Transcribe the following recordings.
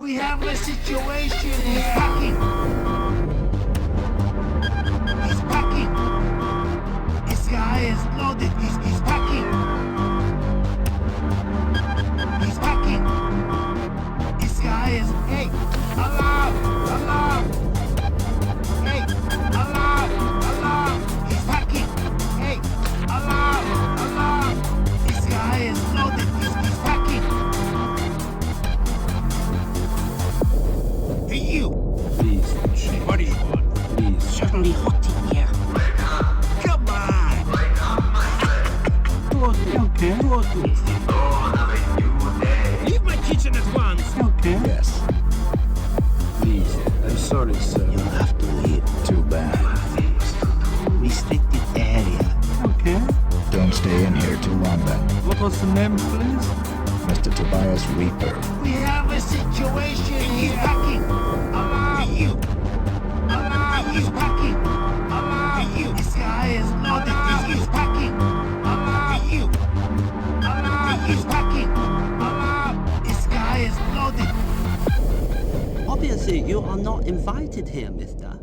We have a situation. He's packing. He's packing. This guy is loaded. He's packing. He's packing. This guy is. Hey, alarm! Alarm! Hey, alarm! Alarm! He's packing. Hey, alarm! Alarm! This guy is loaded. He's packing. Hey, you! Please, Chief. What do you want? Please. Certainly hot in here. Come on! Okay. Leave my kitchen at once! Okay. Yes, Please. I'm sorry, sir. you'll have to leave. Too bad. Restricted area. Okay. Don't stay in here too long then. What was the name, please? Mr. Tobias Reaper. We have a situation. He's packing. Alarm! Hey, you! Alarm! He's packing. Alarm! Hey, you! This guy is loaded. He's packing. Alarm! Hey, you! Alarm! He's packing. Alarm! This guy is loaded. Obviously, you are not invited here, mister.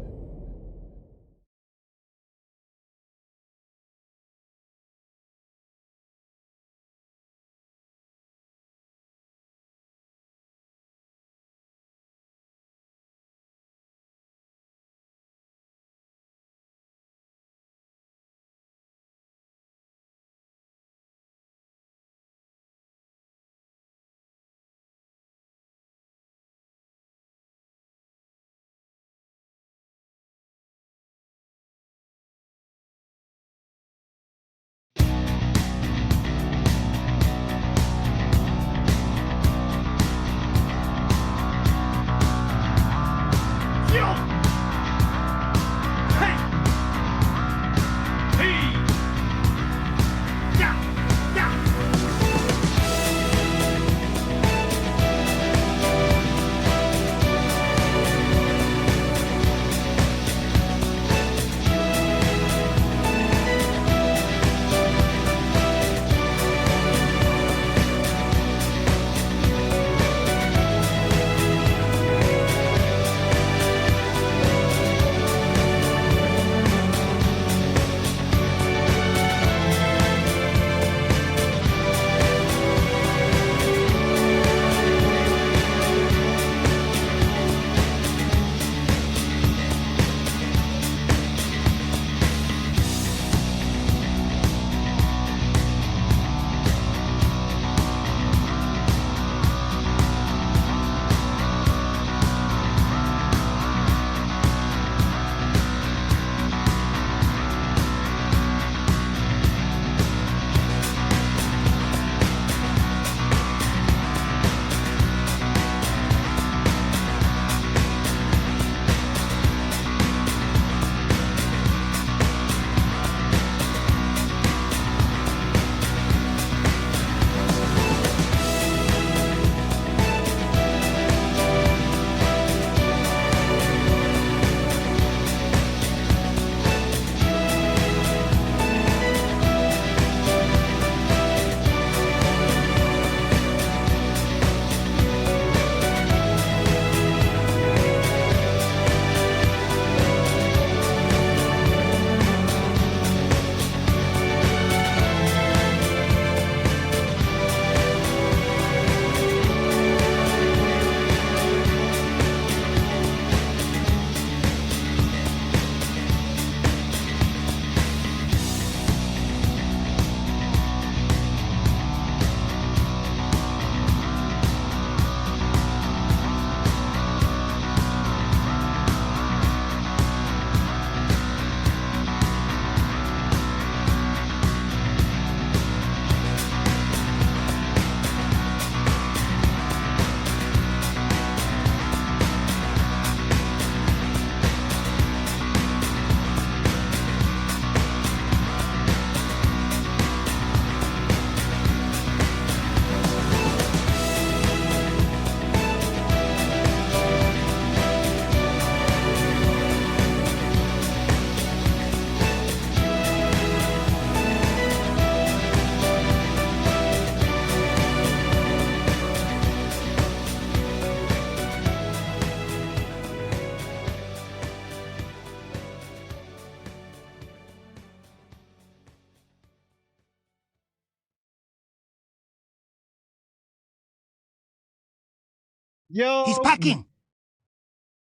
Yo! He's packing.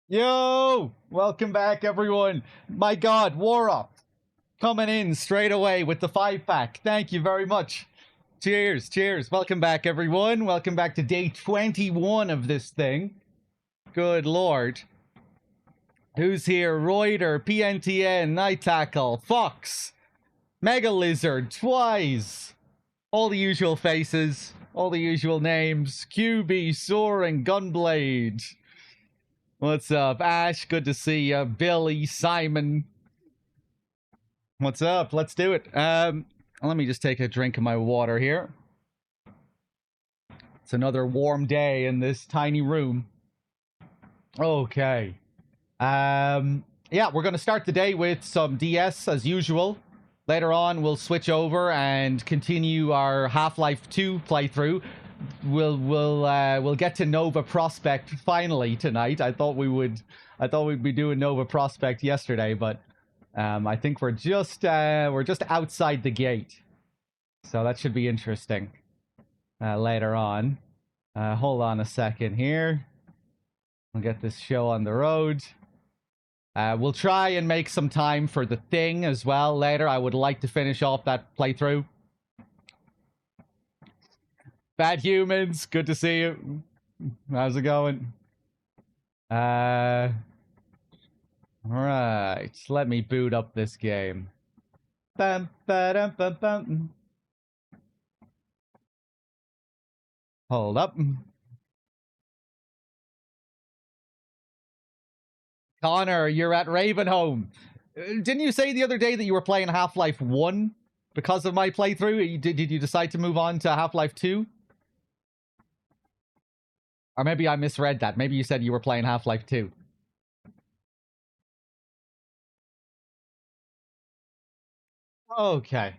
Yo! Welcome back, everyone. My God, Wara coming in straight away with the 5-pack. Thank you very much. Cheers, cheers. Welcome back, everyone. Welcome back to day 21 of this thing. Good Lord. Who's here? Reuter, PNTN, Night Tackle, Fox, Mega Lizard, Twice. All the usual faces, all the usual names. QB, Soaring, Gunblade. What's up? Ash, good to see you. Billy, Simon. What's up? Let's do it. Let me just take a drink of my water here. It's another warm day in this tiny room. Okay. Yeah, we're going to start the day with some DS as usual. Later on, we'll switch over and continue our Half-Life 2 playthrough. We'll get to Nova Prospect finally tonight. I thought we'd be doing Nova Prospect yesterday, but I think we're just outside the gate. So that should be interesting later on. Hold on a second here. We'll get this show on the road. We'll try and make some time for the thing as well later. I would like to finish off that playthrough. Bad Humans, good to see you. How's it going? Alright, let me boot up this game. Bum, ba-dum, bum, bum. Hold up. Connor, you're at Ravenholm. Didn't you say the other day that you were playing Half-Life 1 because of my playthrough? Did you decide to move on to Half-Life 2? Or maybe I misread that. Maybe you said you were playing Half-Life 2. Okay.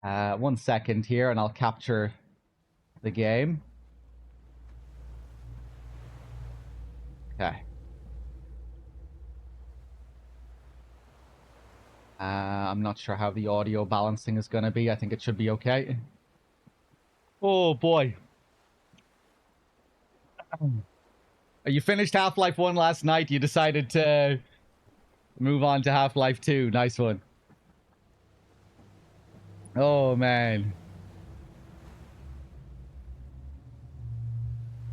1 second here and I'll capture the game. Okay. I'm not sure how the audio balancing is going to be. I think it should be okay. Oh, boy. You finished Half-Life 1 last night. You decided to move on to Half-Life 2. Nice one. Oh, man.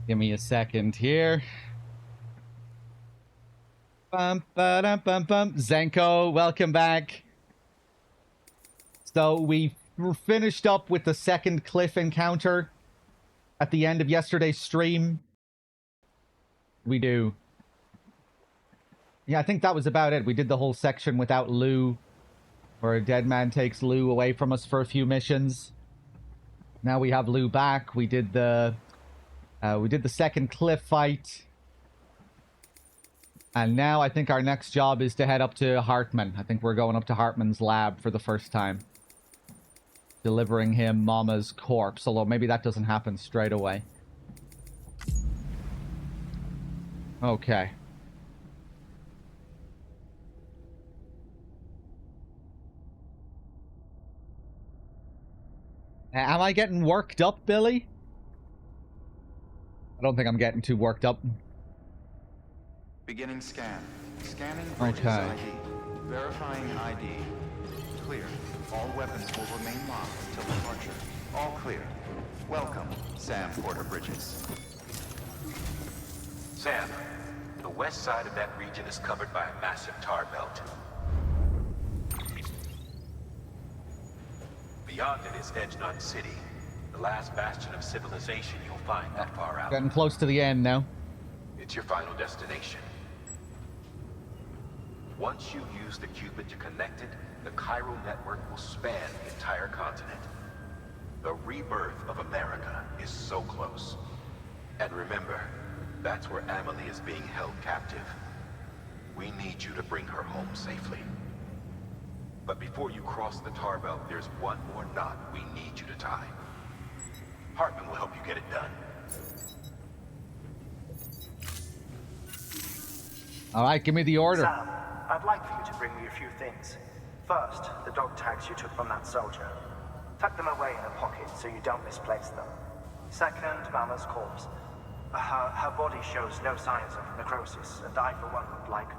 Give me a second here. Bum, ba-dum, bum, bum. Zenko, welcome back. So we finished up with the second cliff encounter at the end of yesterday's stream. We do. Yeah, I think that was about it. We did the whole section without Lou, where a dead man takes Lou away from us for a few missions. Now we have Lou back. We did the second cliff fight. And now I think our next job is to head up to Hartman. I think we're going up to Hartman's lab for the first time. Delivering him Mama's corpse, although maybe that doesn't happen straight away. Okay. Am I getting worked up, Billy? I don't think I'm getting too worked up. Beginning scan. Scanning bridges ID. Verifying ID. Clear. All weapons will remain locked until departure. All clear. Welcome, Sam Porter Bridges. Sam, the west side of that region is covered by a massive tar belt. Beyond it is Edgenut City, the last bastion of civilization you'll find that far out. Getting close to the end now. It's your final destination. Once you use the Cupid to connect it, the chiral network will span the entire continent. The rebirth of America is so close. And remember, that's where Amelie is being held captive. We need you to bring her home safely. But before you cross the tar belt, there's one more knot we need you to tie. Hartman will help you get it done. Alright, give me the order. Sam, I'd like for you to bring me a few things. First, the dog tags you took from that soldier. Tuck them away in a pocket so you don't misplace them. Second, Mama's corpse. Her body shows no signs of necrosis, and I, for one, would like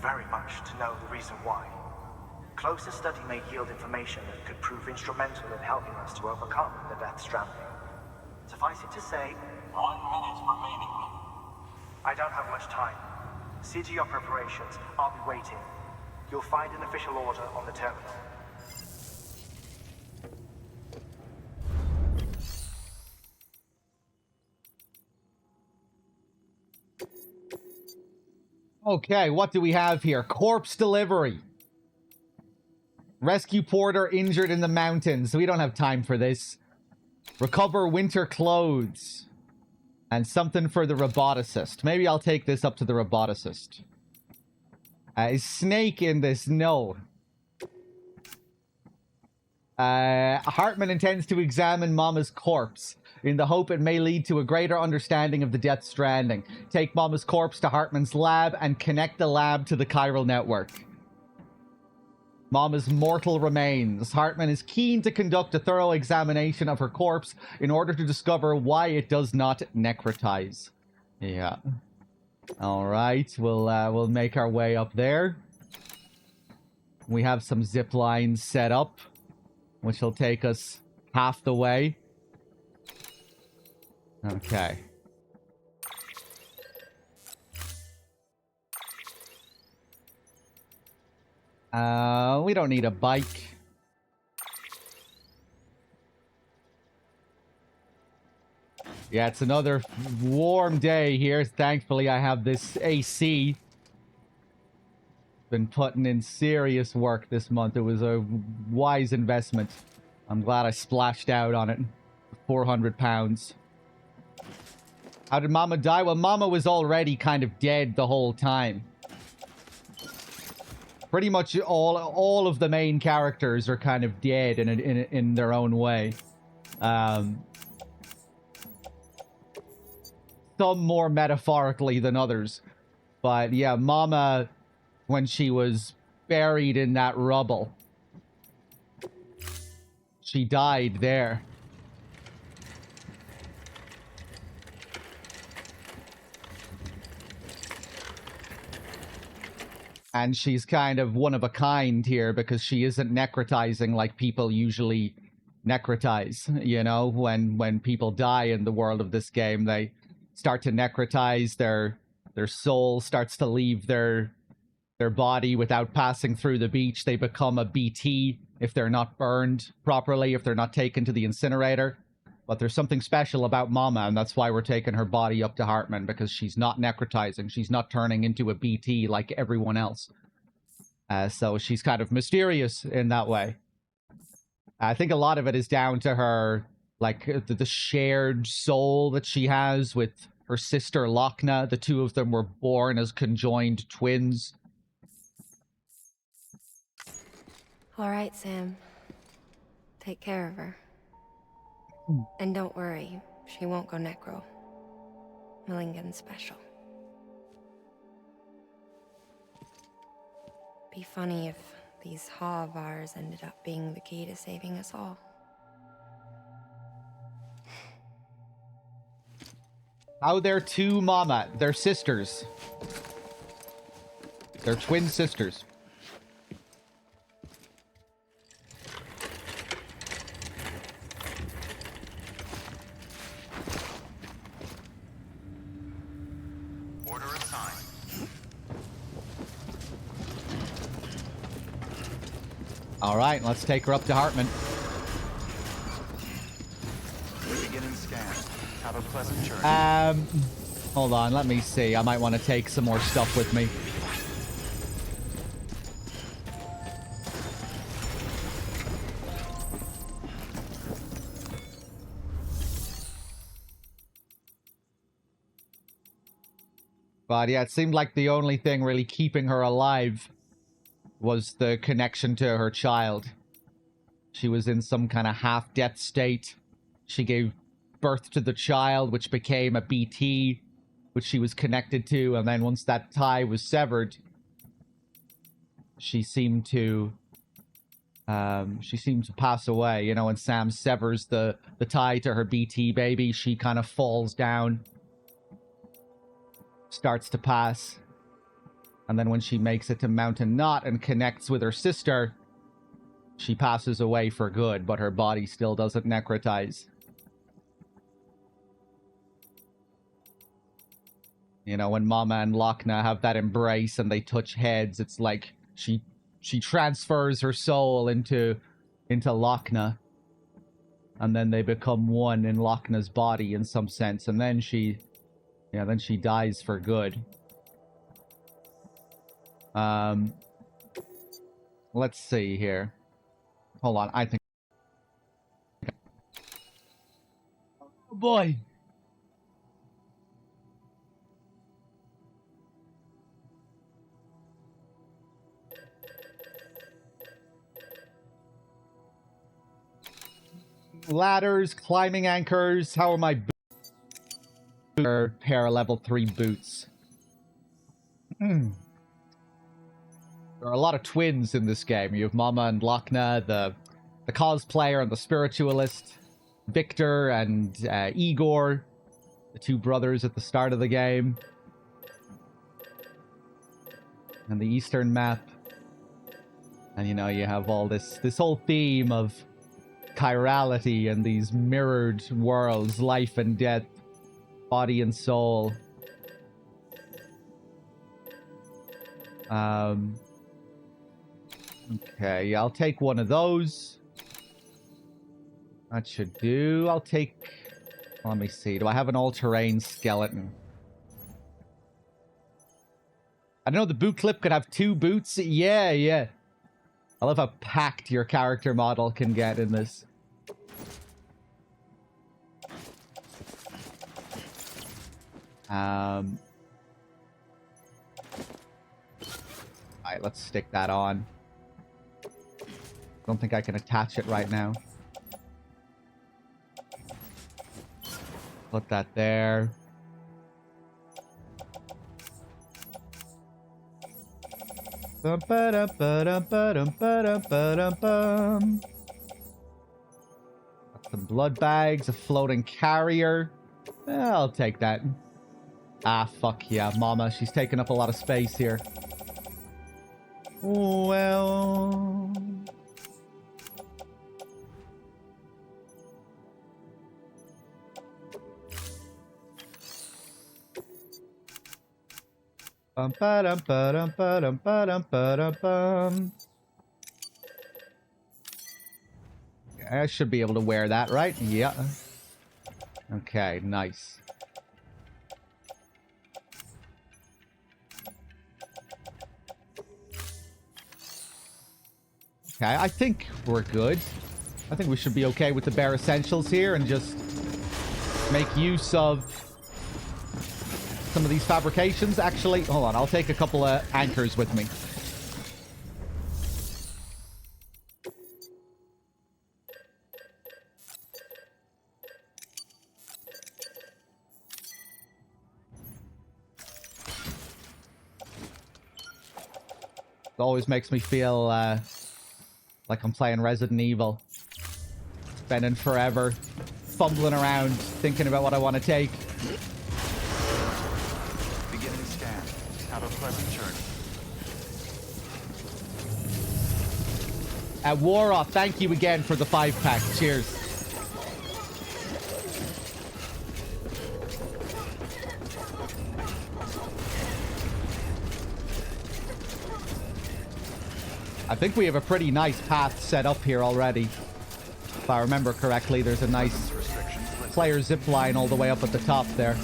very much to know the reason why. Closer study may yield information that could prove instrumental in helping us to overcome the Death Stranding. Suffice it to say, 1 minute remaining. I don't have much time. See to your preparations. I'll be waiting. You'll find an official order on the terminal. Okay, what do we have here? Corpse delivery. Rescue porter injured in the mountains. We don't have time for this. Recover winter clothes. And something for the roboticist. Maybe I'll take this up to the roboticist. Is Snake in this? No. Hartman intends to examine Mama's corpse in the hope it may lead to a greater understanding of the Death Stranding. Take Mama's corpse to Hartman's lab and connect the lab to the chiral network. Mama's mortal remains. Hartman is keen to conduct a thorough examination of her corpse in order to discover why it does not necrotize. Yeah. All right, we'll make our way up there. We have some zip lines set up, which will take us half the way. Okay. We don't need a bike. Yeah, it's another warm day here. Thankfully, I have this AC. Been putting in serious work this month. It was a wise investment. I'm glad I splashed out on it. £400. How did Mama die? Well, Mama was already kind of dead the whole time. Pretty much all of the main characters are kind of dead in their own way. Some more metaphorically than others. But yeah, Mama, when she was buried in that rubble, she died there. And she's kind of one of a kind here because she isn't necrotizing like people usually necrotize. You know, when people die in the world of this game, they start to necrotize. Their soul starts to leave their body without passing through the beach. They become a BT if they're not burned properly, if they're not taken to the incinerator. But there's something special about Mama, and that's why we're taking her body up to Hartman, because she's not necrotizing. She's not turning into a BT like everyone else. So she's kind of mysterious in that way. I think a lot of it is down to her, like, the shared soul that she has with her sister Lochna. The two of them were born as conjoined twins. All right, Sam. Take care of her. And don't worry, she won't go necro. Millingen's special. Be funny if these Ha of ours ended up being the key to saving us all. How they're two Mama. They're sisters. They're twin sisters. Order assigned. All right, let's take her up to Hartman. Beginning scan. Have a pleasant journey. Hold on, let me see. I might want to take some more stuff with me. But yeah, it seemed like the only thing really keeping her alive was the connection to her child. She was in some kind of half-death state. She gave birth to the child, which became a BT, which she was connected to, and then once that tie was severed, she seemed to She seems to pass away, you know, when Sam severs the tie to her BT baby, she kind of falls down, starts to pass. And then when she makes it to Mountain Knot and connects with her sister, she passes away for good, but her body still doesn't necrotize. You know, when Mama and Lochna have that embrace and they touch heads, it's like she transfers her soul into Lochna. And then they become one in Lochna's body in some sense. And then she dies for good. Let's see here. Hold on, I think... Oh boy! Ladders, climbing anchors, how are my pair of level 3 boots? There are a lot of twins in this game. You have Mama and Lochna, the cosplayer and the spiritualist, Victor and Igor, the two brothers at the start of the game, and the Eastern map. And you know, you have all this whole theme of chirality and these mirrored worlds, life and death, body and soul. Okay, I'll take one of those. That should do. I'll take... Let me see. Do I have an all-terrain skeleton? I know the boot clip could have 2 boots. Yeah. I love how packed your character model can get in this. Alright, let's stick that on. Don't think I can attach it right now. Put that there. Got some blood bags, a floating carrier. I'll take that. Ah, fuck yeah, Mama. She's taking up a lot of space here. Well... I should be able to wear that, right? Yeah. Okay, nice. Okay, I think we're good. I think we should be okay with the bare essentials here and just make use of some of these fabrications. Actually, hold on, I'll take a couple of anchors with me. It always makes me feel like I'm playing Resident Evil. Spending forever fumbling around, thinking about what I want to take. Beginning scan. Have a pleasant journey. Wara, thank you again for the 5-pack. Cheers. I think we have a pretty nice path set up here already. If I remember correctly, there's a nice player zip line all the way up at the top there.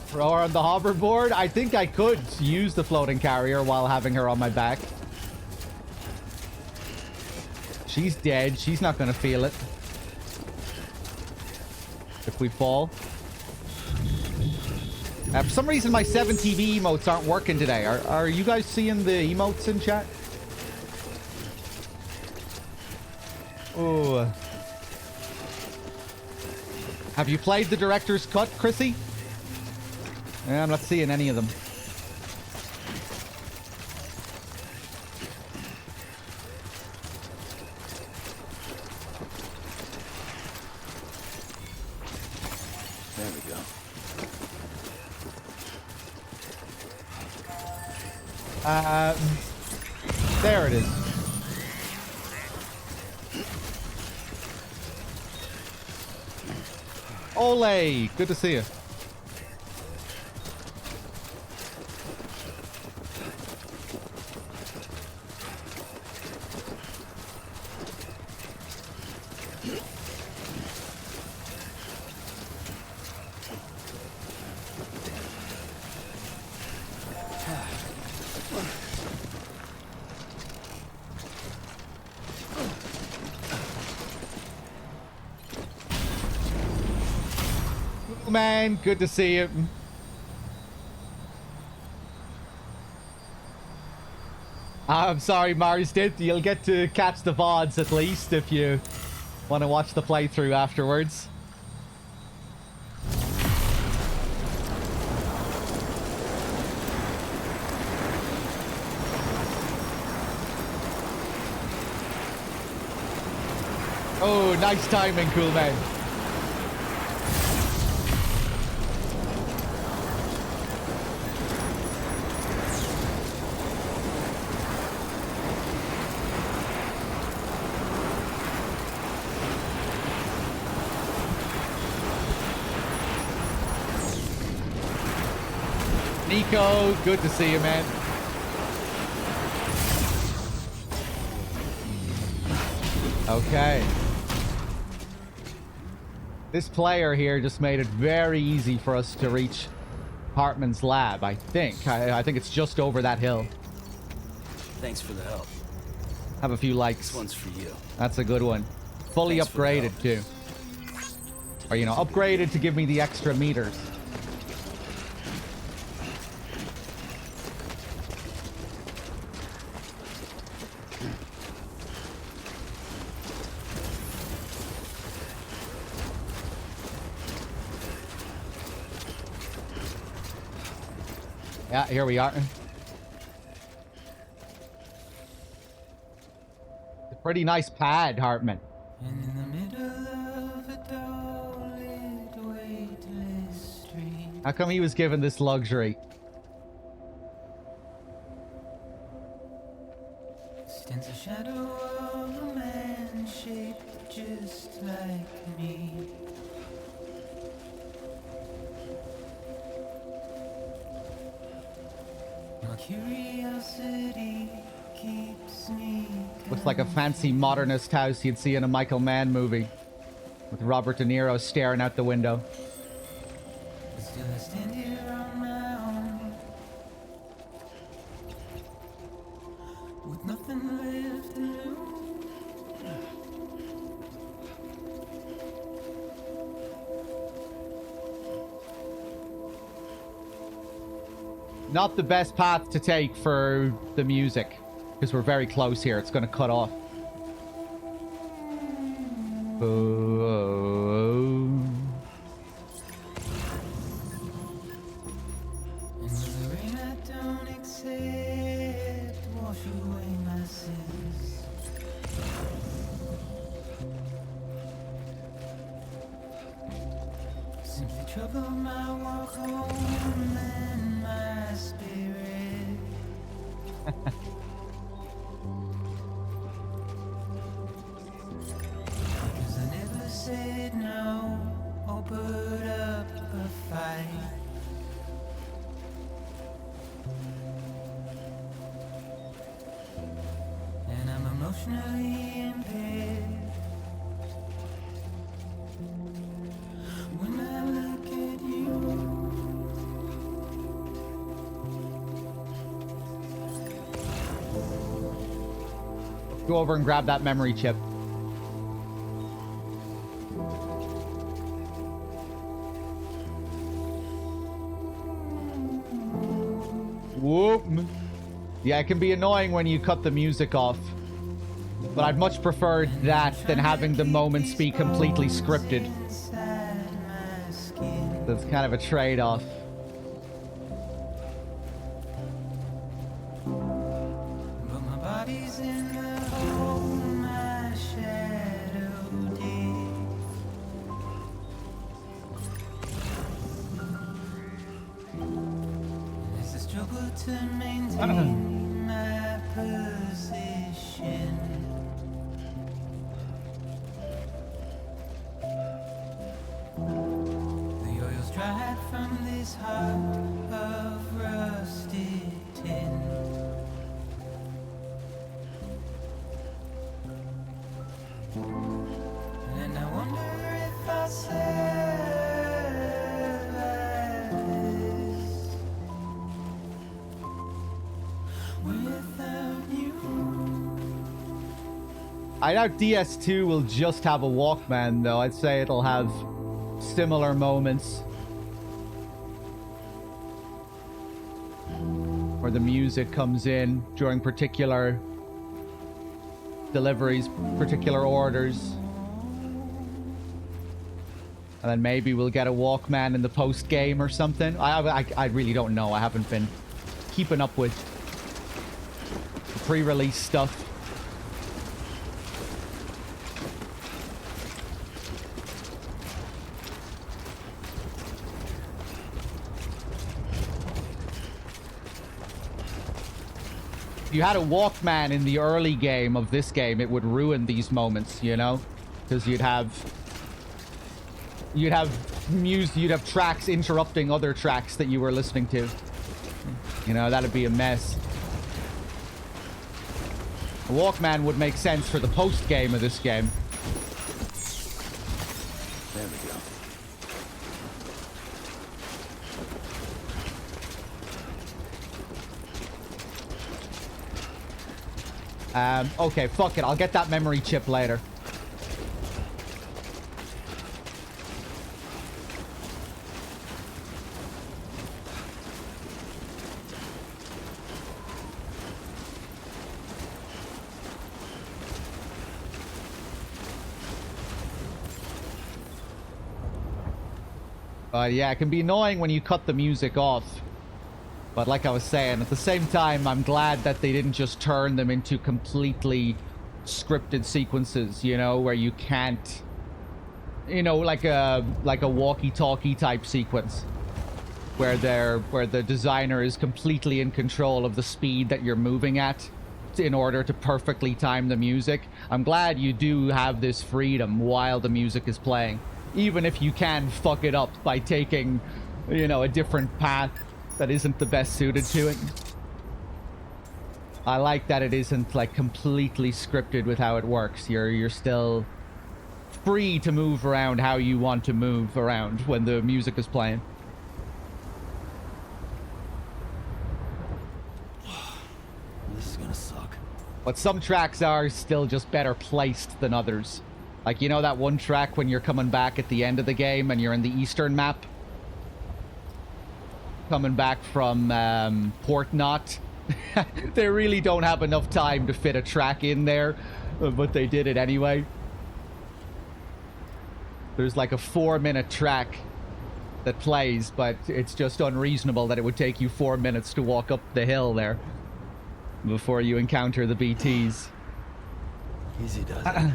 Throw her on the hoverboard? I think I could use the floating carrier while having her on my back. She's dead. She's not going to feel it. If we fall. For some reason, my 7TV emotes aren't working today. Are you guys seeing the emotes in chat? Oh. Have you played the director's cut, Chrissy? I'm not seeing any of them. There we go. There it is. Ole, good to see you. Man, good to see you. I'm sorry, Marsdit. You'll get to catch the VODs at least if you want to watch the playthrough afterwards. Oh, nice timing, cool man. Nico, good to see you, man. Okay. This player here just made it very easy for us to reach Hartman's lab, I think. I think it's just over that hill. Thanks for the help. Have a few likes. This one's for you. That's a good one. Fully Thanks for the upgraded, help. too. Or, you know, upgraded to give me the extra meters. Yeah, here we are. It's a pretty nice pad, Hartman. And in the middle of a dull-lit, weightless street. How come he was given this luxury? Stands a shadow of a man shaped just like me. My curiosity keeps me. Looks like a fancy modernist house you'd see in a Michael Mann movie. With Robert De Niro staring out the window. But still I stand here on my own. With nothing left to lose. Not the best path to take for the music. Because we're very close here. It's going to cut off. Oh. And with the rain I don't accept, wash away my sins. Simply trouble my walk home and my spirit. Because I never said no or put up a fight. And I'm emotionally impaired. When I look at you, Go over and grab that memory chip. Whoop. Yeah, it can be annoying when you cut the music off. But I'd much prefer that than having the moments be completely scripted. inside That's kind of a trade-off. But my body's in the hole my shadow did. It's a struggle to maintain my position. The oil's dried from this heart of rusted tin. And I wonder if I'll survive this without you. I doubt DS2 will just have a Walkman, though. I'd say it'll have similar moments where the music comes in during particular deliveries, particular orders. And then maybe we'll get a Walkman in the post-game or something. I really don't know. I haven't been keeping up with the pre-release stuff. If you had a Walkman in the early game of this game, it would ruin these moments, you know? Because you'd have music, you'd have tracks interrupting other tracks that you were listening to. You know, that'd be a mess. A Walkman would make sense for the post game of this game. There we go. Okay, fuck it. I'll get that memory chip later. Yeah, it can be annoying when you cut the music off. But like I was saying, at the same time, I'm glad that they didn't just turn them into completely scripted sequences, you know, where you can't, you know, like a walkie-talkie type sequence where the designer is completely in control of the speed that you're moving at in order to perfectly time the music. I'm glad you do have this freedom while the music is playing, even if you can fuck it up by taking, you know, a different path that isn't the best suited to it. I like that it isn't like completely scripted with how it works. You're still free to move around how you want to move around when the music is playing. This is gonna suck. But some tracks are still just better placed than others. Like, you know that one track when you're coming back at the end of the game and you're in the eastern map? Coming back from Port Knot. They really don't have enough time to fit a track in there, but they did it anyway. There's like a 4-minute track that plays, but it's just unreasonable that it would take you 4 minutes to walk up the hill there before you encounter the BTs. Easy does it.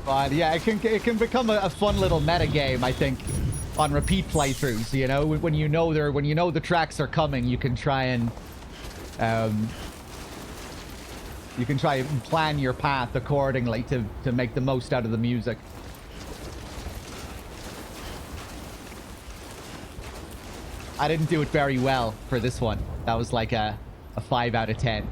But yeah, it can become a fun little meta game, I think, on repeat playthroughs. You know, when you know the tracks are coming, you can try and plan your path accordingly to make the most out of the music. I didn't do it very well for this one. That was like a 5 out of 10.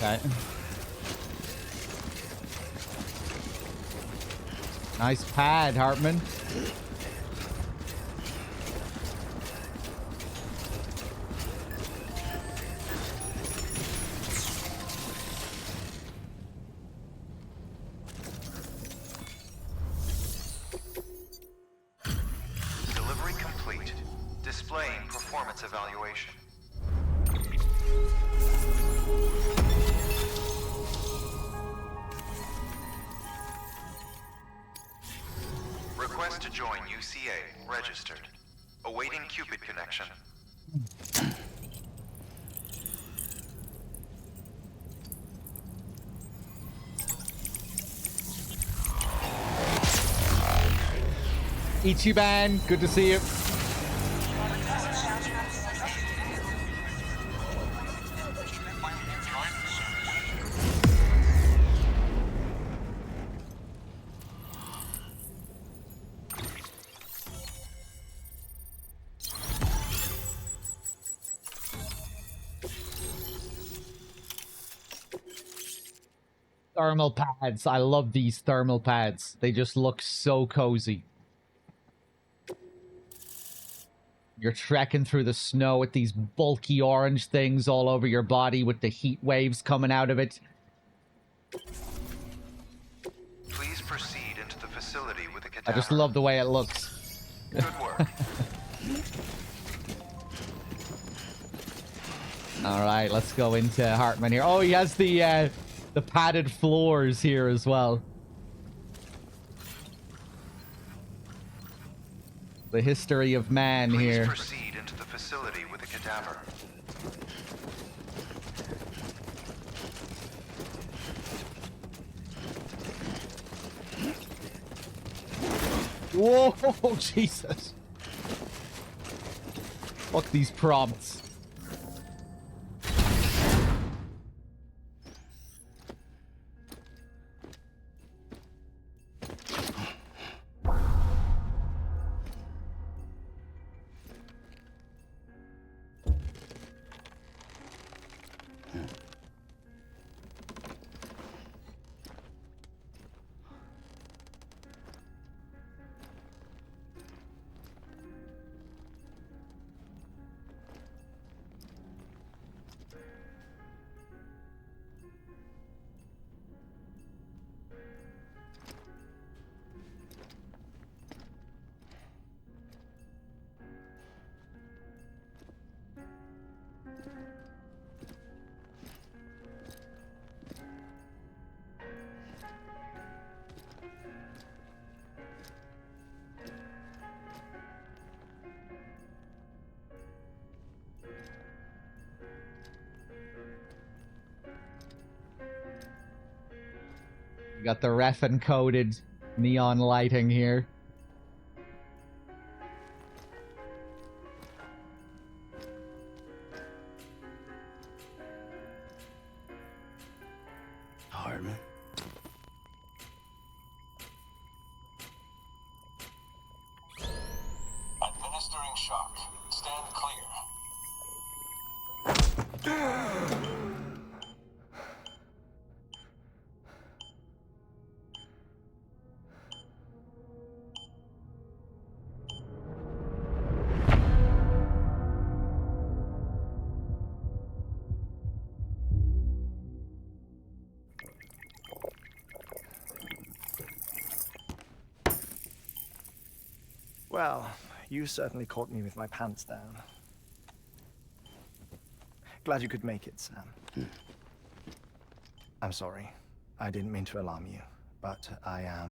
Okay. Nice pad, Hartman. Delivery complete. Displaying performance evaluation. Request to join UCA. Registered. Awaiting Cupid connection. Ichiban, good to see you. Thermal pads. I love these thermal pads. They just look so cozy. You're trekking through the snow with these bulky orange things all over your body with the heat waves coming out of it. Please proceed into the facility with the cadaver. I just love the way it looks. Good work. Alright, let's go into Hartman here. Oh, he has the padded floors here as well. The history of man here. Please proceed into the facility with the cadaver. Whoa, Jesus. Fuck these prompts. You got the ref encoded neon lighting here. Hartman. Administering shock. Stand clear. Well, you certainly caught me with my pants down. Glad you could make it, Sam. I'm sorry. I didn't mean to alarm you, but I am.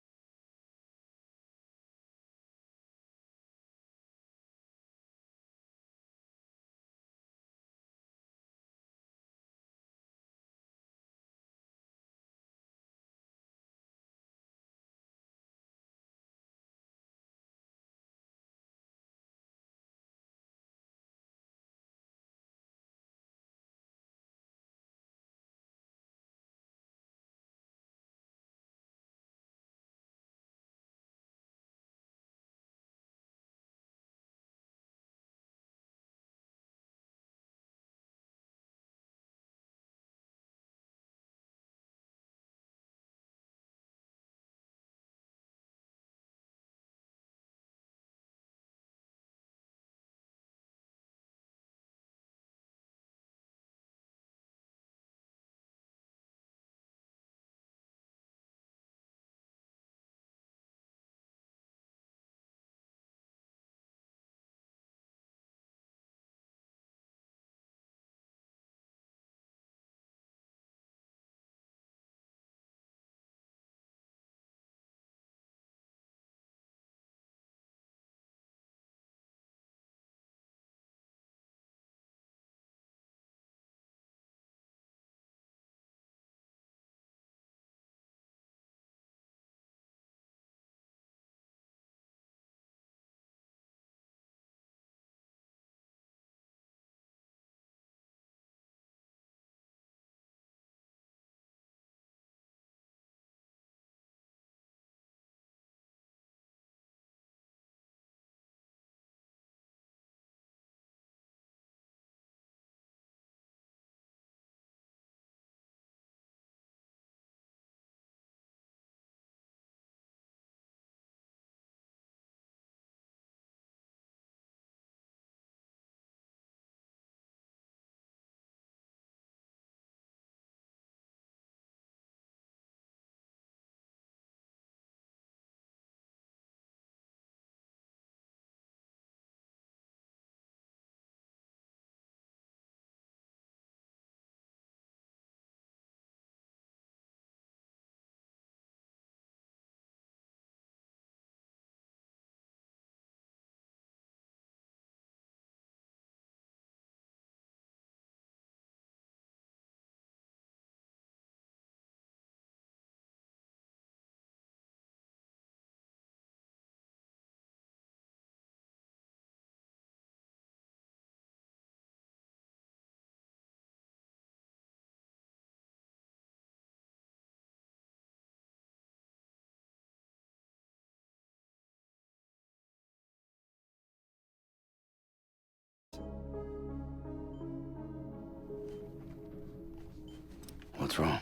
What's wrong?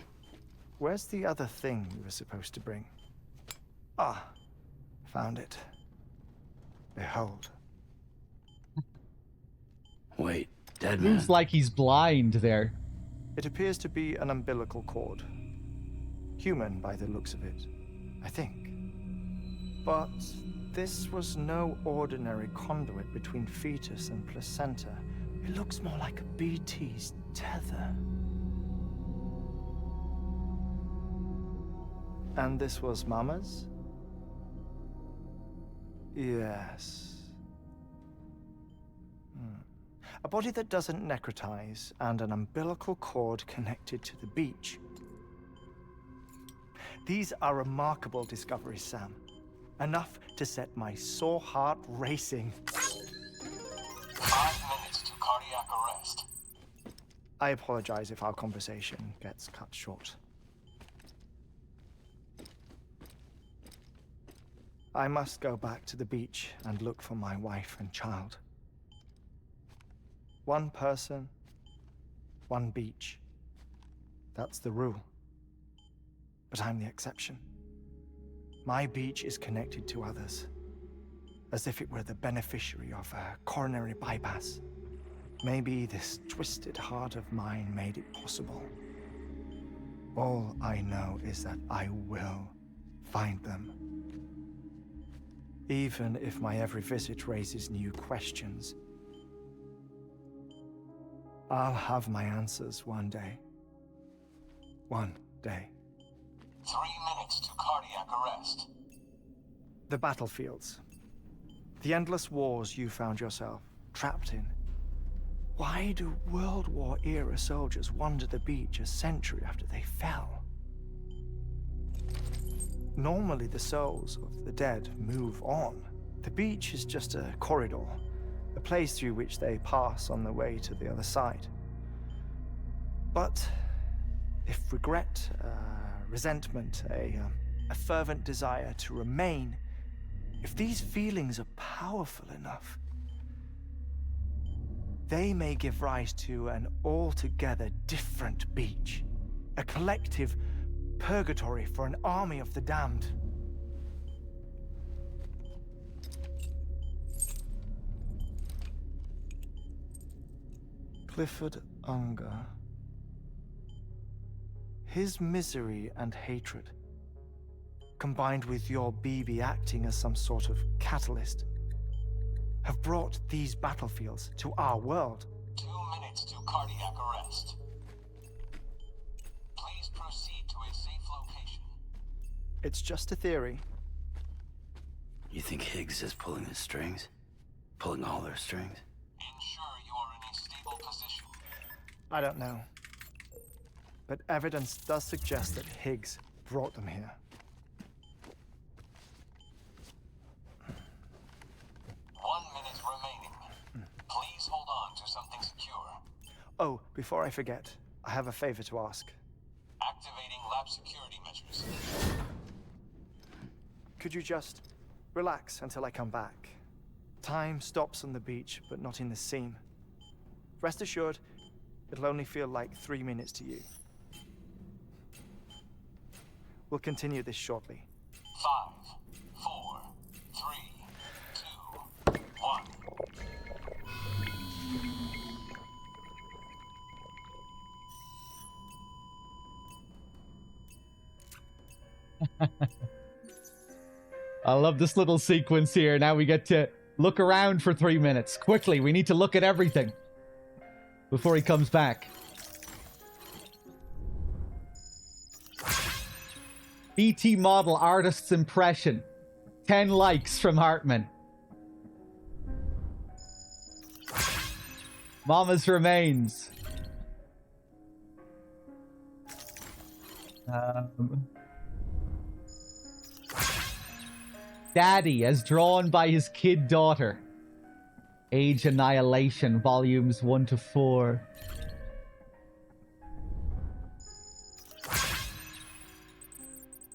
Where's the other thing you were supposed to bring? Ah, found it. Behold. Wait, dead man? Looks like he's blind there. It appears to be an umbilical cord. Human by the looks of it, I think. But this was no ordinary conduit between fetus and placenta. It looks more like a BT's tether. And this was Mama's? Yes. A body that doesn't necrotize, and an umbilical cord connected to the beach. These are remarkable discoveries, Sam. Enough to set my sore heart racing. 5 minutes to cardiac arrest. I apologize if our conversation gets cut short. I must go back to the beach and look for my wife and child. One person, one beach. That's the rule. But I'm the exception. My beach is connected to others, as if it were the beneficiary of a coronary bypass. Maybe this twisted heart of mine made it possible. All I know is that I will find them. Even if my every visit raises new questions, I'll have my answers one day. One day. 3 minutes to cardiac arrest. The battlefields. The endless wars you found yourself trapped in. Why do World War era soldiers wander the beach a century after they fell? Normally the souls of the dead move on. The beach is just a corridor, a place through which they pass on the way to the other side. But if regret, resentment, a fervent desire to remain, if these feelings are powerful enough, they may give rise to an altogether different beach, a collective purgatory for an army of the damned. Clifford Unger. His misery and hatred, combined with your BB acting as some sort of catalyst, have brought these battlefields to our world. 2 minutes to cardiac arrest. Please proceed to a safe location. It's just a theory. You think Higgs is pulling the strings? Pulling all their strings? Ensure you are in a stable position. I don't know. But evidence does suggest that Higgs brought them here. 1 minute remaining. Please hold on to something secure. Oh, before I forget, I have a favor to ask. Activating lab security measures. Could you just relax until I come back? Time stops on the beach, but not in the scene. Rest assured, it'll only feel like 3 minutes to you. We'll continue this shortly. 5, 4, 3, 2, 1. I love this little sequence here. Now we get to look around for 3 minutes. Quickly, we need to look at everything before he comes back. BT model artist's impression. 10 likes from Hartman. Mama's remains. Daddy, as drawn by his kid daughter. Age Annihilation, volumes 1 to 4.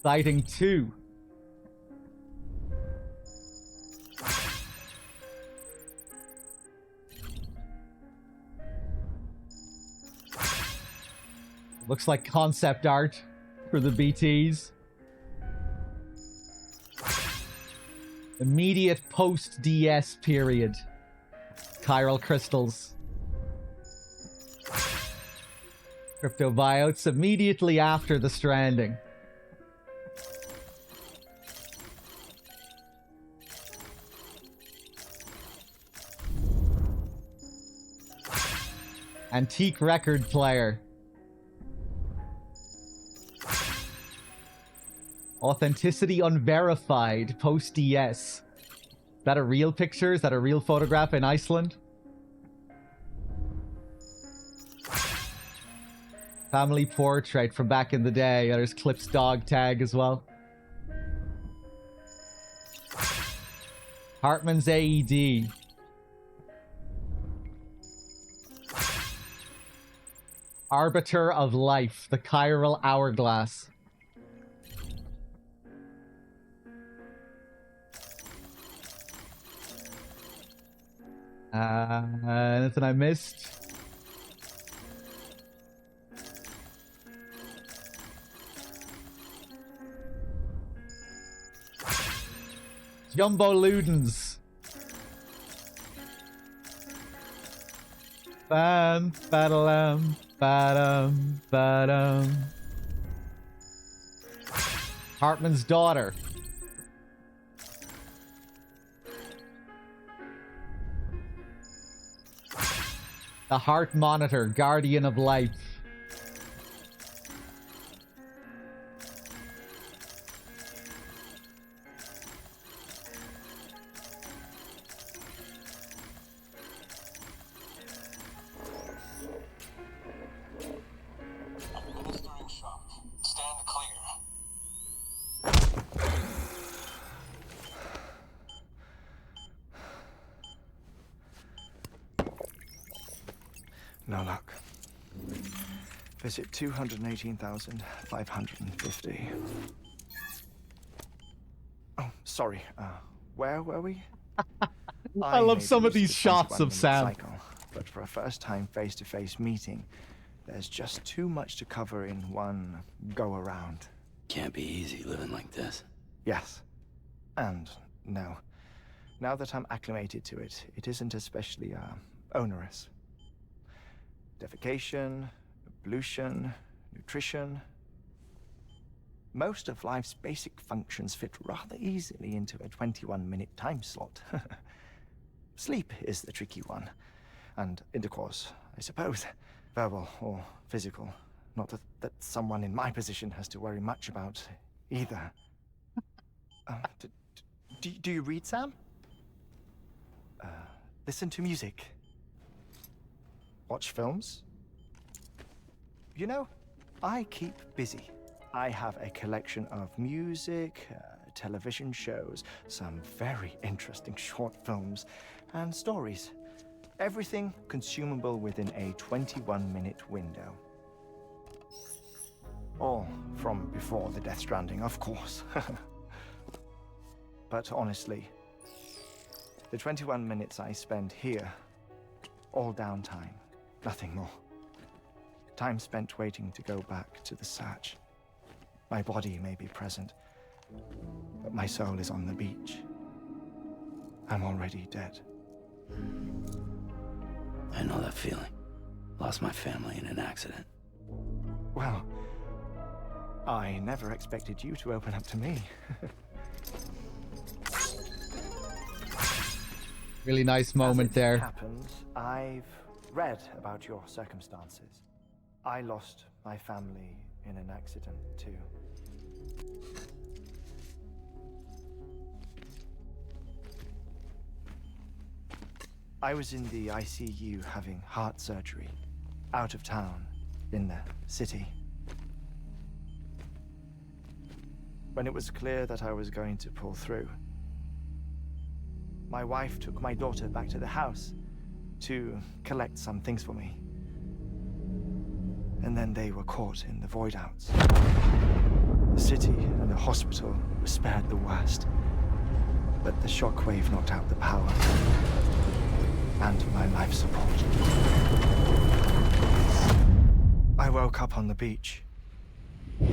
Sighting 2. Looks like concept art for the BTs. Immediate post-DS period. Chiral crystals. Cryptobiotes immediately after the Stranding. Antique record player. Authenticity unverified. Post-DS. Is that a real picture? Is that a real photograph in Iceland? Family portrait from back in the day. There's Clip's dog tag as well. Hartman's AED. Arbiter of Life, the chiral hourglass. Anything I missed? Jumbo Ludens. Bam, badalam, badam, badam. Hartman's daughter. The heart monitor, guardian of life. Administering shock. Stand clear. No luck. Visit 218,550. Oh, sorry. Where were we? I love made some of use these the shots of 21-minute Sam. cycle, but for a first-time face-to-face meeting, there's just too much to cover in one go-around. Can't be easy living like this. Yes. And no. Now that I'm acclimated to it, it isn't especially, onerous. Defecation, ablution, nutrition. Most of life's basic functions fit rather easily into a 21-minute time slot. Sleep is the tricky one. And intercourse, I suppose. Verbal or physical. Not that someone in my position has to worry much about either. Do you read, Sam? Listen to music. Watch films? You know, I keep busy. I have a collection of music, television shows, some very interesting short films, and stories. Everything consumable within a 21-minute window. All from before the Death Stranding, of course. But honestly, the 21 minutes I spend here, all downtime. Nothing more. Time spent waiting to go back to the Satch. My body may be present, but my soul is on the beach. I'm already dead. I know that feeling. Lost my family in an accident. Well, I never expected you to open up to me. Really nice moment there. Happened, I've read about your circumstances. I lost my family in an accident too. I was in the ICU having heart surgery, out of town, in the city. When it was clear that I was going to pull through, my wife took my daughter back to the house to collect some things for me. And then they were caught in the void outs. The city and the hospital were spared the worst, but the shockwave knocked out the power and my life support. I I woke up on the beach. The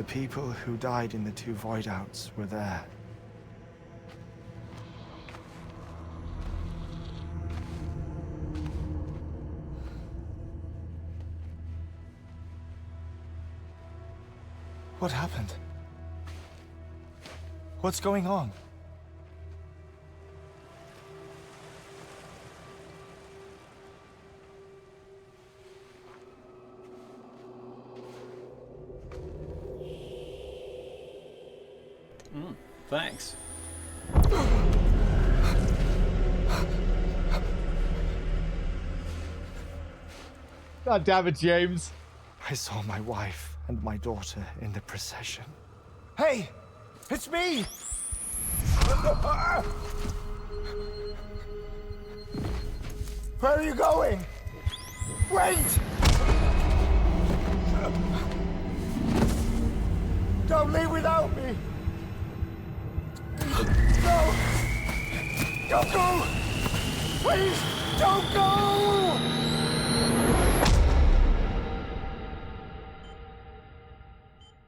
people who died in the 2 void outs were there. What happened? What's going on? Thanks. God damn it, James. I saw my wife and my daughter in the procession. Hey! It's me! Where are you going? Wait! Don't leave without me! No! Don't go! Please, don't go!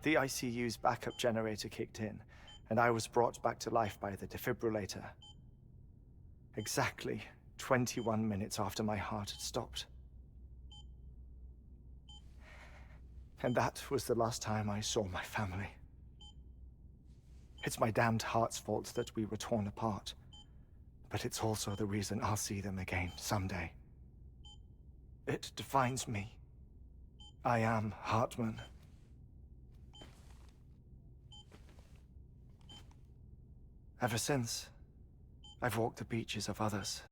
The ICU's backup generator kicked in, and I was brought back to life by the defibrillator. Exactly 21 minutes after my heart had stopped. And that was the last time I saw my family. It's my damned heart's fault that we were torn apart, but it's also the reason I'll see them again someday. It defines me. I am Hartman. Ever since, I've walked the beaches of others.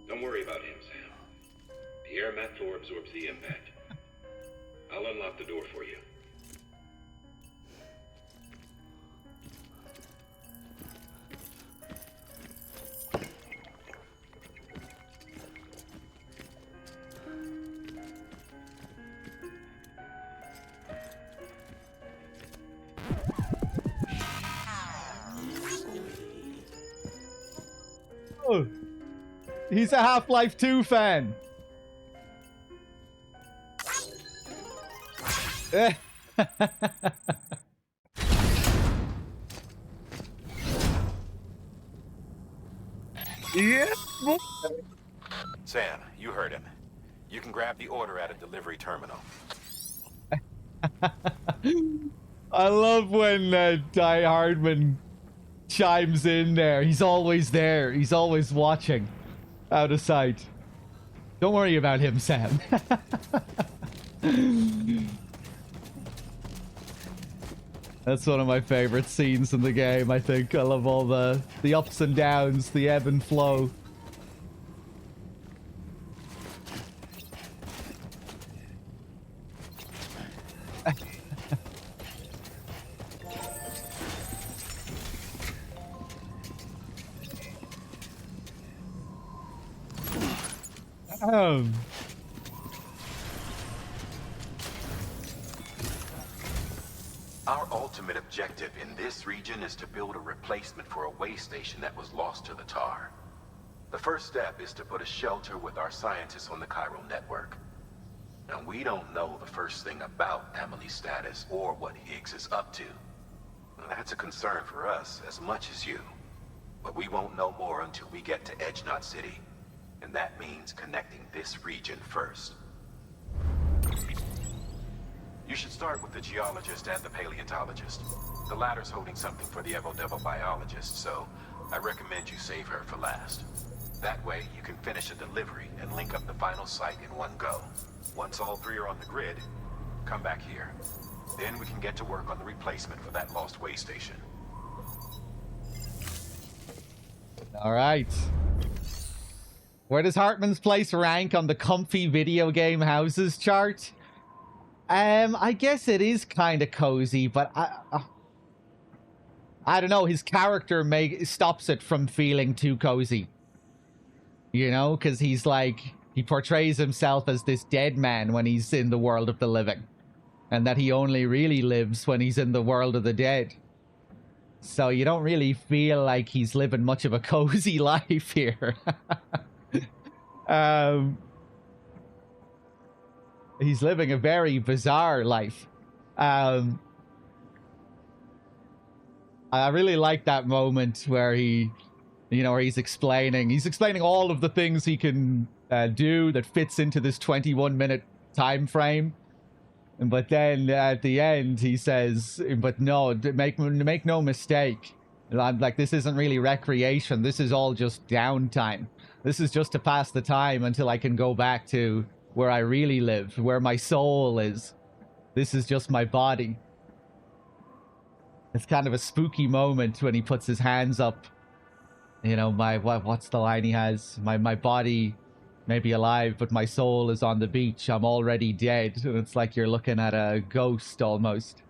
Don't worry about him, Sam. The air mat floor absorbs the impact. I'll unlock the door for you. Oh, he's a Half-Life 2 fan. Yeah. Sam, you heard him. You can grab the order at a delivery terminal. I love when Die Hardman chimes in there. He's always there. He's always watching. Out of sight. Don't worry about him, Sam. That's one of my favorite scenes in the game, I think. I love all the ups and downs, the ebb and flow. Our ultimate objective in this region is to build a replacement for a way station that was lost to the tar. The first step is to put a shelter with our scientists on the chiral network. Now, we don't know the first thing about Emily's status or what Higgs is up to. That's a concern for us as much as you. But we won't know more until we get to Edge Knot City. And that means connecting this region first. You should start with the geologist and the paleontologist. The latter's holding something for the Evo-Devo biologist, so I recommend you save her for last. That way, you can finish a delivery and link up the final site in one go. Once all three are on the grid, come back here. Then we can get to work on the replacement for that lost way station. All right. Where does Hartman's place rank on the comfy video game houses chart? I guess it is kind of cozy, but I don't know. His character stops it from feeling too cozy. You know, because he's like, he portrays himself as this dead man when he's in the world of the living. And that he only really lives when he's in the world of the dead. So you don't really feel like he's living much of a cozy life here. He's living a very bizarre life. I really like that moment where he, you know, where he's explaining all of the things he can do that fits into this 21-minute time frame. But then at the end he says, but no, make no mistake. I'm like, this isn't really recreation. This is all just downtime. This is just to pass the time until I can go back to where I really live, where my soul is. This is just my body. It's kind of a spooky moment when he puts his hands up. You know, what's the line he has? My body may be alive, but my soul is on the beach. I'm already dead. And it's like you're looking at a ghost almost.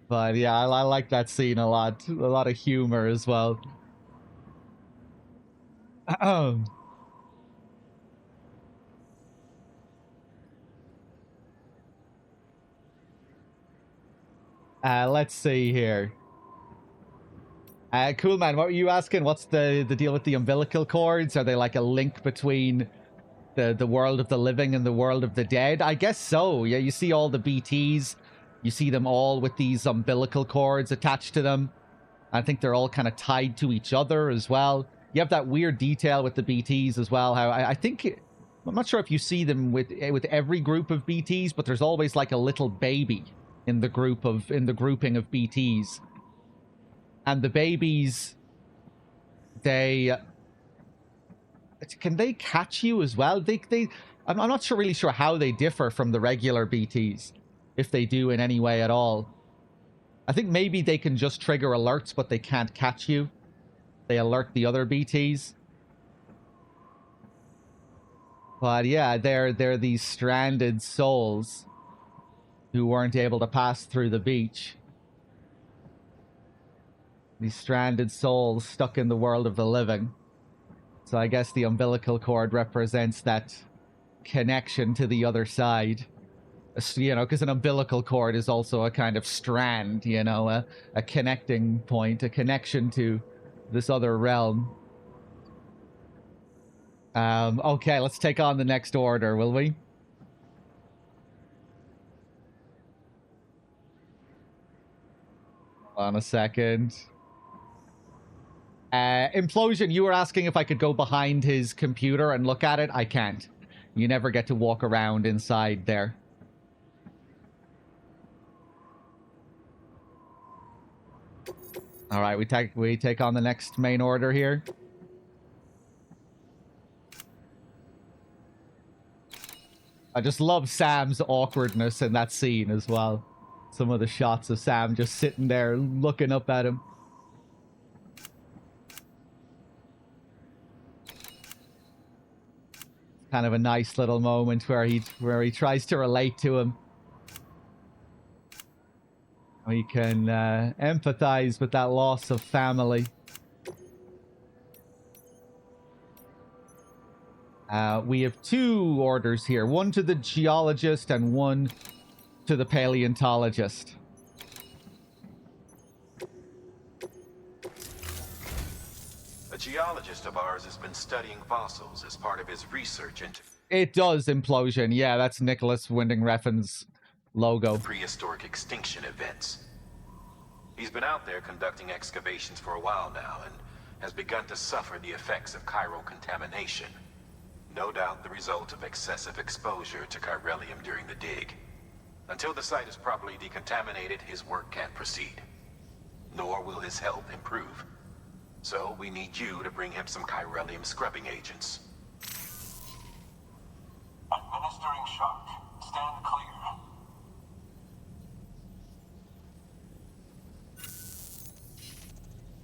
But yeah, I like that scene a lot. A lot of humor as well. Let's see here. Cool, man. What were you asking? What's the deal with the umbilical cords? Are they like a link between the world of the living and the world of the dead? I guess so. Yeah, you see all the BTs. You see them all with these umbilical cords attached to them. I think they're all kind of tied to each other as well. You have that weird detail with the BTs as well. How I think, I'm not sure if you see them with every group of BTs, but there's always like a little baby in the grouping of BTs. And the babies, they... Can they catch you as well? I'm not sure, really sure how they differ from the regular BTs, if they do in any way at all. I think maybe they can just trigger alerts, but they can't catch you. They alert the other BTs. But yeah, they're these stranded souls who weren't able to pass through the beach. These stranded souls stuck in the world of the living. So I guess the umbilical cord represents that connection to the other side. You know, because an umbilical cord is also a kind of strand, you know, a connecting point, a connection to this other realm. Okay, let's take on the next order, will we? Hold on a second. Implosion, you were asking if I could go behind his computer and look at it. I can't. You never get to walk around inside there. All right, we take on the next main order here. I just love Sam's awkwardness in that scene as well. Some of the shots of Sam just sitting there looking up at him. Kind of a nice little moment where he tries to relate to him. We can empathize with that loss of family. We have 2 orders here. One to the geologist and one to the paleontologist. A geologist of ours has been studying fossils as part of his research into... It does, Implosion. Yeah, that's Nicholas Winding Refn's logo. Prehistoric extinction events. He's been out there conducting excavations for a while now and has begun to suffer the effects of chiral contamination. No doubt the result of excessive exposure to chiralium during the dig. Until the site is properly decontaminated, his work can't proceed. Nor will his health improve. So we need you to bring him some chiralium scrubbing agents. Administering shock. Stand clear.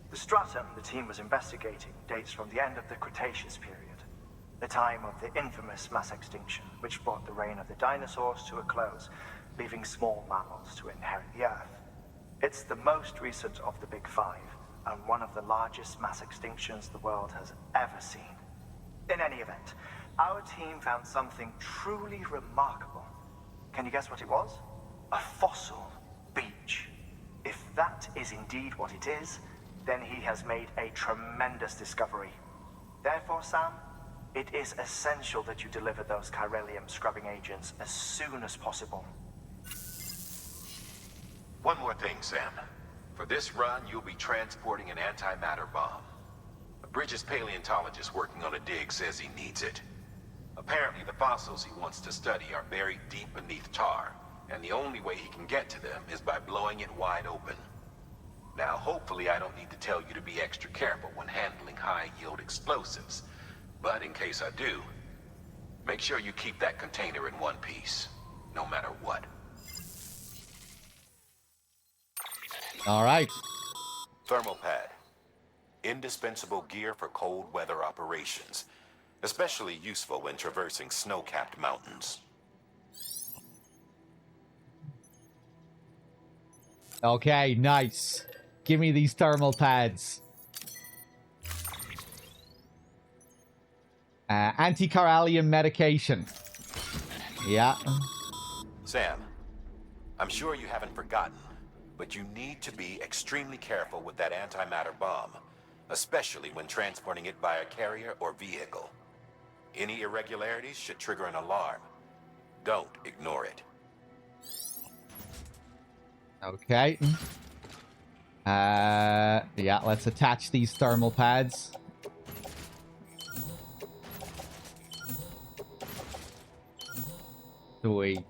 The stratum the team was investigating dates from the end of the Cretaceous period, the time of the infamous mass extinction, which brought the reign of the dinosaurs to a close, leaving small mammals to inherit the Earth. It's the most recent of the Big Five, and one of the largest mass extinctions the world has ever seen. In any event, our team found something truly remarkable. Can you guess what it was? A fossil beach. If that is indeed what it is, then he has made a tremendous discovery. Therefore, Sam, it is essential that you deliver those chiralium scrubbing agents as soon as possible. One more thing, Sam. For this run, you'll be transporting an antimatter bomb. A Bridges paleontologist working on a dig says he needs it. Apparently, the fossils he wants to study are buried deep beneath tar, and the only way he can get to them is by blowing it wide open. Now, hopefully I don't need to tell you to be extra careful when handling high-yield explosives. But in case I do, make sure you keep that container in one piece, no matter what. All right. Thermal pad. Indispensable gear for cold weather operations. Especially useful when traversing snow-capped mountains. Okay, nice. Give me these thermal pads. Anti-chiralium medication. Yeah. Sam, I'm sure you haven't forgotten, but you need to be extremely careful with that antimatter bomb, especially when transporting it by a carrier or vehicle. Any irregularities should trigger an alarm. Don't ignore it. Okay. Yeah, let's attach these thermal pads. Sweet.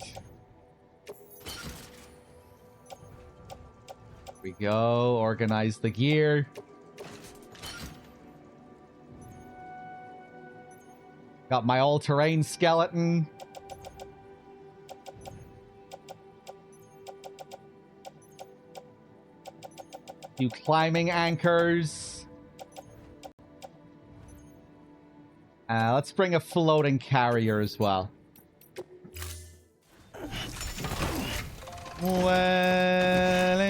We go. Organize the gear. Got my all-terrain skeleton. Few climbing anchors. Let's bring a floating carrier as well. Well...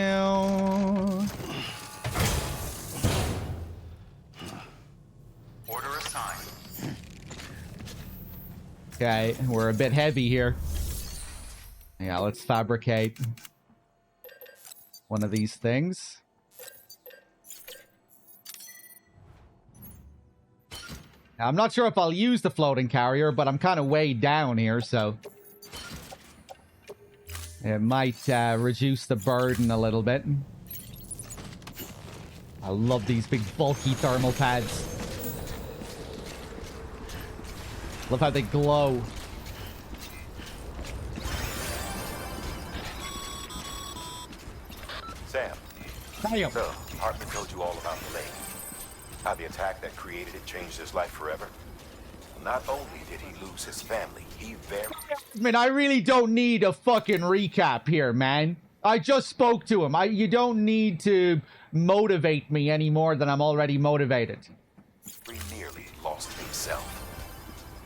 Order assigned. Okay, we're a bit heavy here. Yeah, let's fabricate one of these things. Now, I'm not sure if I'll use the floating carrier, but I'm kind of weighed down here, so... it might reduce the burden a little bit. I love these big bulky thermal pads. Love how they glow. Sam. Damn. So, Hartman told you all about the lake. How the attack that created it changed his life forever. Not only did he lose his family, he very... I mean, I really don't need a fucking recap here, man. I just spoke to him. You don't need to motivate me any more than I'm already motivated. He nearly lost himself.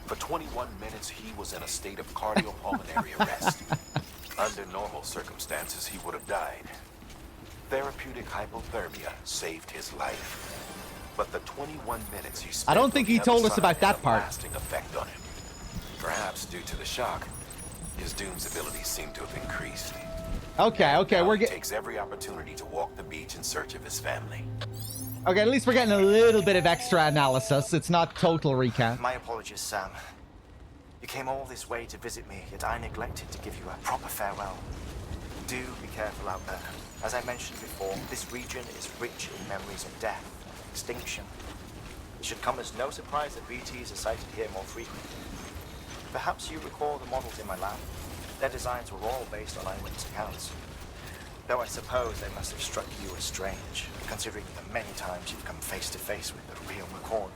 For 21 minutes, he was in a state of cardiopulmonary arrest. Under normal circumstances, he would have died. Therapeutic hypothermia saved his life. But the 21 minutes he spent I don't think he told us about that part. Lasting effect on him. Perhaps due to the shock, his Doom's abilities seem to have increased. Okay, okay, Now we're he getting... takes every opportunity to walk the beach in search of his family. Okay, at least we're getting a little bit of extra analysis. It's not total recap. My apologies, Sam. You came all this way to visit me, yet I neglected to give you a proper farewell. Do be careful out there. As I mentioned before, this region is rich in memories of death. Extinction. It should come as no surprise that VTs are sighted here more frequently. Perhaps you recall the models in my lab. Their designs were all based on eyewitness accounts. Though I suppose they must have struck you as strange, considering the many times you've come face to face with the real McCorn.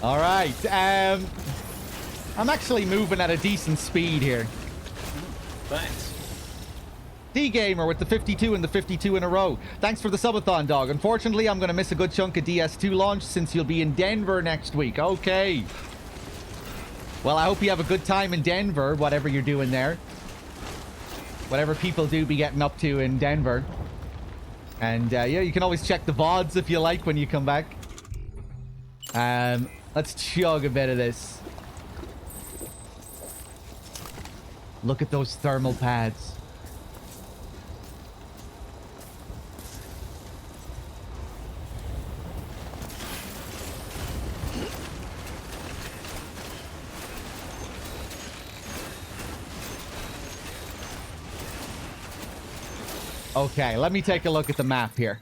All right, I'm actually moving at a decent speed here. Thanks. D-Gamer with the 52 and the 52 in a row. Thanks for the subathon, dog. Unfortunately, I'm going to miss a good chunk of DS2 launch since you'll be in Denver next week. Okay. Well, I hope you have a good time in Denver, whatever you're doing there. Whatever people do be getting up to in Denver. And, yeah, you can always check the VODs if you like when you come back. Let's chug a bit of this. Look at those thermal pads. Okay, let me take a look at the map here.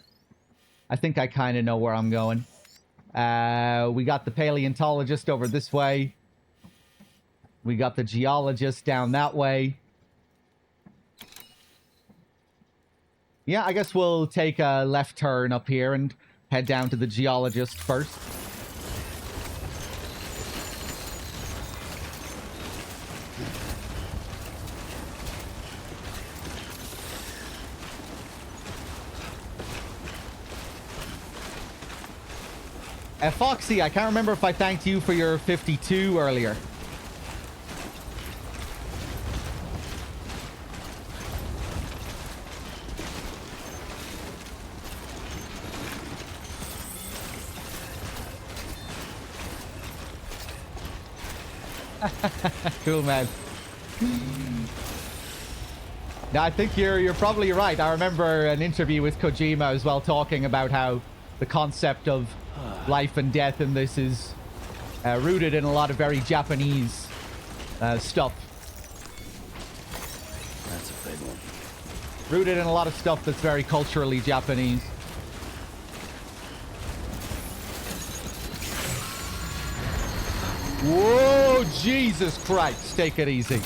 I think I kind of know where I'm going. We got the paleontologist over this way. We got the geologist down that way. Yeah, I guess we'll take a left turn up here and head down to the geologist first. Foxy, I can't remember if I thanked you for your 52 earlier. Cool, man. No, I think you're probably right. I remember an interview with Kojima as well, talking about how the concept of life and death in this is rooted in a lot of very Japanese stuff. That's a big one. Rooted in a lot of stuff that's very culturally Japanese. Whoa, Jesus Christ. Take it easy.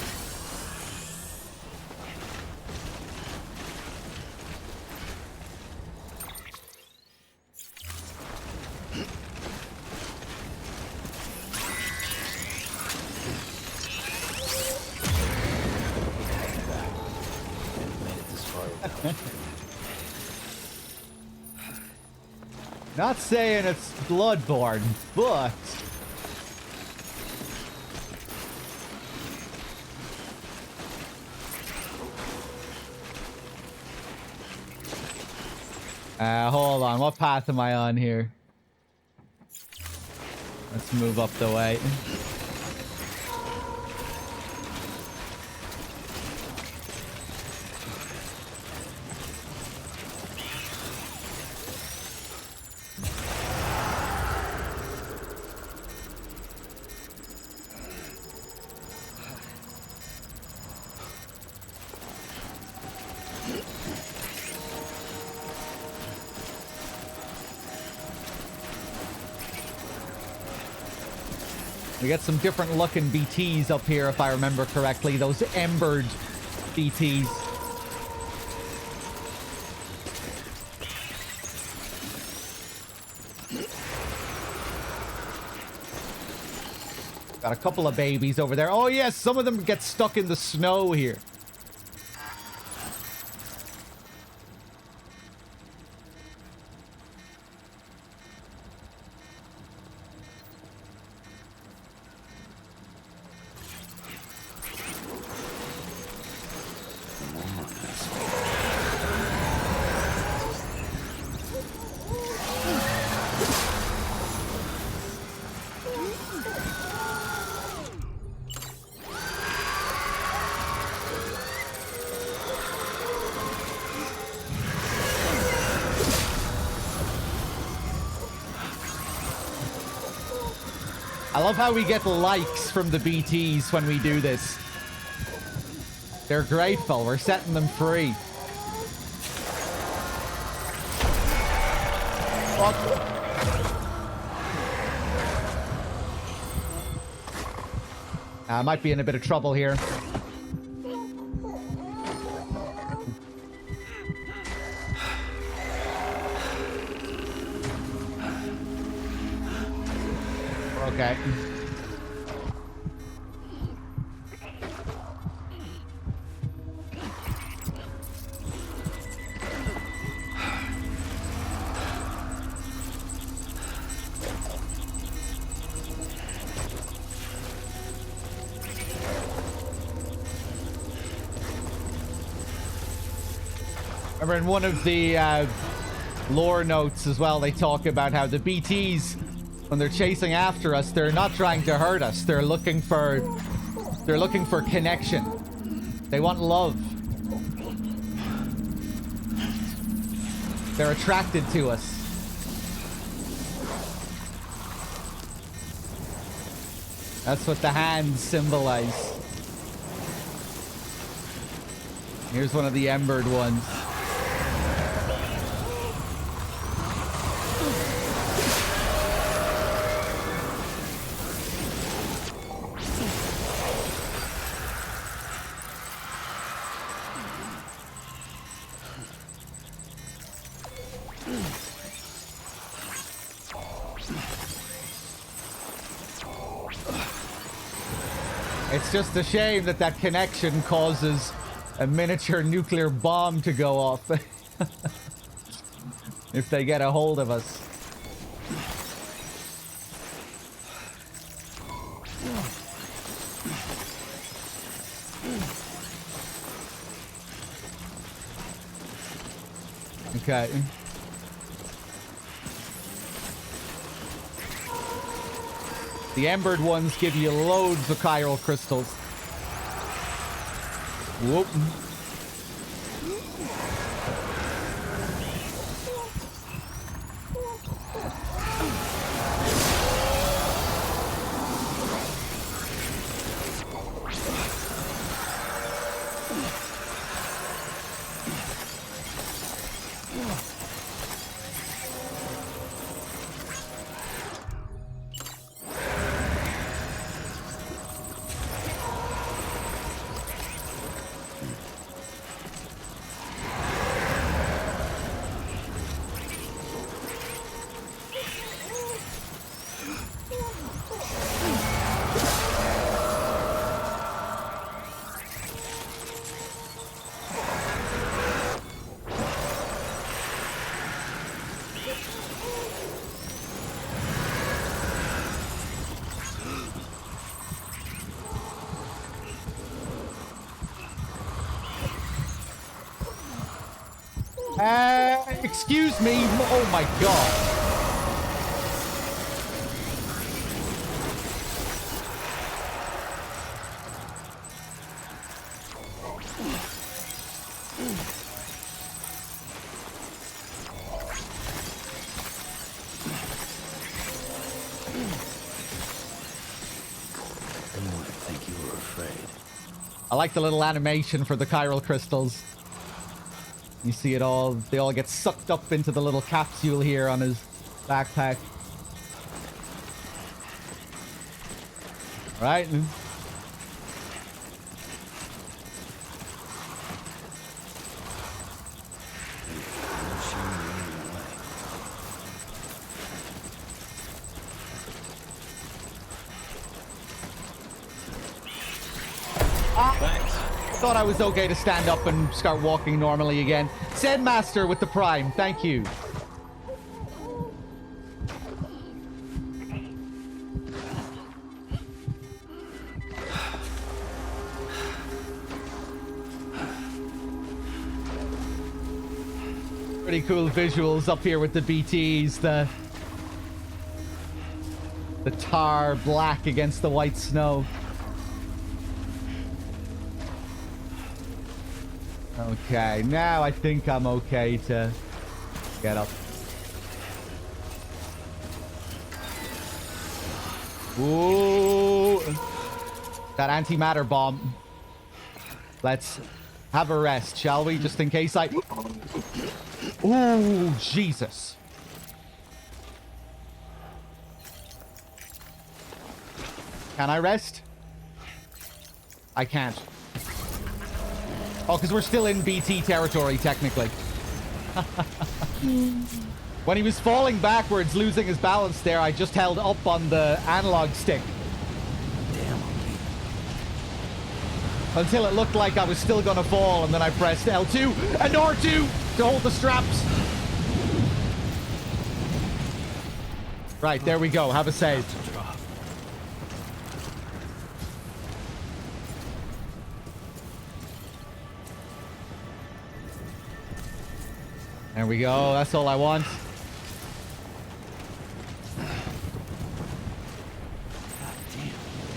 Not saying it's Bloodborne, but... hold on. What path am I on here? Let's move up the way. We got some different looking BTs up here, if I remember correctly. Those embered BTs. Got a couple of babies over there. Oh yes, some of them get stuck in the snow here. I love how we get likes from the BTs when we do this. They're grateful. We're setting them free. Fuck. I might be in a bit of trouble here. Okay. Remember in one of the lore notes as well, they talk about how the BTs, when they're chasing after us, they're not trying to hurt us. They're looking for connection. They want love. They're attracted to us. That's what the hands symbolize. Here's one of the embered ones. It's just a shame that that connection causes a miniature nuclear bomb to go off if they get a hold of us. Okay. The embered ones give you loads of chiral crystals. Whoop. Excuse me. Oh my god. I like the little animation for the chiral crystals. You see it all, they all get sucked up into the little capsule here on his backpack. Right. Thought I was okay to stand up and start walking normally again. Zen Master with the Prime. Thank you. Pretty cool visuals up here with the BTs. The tar black against the white snow. Okay, now I think I'm okay to get up. Ooh. That antimatter bomb. Let's have a rest, shall we? Just in case I... Ooh, Jesus. Can I rest? I can't. Oh, because we're still in BT territory, technically. When he was falling backwards, losing his balance there, I just held up on the analog stick. Damn. Until it looked like I was still going to fall, and then I pressed L2 and R2 to hold the straps. Right, there we go. Have a save. There we go. That's all I want.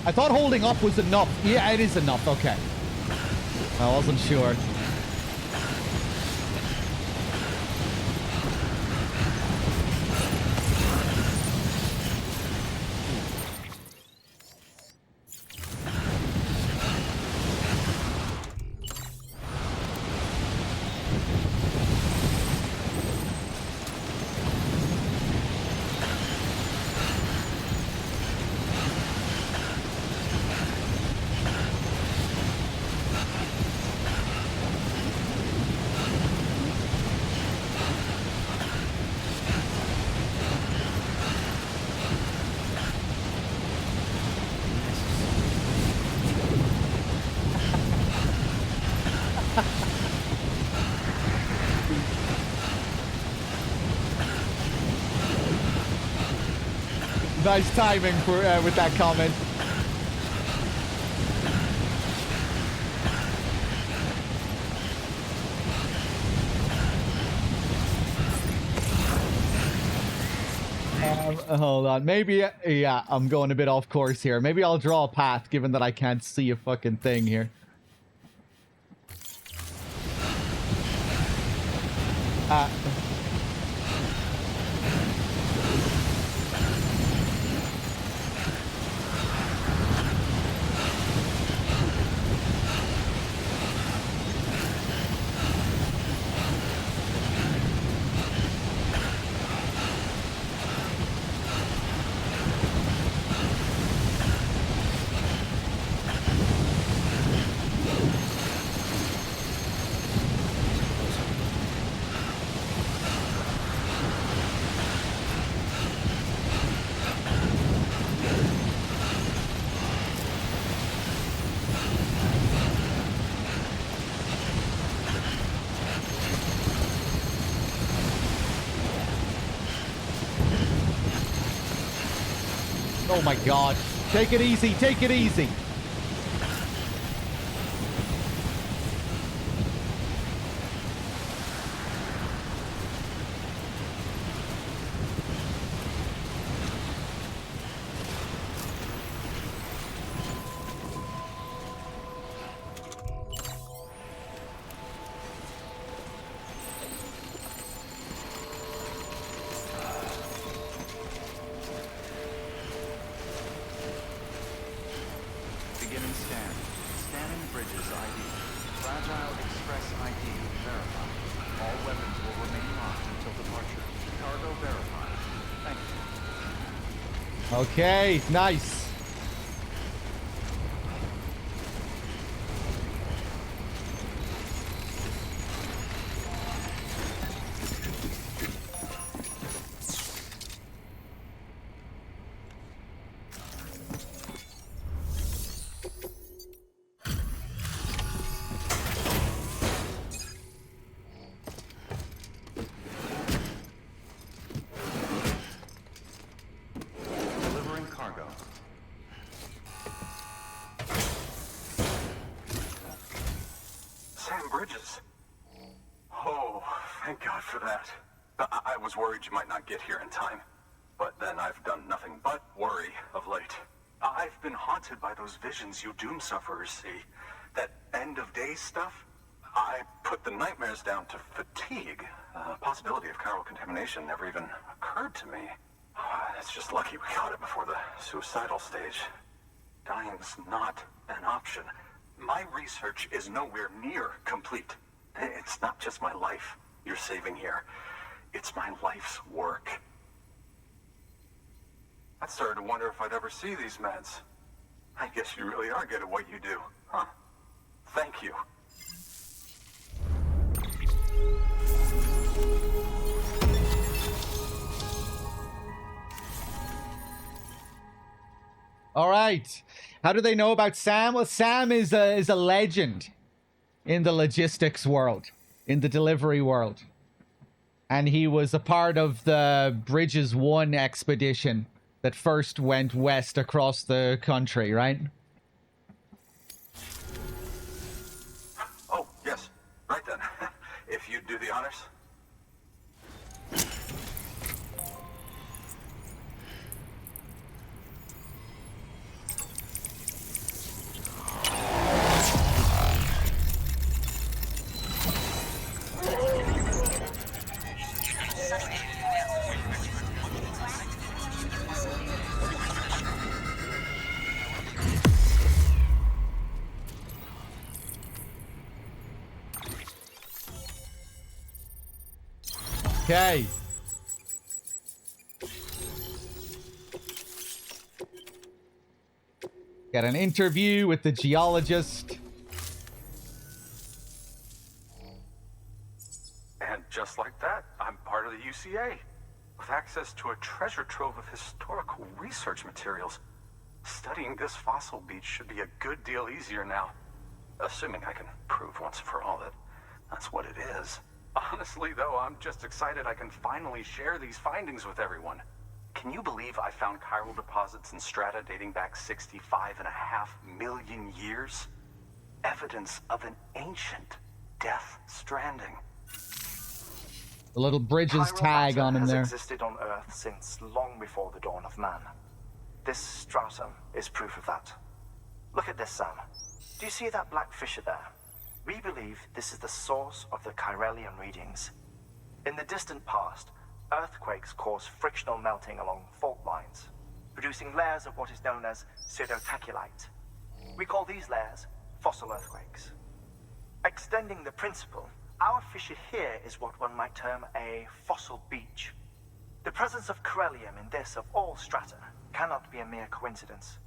I thought holding up was enough. Yeah, it is enough. Okay. I wasn't sure. Nice timing for with that comment. Hold on. Maybe, yeah, I'm going a bit off course here. Maybe I'll draw a path, given that I can't see a fucking thing here. Oh my god. Take it easy, take it easy. Okay, nice. Delivering cargo. Sam Bridges. Oh, thank God for that. I was worried you might not get here in time. But then I've done nothing but worry of late. I've been haunted by those visions you doom sufferers see. That end of days stuff. I put the nightmares down to fatigue. Possibility of chiral contamination never even occurred to me. It's just lucky we caught it before the suicidal stage. Dying's not an option. My research is nowhere near complete. It's not just my life you're saving here. It's my life's work. I started to wonder if I'd ever see these meds. I guess you really are good at what you do, huh? Thank you. All right. How do they know about Sam? Well, Sam is a legend in the logistics world, in the delivery world. And he was a part of the Bridges 1 expedition that first went west across the country, right? Oh, yes. Right then. If you'd do the honors. Okay. Got an interview with the geologist. And just like that, I'm part of the UCA, with access to a treasure trove of historical research materials. Studying this fossil beach should be a good deal easier now, assuming I can prove once for all that that's what it is. Honestly, though, I'm just excited I can finally share these findings with everyone. Can you believe I found chiral deposits in strata dating back 65.5 million years? Evidence of an ancient death stranding. The little Bridges Chiral tag matter on him has there. existed on Earth since long before the dawn of man. This stratum is proof of that. Look at this, Sam. Do you see that black fissure there? We believe this is the source of the Chiralian readings. In the distant past, earthquakes caused frictional melting along fault lines, producing layers of what is known as pseudotachylite. We call these layers fossil earthquakes. Extending the principle, our fissure here is what one might term a fossil beach. The presence of Chiralium in this of all strata cannot be a mere coincidence.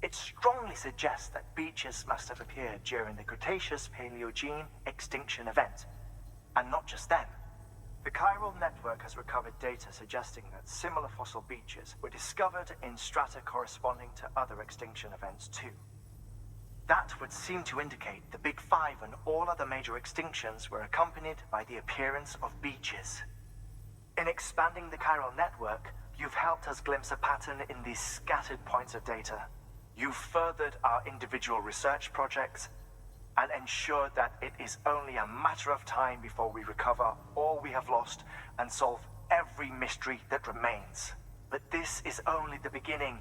It strongly suggests that beaches must have appeared during the Cretaceous-Paleogene extinction event. And not just then. The chiral network has recovered data suggesting that similar fossil beaches were discovered in strata corresponding to other extinction events too. That would seem to indicate the Big Five and all other major extinctions were accompanied by the appearance of beaches. In expanding the chiral network, you've helped us glimpse a pattern in these scattered points of data. You've furthered our individual research projects and ensured that it is only a matter of time before we recover all we have lost and solve every mystery that remains. But this is only the beginning.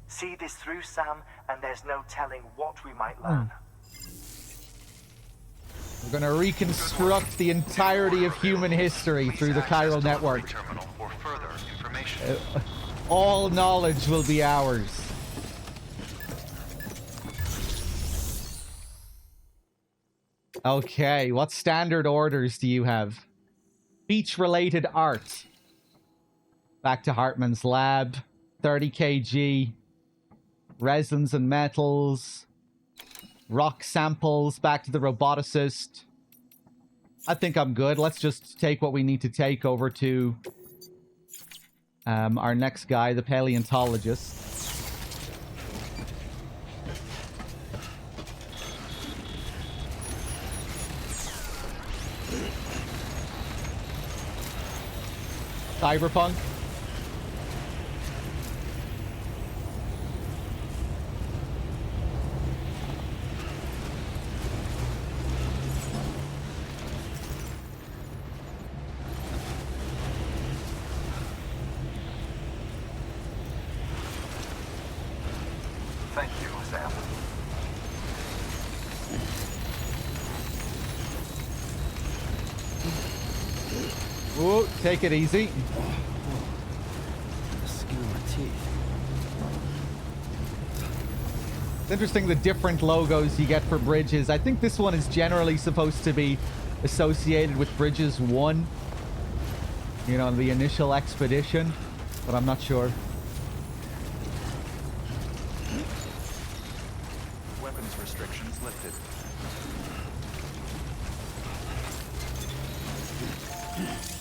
See this through, Sam, and there's no telling what we might learn. We're going to reconstruct the entirety of human history through the chiral network. All knowledge will be ours. Okay, what standard orders do you have? Beach-related art. Back to Hartman's lab. 30 kg. Resins and metals. Rock samples. Back to the roboticist. I think I'm good. Let's just take what we need to take over to our next guy, the paleontologist. Cyberpunk. Thank you, Sam. Whoa, take it easy. The skin on my teeth. It's interesting the different logos you get for bridges. I think this one is generally supposed to be associated with Bridges 1. You know, the initial expedition. But I'm not sure. Weapons restrictions lifted.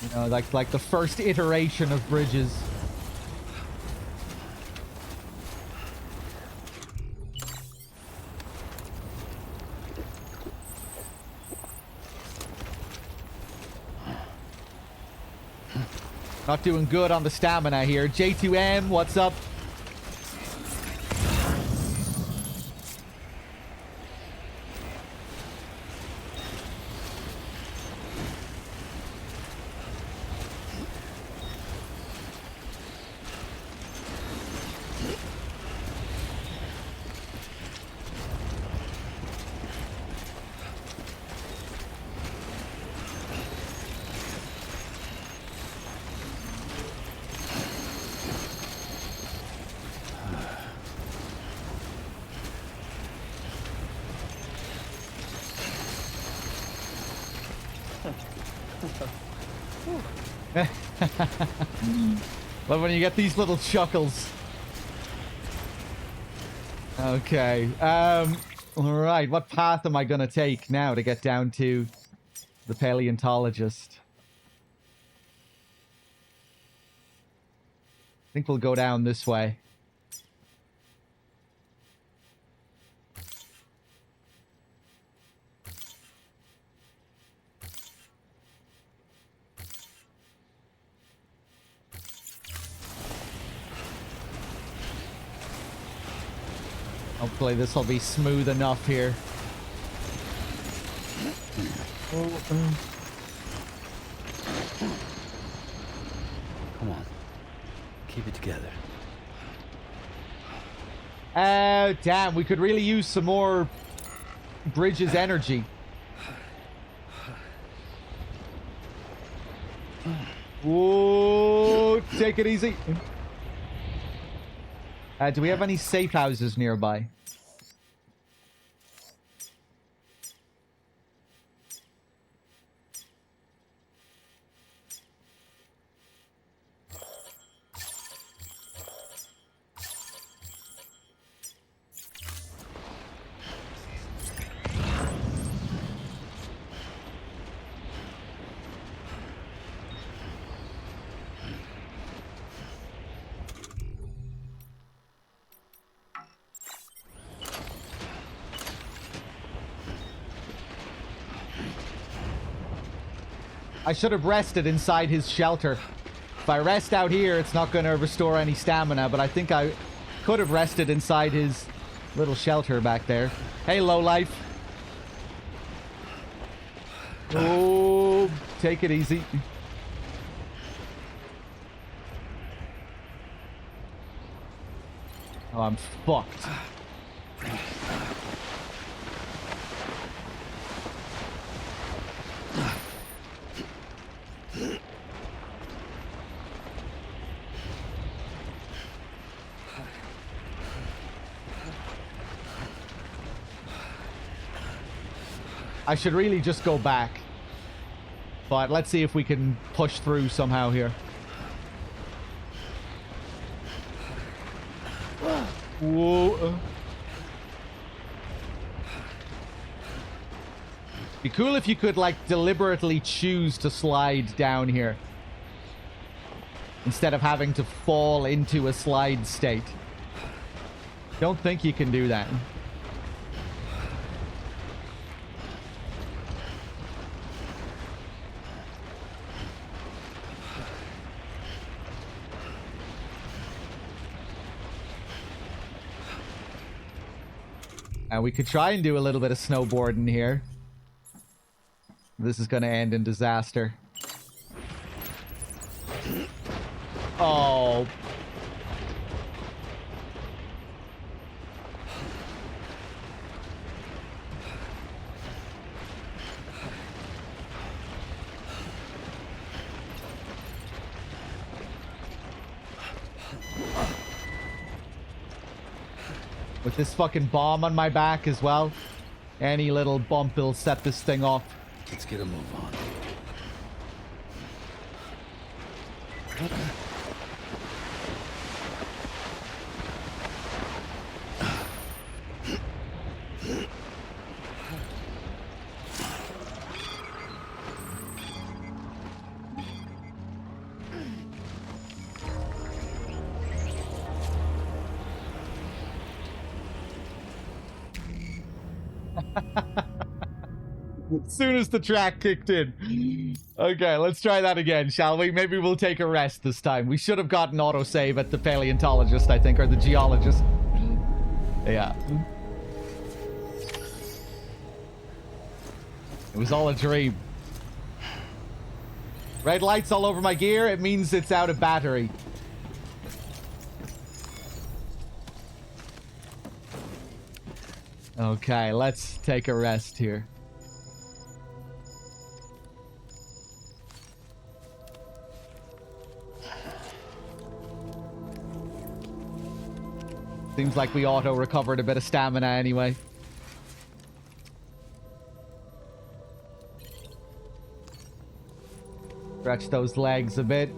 You know, like the first iteration of bridges. Not doing good on the stamina here. J2M, what's up? Love when you get these little chuckles. Okay. Alright, what path am I gonna take now to get down to the paleontologist? I think we'll go down this way. Hopefully this will be smooth enough here. Come on. Keep it together. Damn, we could really use some more Bridges energy. Whoa, take it easy. Do we have any safe houses nearby? I should have rested inside his shelter. If I rest out here, it's not going to restore any stamina, but I think I could have rested inside his little shelter back there. Hey, lowlife. Oh, take it easy. Oh, I'm fucked. I should really just go back. But let's see if we can push through somehow here. Whoa. Be cool if you could, like, deliberately choose to slide down here instead of having to fall into a slide state. Don't think you can do that. And we could try and do a little bit of snowboarding here. This is going to end in disaster. Oh. With this fucking bomb on my back as well. Any little bump will set this thing off. Let's get a move on. As soon as the track kicked in. Okay, let's try that again, shall we? Maybe we'll take a rest this time. We should have gotten autosave at the paleontologist, I think, or the geologist. Yeah. It was all a dream. Red lights all over my gear. It means it's out of battery. Okay, let's take a rest here. Seems like we auto-recovered a bit of stamina anyway. Stretch those legs a bit.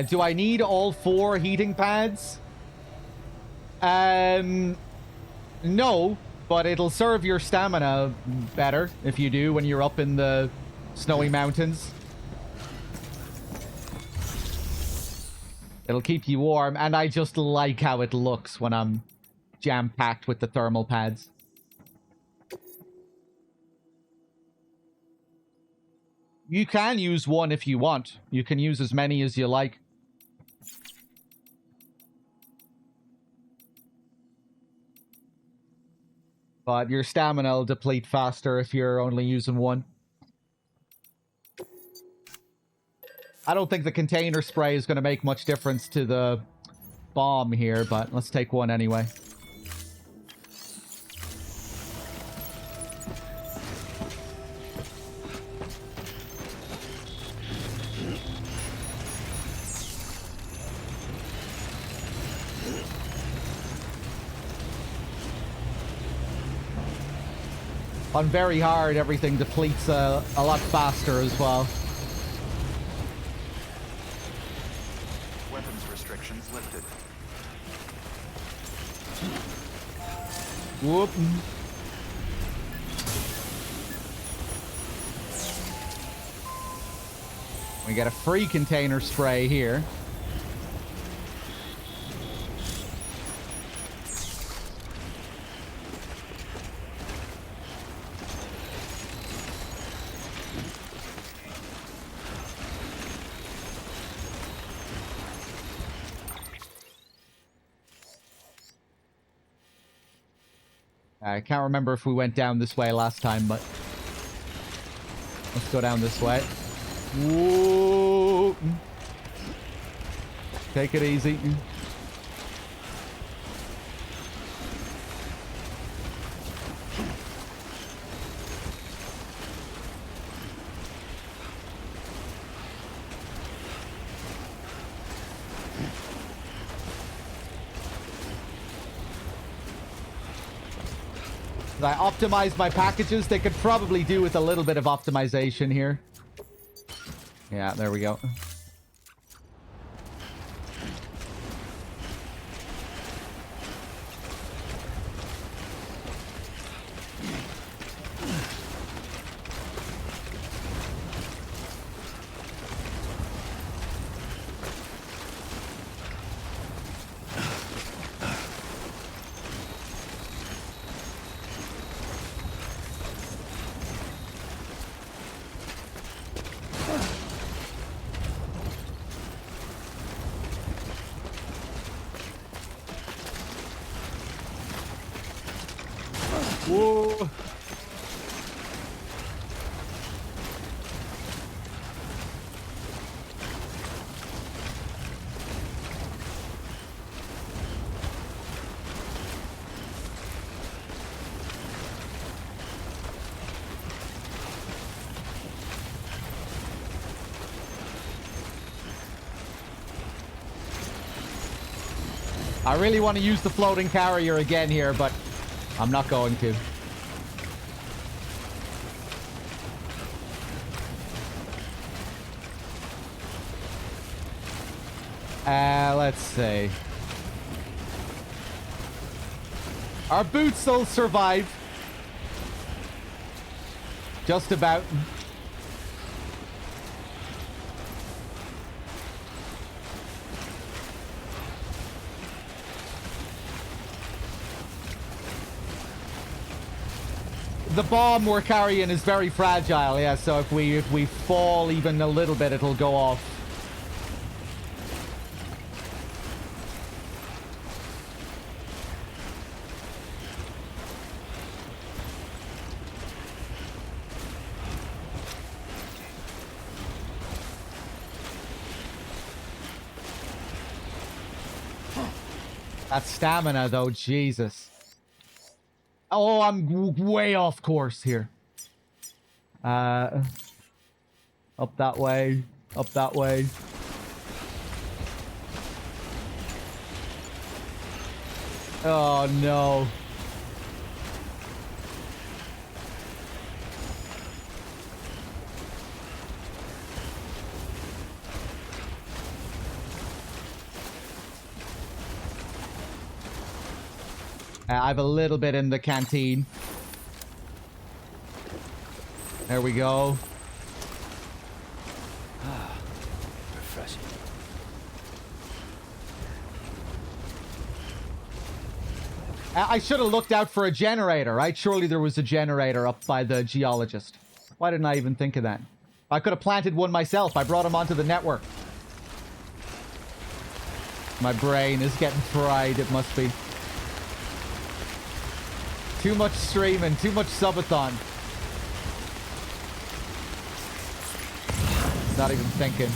Do I need all 4 heating pads? No, but it'll serve your stamina better if you do when you're up in the snowy mountains. It'll keep you warm, and I just like how it looks when I'm jam-packed with the thermal pads. You can use one if you want. You can use as many as you like. But your stamina will deplete faster if you're only using one. I don't think the container spray is going to make much difference to the bomb here, but let's take one anyway. On very hard, everything depletes a lot faster as well. Weapons restrictions lifted. Whoop. We got a free container spray here. I can't remember if we went down this way last time, but let's go down this way. Whoa. Take it easy. Did I optimize my packages? They could probably do with a little bit of optimization here. Yeah, there we go. Whoa. I really want to use the floating carrier again here, but I'm not going to. Let's see. Our boots will survive. Just about. The bomb we're carrying is very fragile, yeah, so if we fall even a little bit, it'll go off. That stamina, though, Jesus. Oh, I'm way off course here. Up that way. Up that way. Oh, no. I have a little bit in the canteen. There we go. Refreshing. I should have looked out for a generator, right? Surely there was a generator up by the geologist. Why didn't I even think of that? I could have planted one myself. I brought him onto the network. My brain is getting fried, it must be. Too much streaming, too much subathon. Not even thinking.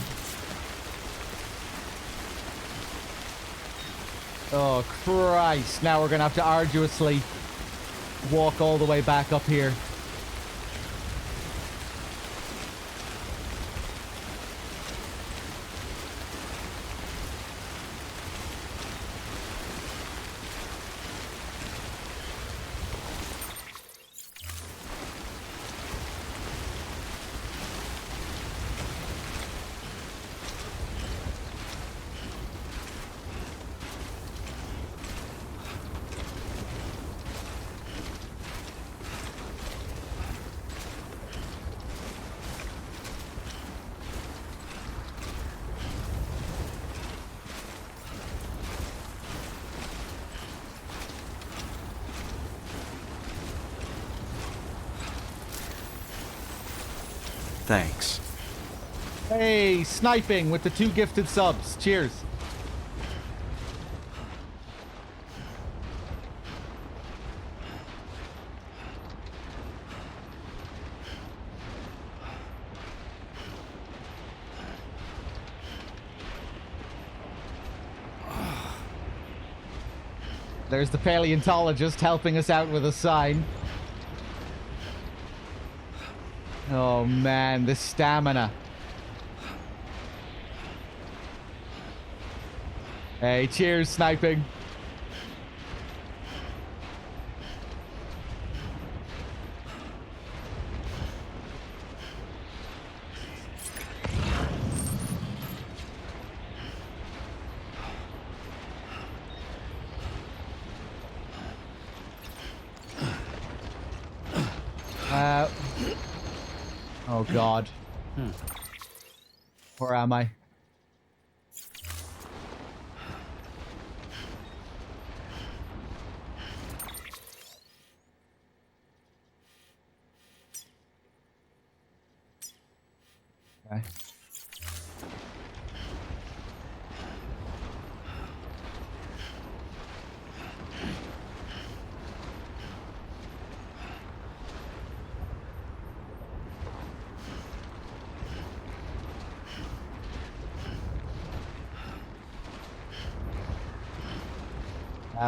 Oh, Christ. Now we're going to have to arduously walk all the way back up here. Thanks. Hey, sniping with the 2 gifted subs. Cheers. There's the paleontologist helping us out with a sign. Oh man, this stamina. Hey, cheers, sniping. God. Where am I? Okay.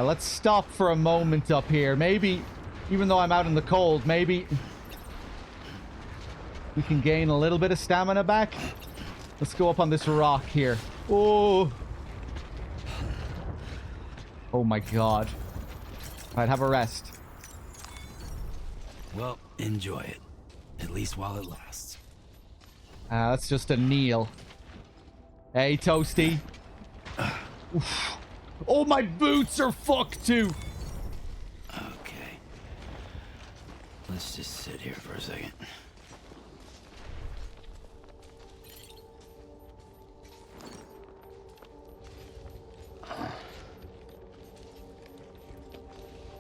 Let's stop for a moment up here. Maybe, even though I'm out in the cold, maybe we can gain a little bit of stamina back. Let's go up on this rock here. Oh. Oh my God. Alright, have a rest. Well, enjoy it. At least while it lasts. That's just a kneel. Hey, Toasty. Oof. Oh, my boots are fucked too. Okay. Let's just sit here for a second.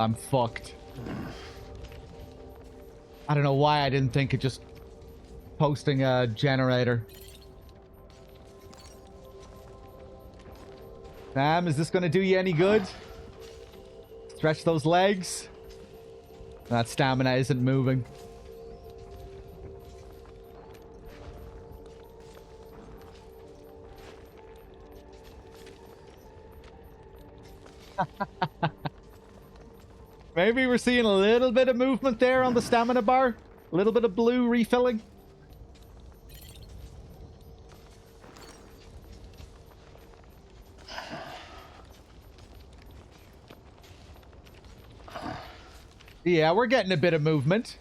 I'm fucked. I don't know why I didn't think of just posting a generator. Sam, is this going to do you any good? Stretch those legs. That stamina isn't moving. Maybe we're seeing a little bit of movement there on the stamina bar. A little bit of blue refilling. Yeah, we're getting a bit of movement.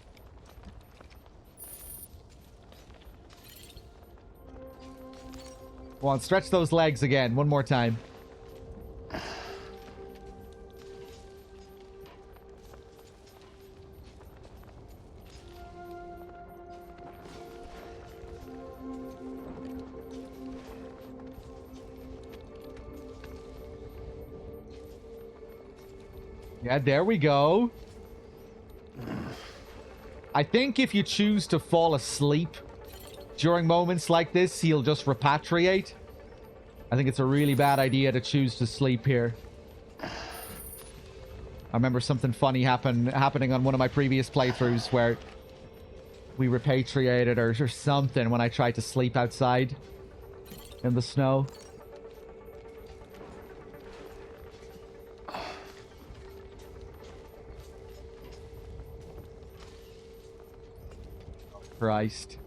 Go on, stretch those legs again. One more time. Yeah, there we go. I think if you choose to fall asleep during moments like this, he'll just repatriate. I think it's a really bad idea to choose to sleep here. I remember something funny happening on one of my previous playthroughs where we repatriated or something when I tried to sleep outside in the snow. Christ.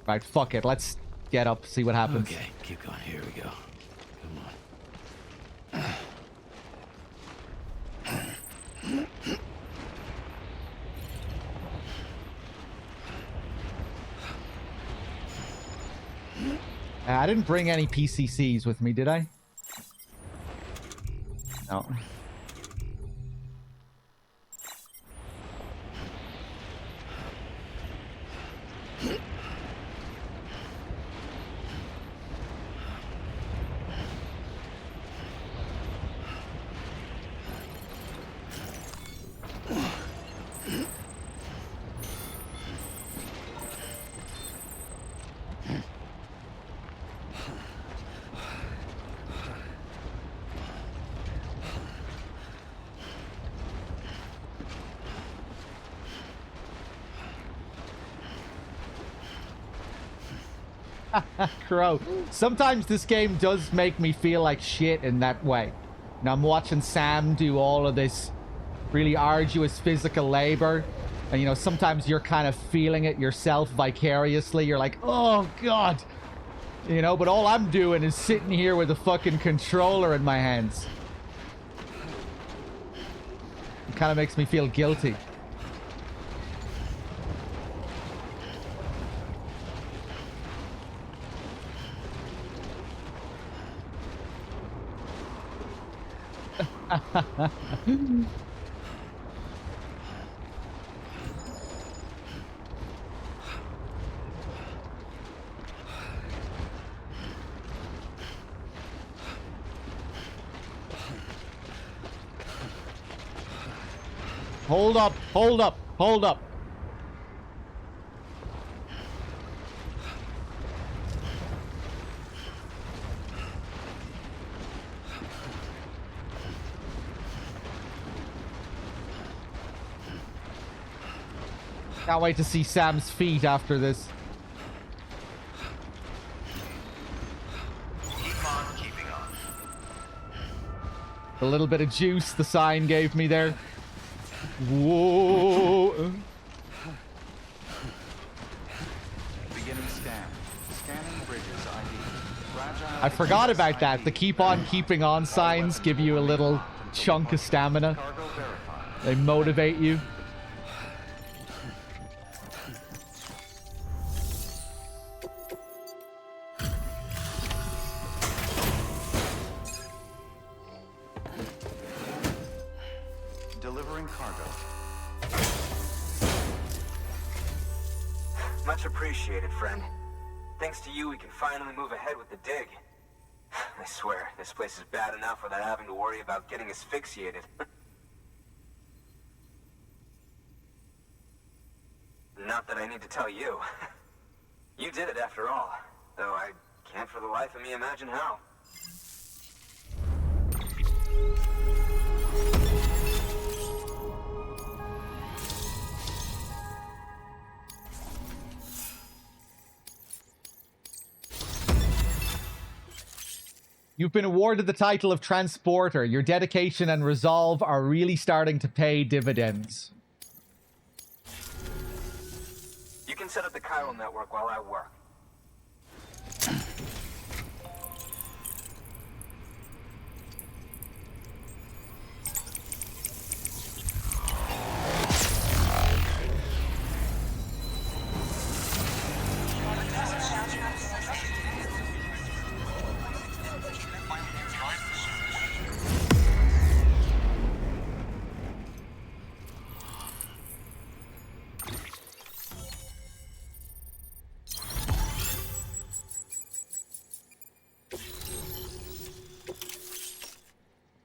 Right, fuck it. Let's get up, see what happens. Okay, keep going. Here we go. Come on. I didn't bring any PCCs with me, did I? No. Crow. Sometimes this game does make me feel like shit in that way. Now I'm watching Sam do all of this really arduous physical labor. And, you know, sometimes you're kind of feeling it yourself vicariously. You're like, oh, God. You know, but all I'm doing is sitting here with a fucking controller in my hands. It kind of makes me feel guilty. Hold up, hold up, hold up. Can't wait to see Sam's feet after this. Keep on keeping on. A little bit of juice the sign gave me there. Whoa. Beginning scan. Scanning bridges ID. Fragile I forgot ES about that. ID. The keep on keeping on signs give you a little chunk of stamina. Cargo verified. They motivate you. Delivering cargo. Much appreciated, friend. Thanks to you, we can finally move ahead with the dig. I swear, this place is bad enough without having to worry about getting asphyxiated. Not that I need to tell you. You did it after all, though I can't for the life of me imagine how. You've been awarded the title of Transporter. Your dedication and resolve are really starting to pay dividends. You can set up the chiral network while I work.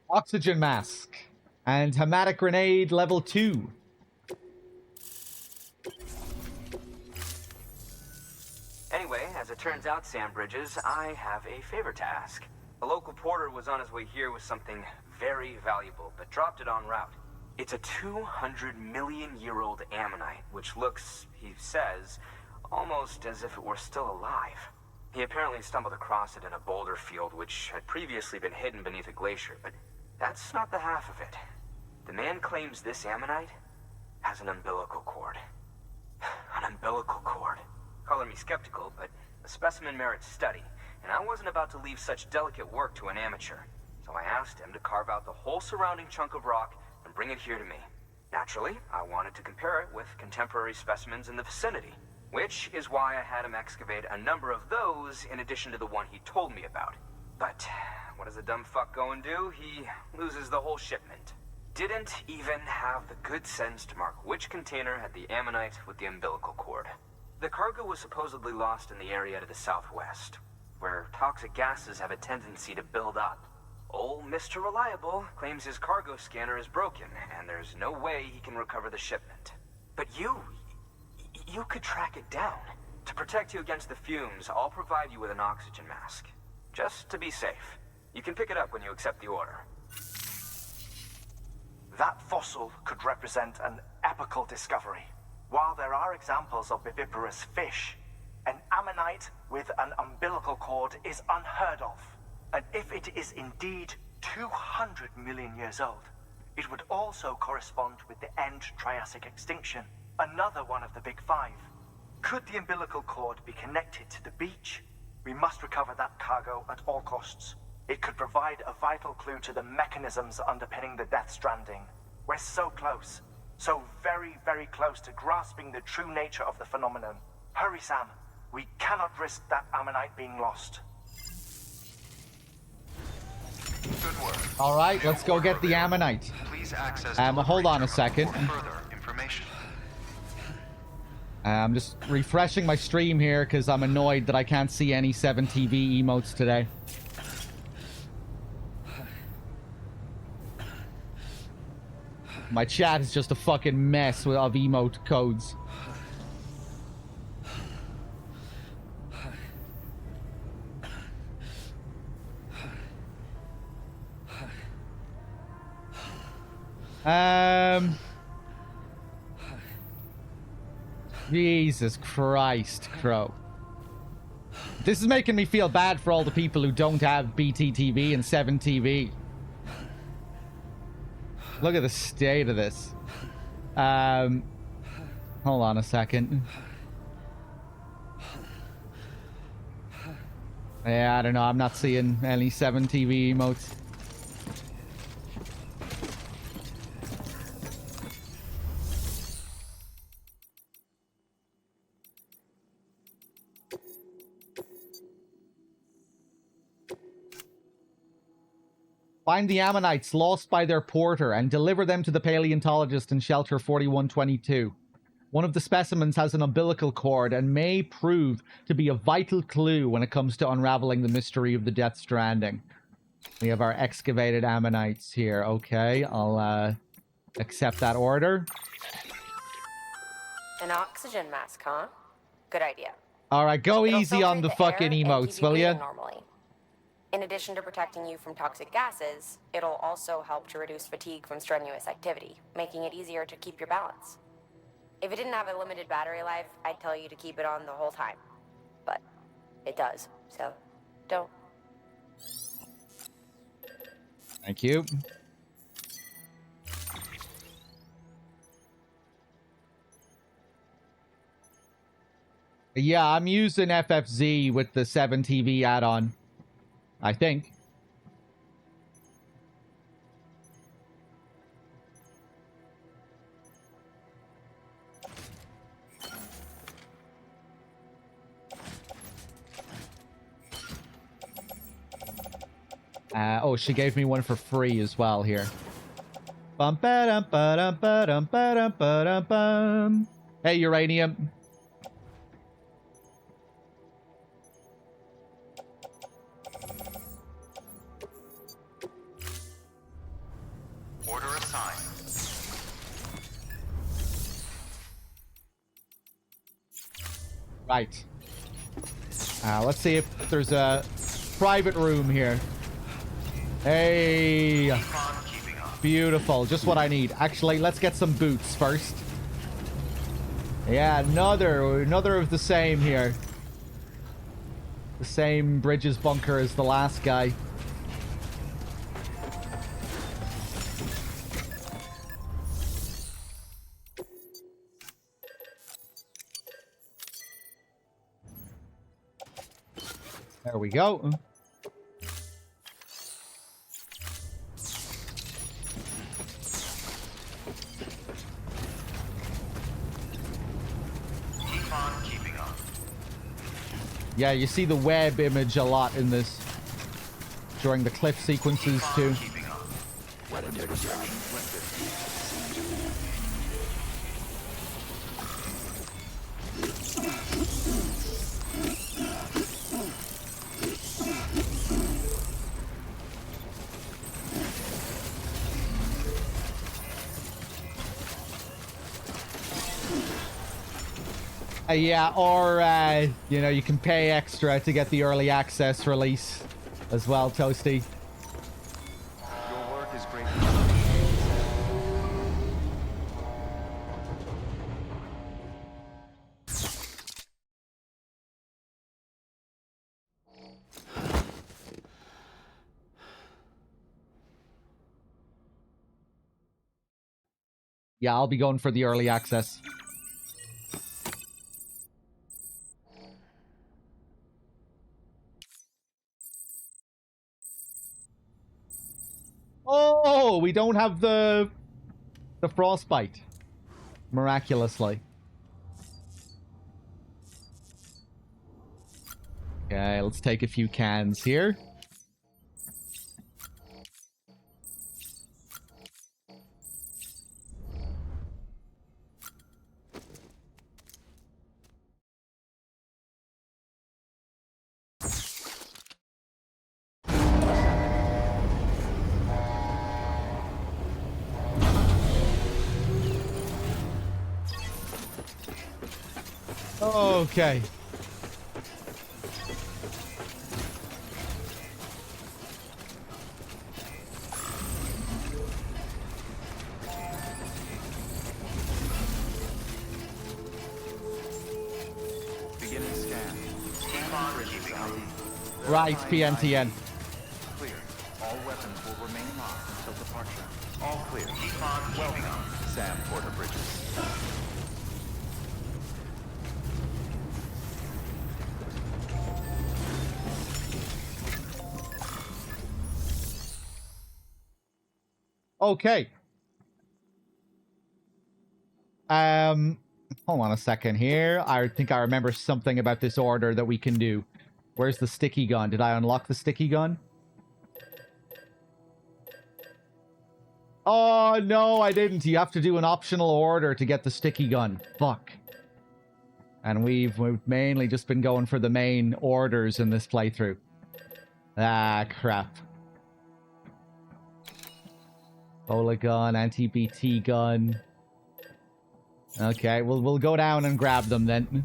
Oxygen mask and hematic grenade level 2. Anyway, as it turns out, Sam Bridges, I have a favor to ask. A local porter was on his way here with something very valuable, but dropped it en route. It's a 200-million-year-old ammonite, which looks, he says, almost as if it were still alive. He apparently stumbled across it in a boulder field, which had previously been hidden beneath a glacier, but that's not the half of it. The man claims this ammonite has an umbilical cord. An umbilical cord. Color me skeptical, but the specimen merits study, and I wasn't about to leave such delicate work to an amateur. So I asked him to carve out the whole surrounding chunk of rock and bring it here to me. Naturally, I wanted to compare it with contemporary specimens in the vicinity, which is why I had him excavate a number of those in addition to the one he told me about. But what does the dumb fuck go and do? He loses the whole shipment. Didn't even have the good sense to mark which container had the ammonite with the umbilical cord. The cargo was supposedly lost in the area to the southwest, where toxic gases have a tendency to build up. Old Mr. Reliable claims his cargo scanner is broken, and there's no way he can recover the shipment. But you could track it down. To protect you against the fumes, I'll provide you with an oxygen mask. Just to be safe. You can pick it up when you accept the order. That fossil could represent an epical discovery. While there are examples of viviparous fish, an ammonite with an umbilical cord is unheard of. And if it is indeed 200 million years old, it would also correspond with the end Triassic extinction, another one of the big five. Could the umbilical cord be connected to the beach? We must recover that cargo at all costs. It could provide a vital clue to the mechanisms underpinning the Death Stranding. We're so close. So very, very close to grasping the true nature of the phenomenon. Hurry, Sam. We cannot risk that ammonite being lost. Good work. All right, let's go get the ammonite. Please access Hold on a second. for further information. I'm just refreshing my stream here because I'm annoyed that I can't see any 7TV emotes today. My chat is just a fucking mess of emote codes. Jesus Christ, Crow. This is making me feel bad for all the people who don't have BTTV and 7TV. Look at the state of this. Hold on a second. Yeah, I don't know. I'm not seeing any 7TV emotes. Find the ammonites lost by their porter and deliver them to the paleontologist in shelter 4122. One of the specimens has an umbilical cord and may prove to be a vital clue when it comes to unraveling the mystery of the Death Stranding. We have our excavated ammonites here. Okay, I'll accept that order. An oxygen mask, huh? Good idea. Alright, go It'll easy on filtrate the fucking air and emotes, keep you will ya? breathing normally. In addition to protecting you from toxic gases, it'll also help to reduce fatigue from strenuous activity, making it easier to keep your balance. If it didn't have a limited battery life, I'd tell you to keep it on the whole time. But it does, so don't. Thank you. Yeah, I'm using FFZ with the 7TV add-on. I think. Oh, she gave me one for free as well here. Bum ba dum ba dum ba dum ba dum ba dum bum. Hey, Uranium. Order assigned. Right. Let's see if there's a private room here. Hey. Beautiful. Just what I need. Actually, let's get some boots first. Yeah, another of the same here. The same Bridges bunker as the last guy. There we go. Keep on keeping up. Yeah, you see the web image a lot in this. During the cliff sequences too. What a dirty job. Yeah, or, you know, you can pay extra to get the early access release as well, Toasty. Your work is great. Yeah, I'll be going for the early access. Oh, we don't have the frostbite. Miraculously. Okay, let's take a few cans here. Okay. Beginning scan. Scan bridges ID. Right, Verifying PNTN. ID. Clear. All weapons will remain locked until departure. All clear. Welcome, Sam Porter Bridges. Okay. Hold on a second here. I think I remember something about this order that we can do. Where's the sticky gun? Did I unlock the sticky gun? Oh, no, I didn't. You have to do an optional order to get the sticky gun. Fuck. And we've mainly just been going for the main orders in this playthrough. Ah, crap. Bola gun, anti-BT gun. Okay, we'll go down and grab them then.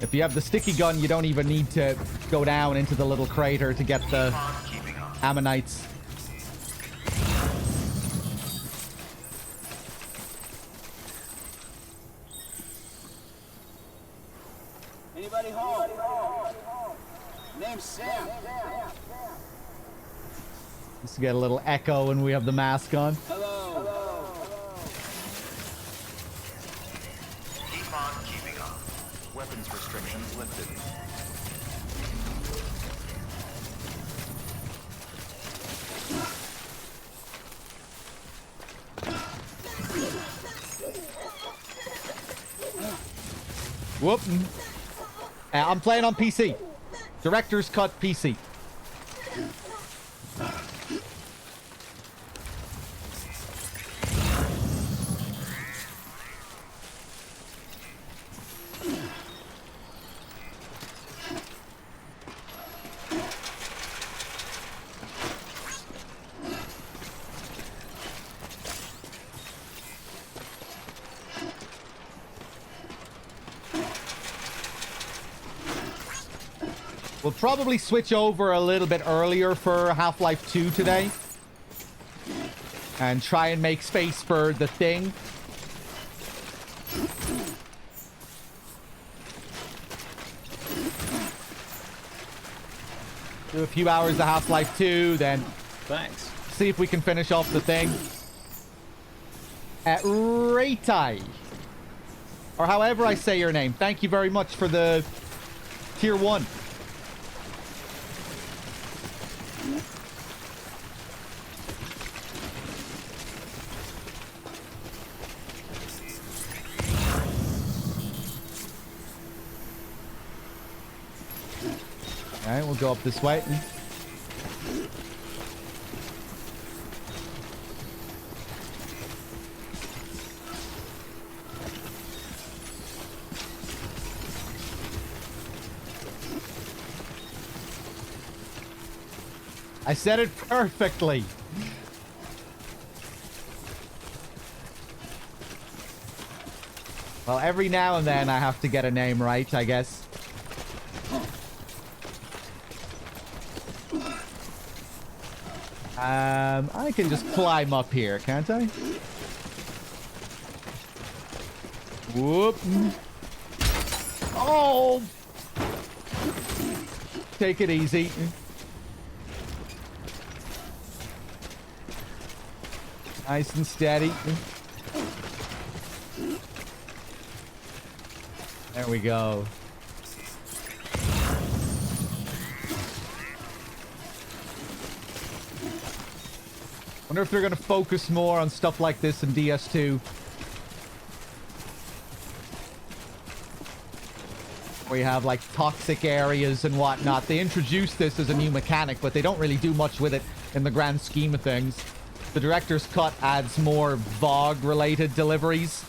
If you have the sticky gun, you don't even need to go down into the little crater to get the ammonites. Anybody home? Name's Sam. Just to get a little echo when we have the mask on. Hello. Keep on keeping on. Weapons restrictions lifted. Whoop. I'm playing on PC. Director's Cut PC. We'll probably switch over a little bit earlier for Half-Life 2 today. And try and make space for the thing. Do a few hours of Half-Life 2, then... Thanks. See if we can finish off the thing. At Reitai. Or however I say your name. Thank you very much for the tier 1. Alright, we'll go up this way. I said it perfectly. Well, every now and then I have to get a name right, I guess. I can just climb up here, can't I? Whoop. Oh! Take it easy. Nice and steady. There we go. Wonder if they're going to focus more on stuff like this in DS2. Where you have like toxic areas and whatnot. They introduced this as a new mechanic, but they don't really do much with it in the grand scheme of things. The director's cut adds more VOG related deliveries,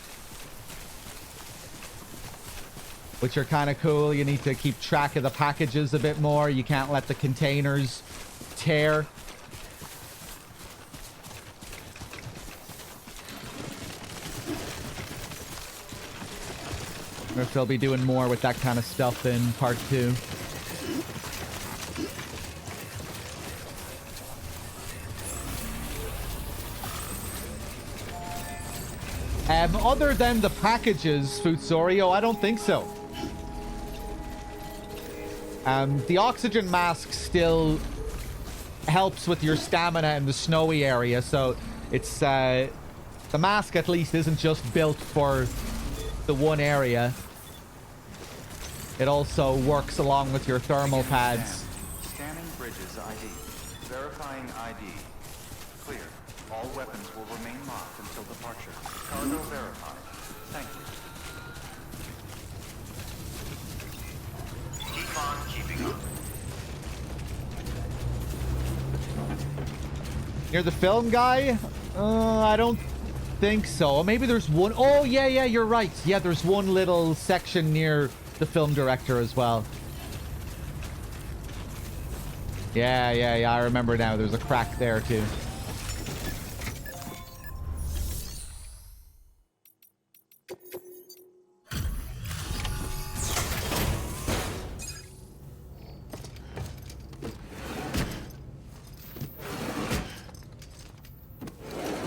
which are kind of cool. You need to keep track of the packages a bit more. You can't let the containers tear. Or if they'll be doing more with that kind of stuff in part 2. Other than the packages, Futsorio, I don't think so. The oxygen mask still helps with your stamina in the snowy area, so it's the mask at least isn't just built for the one area. It also works along with your thermal pads. Scanning bridges ID. Verifying ID. Clear. All weapons will remain locked until departure. Cargo verified. Thank you. Keep on keeping up. Near the film guy? I don't think so. Maybe there's one. Oh, yeah, you're right. Yeah, there's one little section near the film director as well. Yeah, I remember now. There's a crack there too.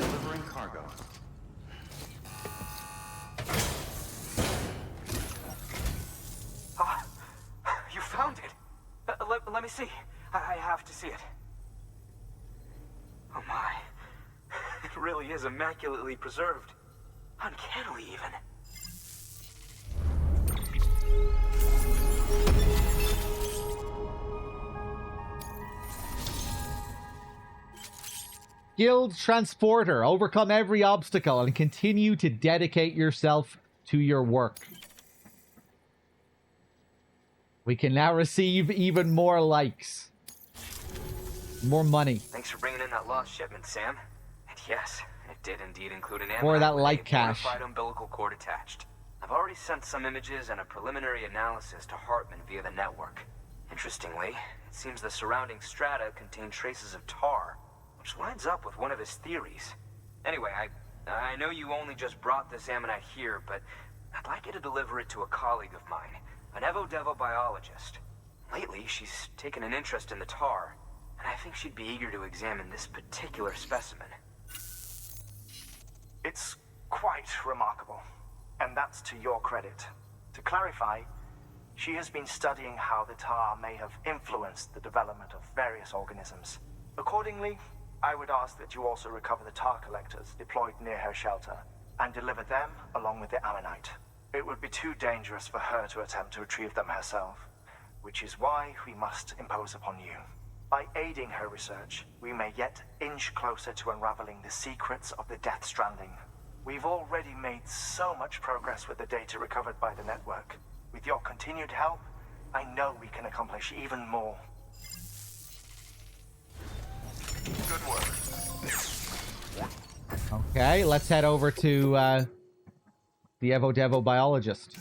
Delivering cargo. You found it. Let me see. I have to see it. Oh my. It really is immaculately preserved. Uncannily even. Guild Transporter. Overcome every obstacle and continue to dedicate yourself to your work. We can now receive even more likes. More money. Thanks for bringing in that lost shipment, Sam. And yes, it did indeed include an More of that with light a cash. modified umbilical cord attached. I've already sent some images and a preliminary analysis to Hartman via the network. Interestingly, it seems the surrounding strata contain traces of tar, which lines up with one of his theories. Anyway, I know you only just brought this ammonite here, but I'd like you to deliver it to a colleague of mine, an Evo-Devo biologist. Lately, she's taken an interest in the tar, and I think she'd be eager to examine this particular specimen. It's quite remarkable, and that's to your credit. To clarify, she has been studying how the tar may have influenced the development of various organisms. Accordingly, I would ask that you also recover the tar collectors deployed near her shelter and deliver them along with the ammonite. It would be too dangerous for her to attempt to retrieve them herself, which is why we must impose upon you. By aiding her research, we may yet inch closer to unraveling the secrets of the Death Stranding. We've already made so much progress with the data recovered by the network. With your continued help, I know we can accomplish even more. Good work. Okay, let's head over to the Evo-Devo biologist.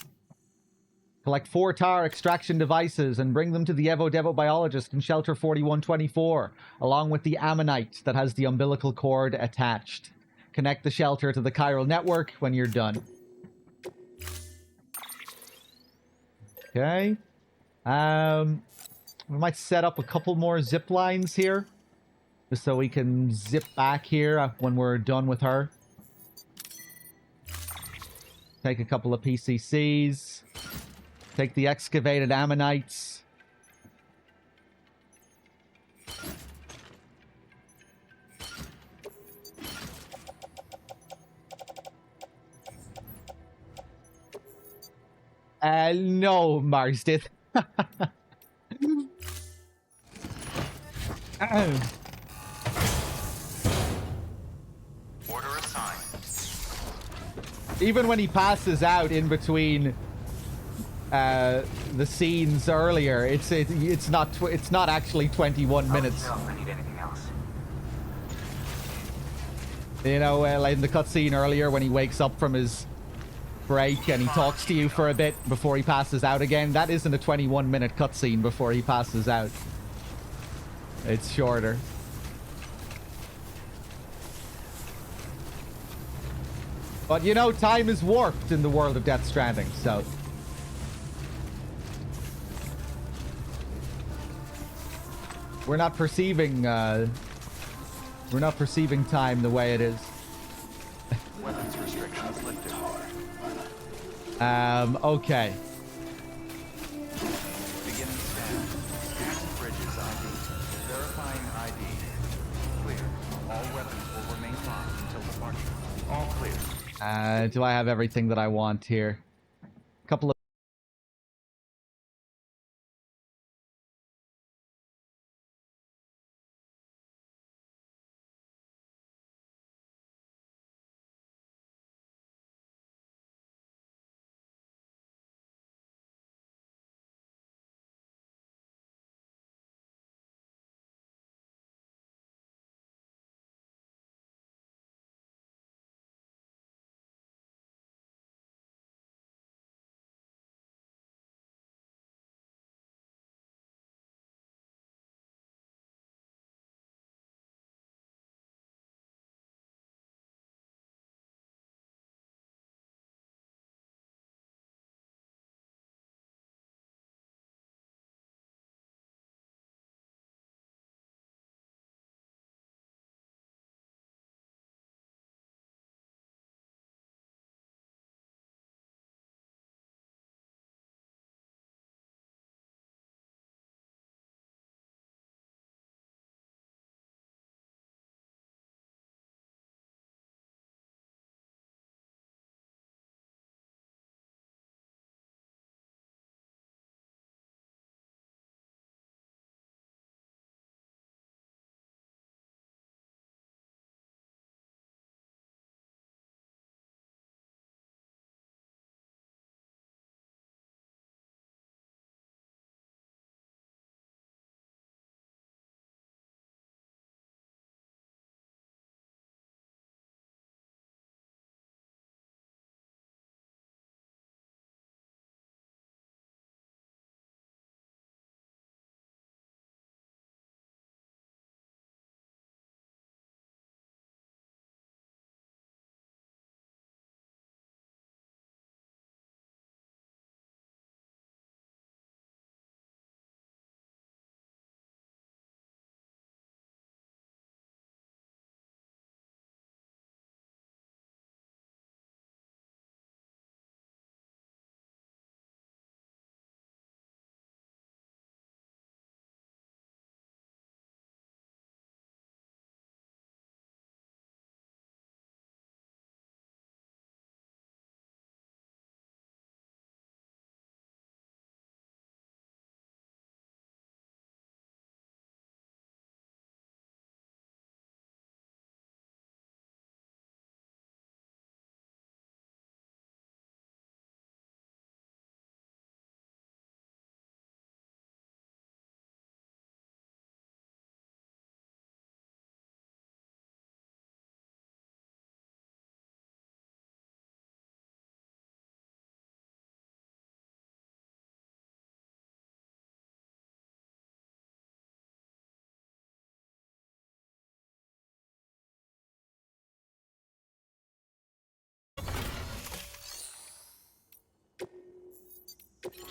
Collect 4 tar extraction devices and bring them to the Evo-Devo biologist in Shelter 4124, along with the ammonite that has the umbilical cord attached. Connect the shelter to the chiral network when you're done. Okay. We might set up a couple more zip lines here, just so we can zip back here when we're done with her. Take a couple of PCCs. Take the excavated ammonites. No, Marsden. Order assigned. Even when he passes out in between the scenes earlier, it's not actually 21 minutes. Oh, no, I need anything else. You know, like in the cutscene earlier when he wakes up from his break and he talks to you for a bit before he passes out again. That isn't a 21-minute cutscene before he passes out. It's shorter. But you know, time is warped in the world of Death Stranding, so We're not perceiving time the way it is. Weapons restrictions lifted. Okay. Beginning scan. Scanning bridges ID. Verifying ID. Clear. All weapons will remain locked until departure. All clear. Do I have everything that I want here? Couple of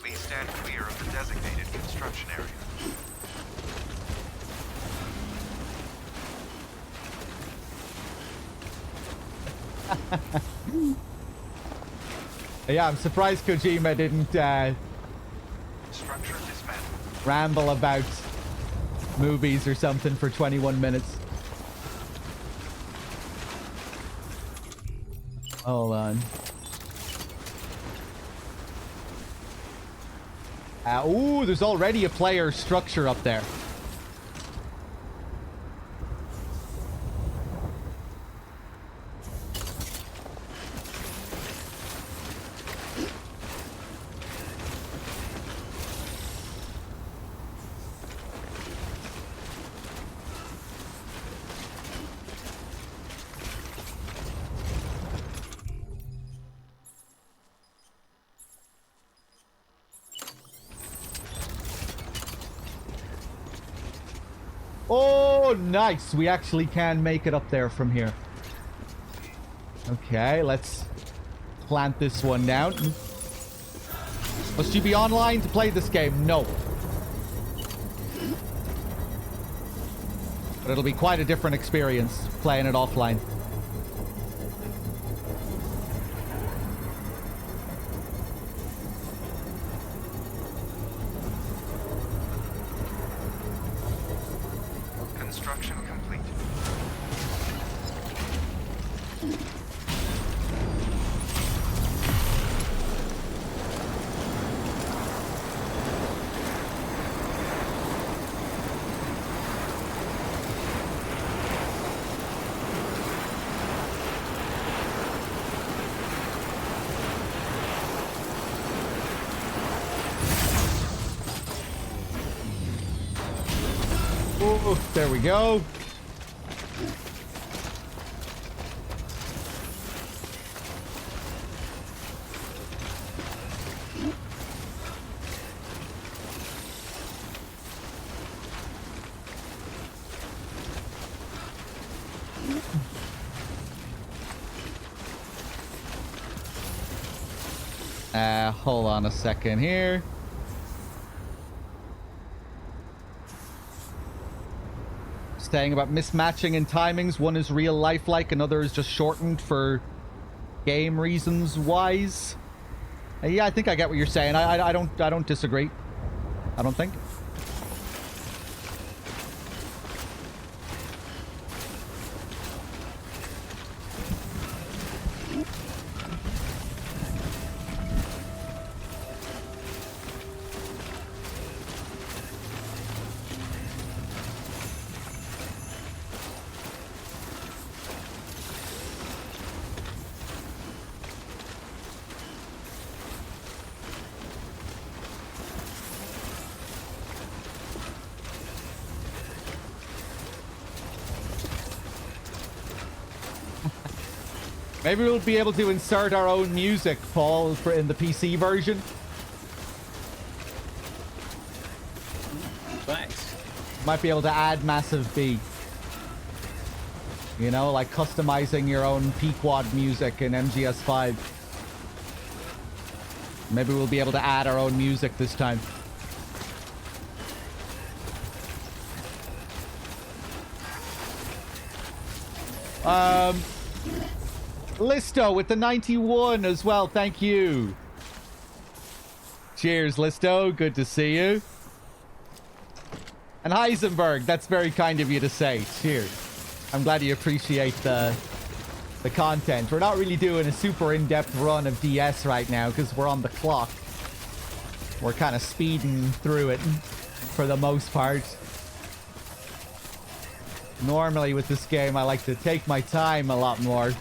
Please stand clear of the designated construction area. Yeah, I'm surprised Kojima didn't Structure dismantled. ramble about movies or something for 21 minutes. Hold on. Ooh, there's already a player structure up there. Oh, nice. We actually can make it up there from here. Okay, let's plant this one down. Must you be online to play this game? No. But it'll be quite a different experience playing it offline. Construction complete. Ooh, there we go. Hold on a second here. Saying about mismatching in timings. One is real lifelike, another is just shortened for game reasons wise. Yeah, I think I get what you're saying. I don't disagree. I don't think. Maybe we'll be able to insert our own music, Paul, for in the PC version. Thanks. Might be able to add Massive B. You know, like customizing your own P-Quad music in MGS5. Maybe we'll be able to add our own music this time. Listo with the 91 as well. Thank you. Cheers, Listo. Good to see you. And Heisenberg, that's very kind of you to say. Cheers. I'm glad you appreciate the content. We're not really doing a super in-depth run of DS right now because we're on the clock. We're kind of speeding through it for the most part. Normally with this game, I like to take my time a lot more.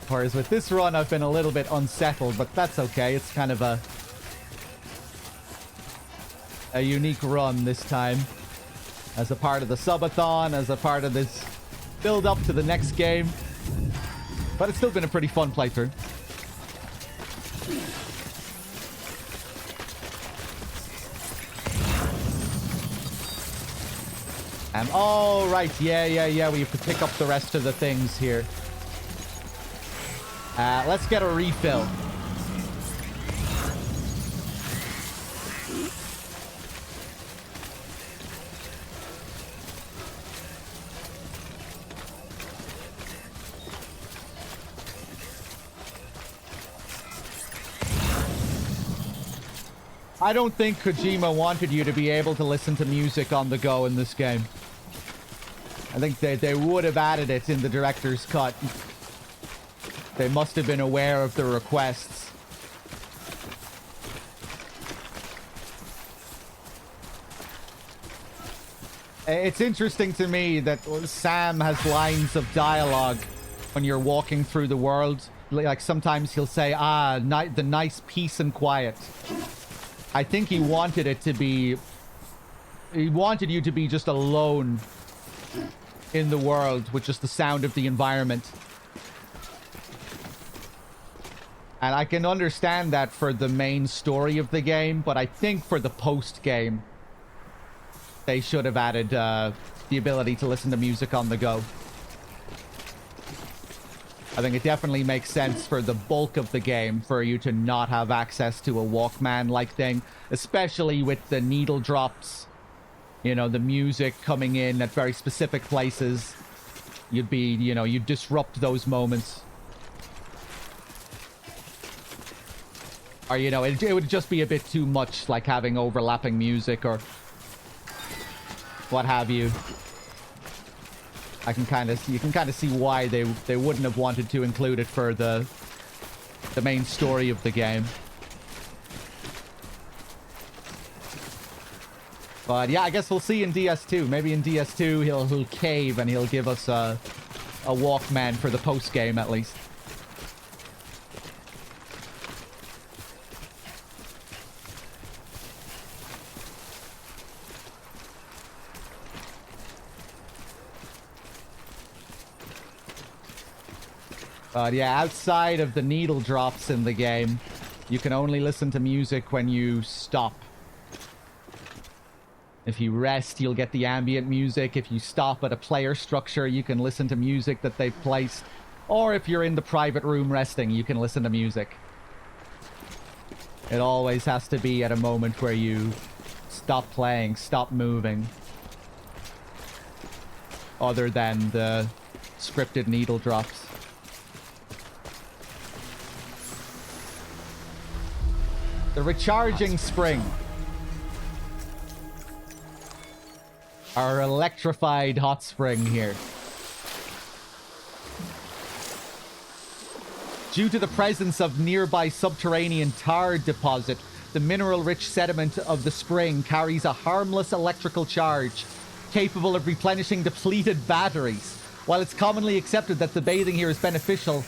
Whereas with this run, I've been a little bit unsettled, but that's okay. It's kind of a unique run this time. As a part of the subathon, as a part of this build up to the next game. But it's still been a pretty fun playthrough. Oh, right. Yeah. We have to pick up the rest of the things here. Let's get a refill. I don't think Kojima wanted you to be able to listen to music on the go in this game. I think they would have added it in the director's cut. They must have been aware of the requests. It's interesting to me that Sam has lines of dialogue when you're walking through the world. Like sometimes he'll say, the nice peace and quiet. I think he wanted it to be... He wanted you to be just alone in the world with just the sound of the environment. And I can understand that for the main story of the game, but I think for the post-game, they should have added the ability to listen to music on the go. I think it definitely makes sense for the bulk of the game for you to not have access to a Walkman-like thing, especially with the needle drops, you know, the music coming in at very specific places. You'd be, you know, you'd disrupt those moments. Or, you know, it would just be a bit too much, like having overlapping music or what have you. You can kind of see why they wouldn't have wanted to include it for the main story of the game. But yeah, I guess we'll see in DS2. Maybe in DS2 he'll cave and he'll give us a Walkman for the post game at least. But yeah, outside of the needle drops in the game, you can only listen to music when you stop. If you rest, you'll get the ambient music. If you stop at a player structure, you can listen to music that they've placed. Or if you're in the private room resting, you can listen to music. It always has to be at a moment where you stop playing, stop moving. Other than the scripted needle drops. The recharging spring. Our electrified hot spring here. Due to the presence of nearby subterranean tar deposit, the mineral-rich sediment of the spring carries a harmless electrical charge, capable of replenishing depleted batteries. While it's commonly accepted that the bathing here is beneficial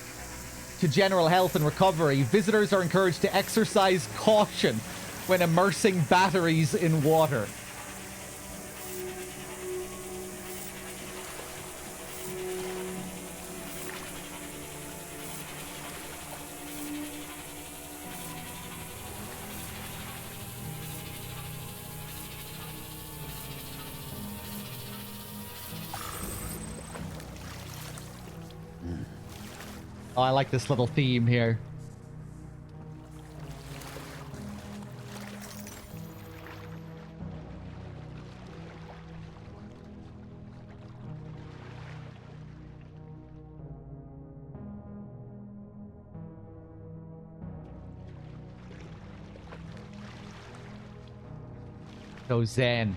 to general health and recovery, visitors are encouraged to exercise caution when immersing batteries in water. Oh, I like this little theme here. So zen.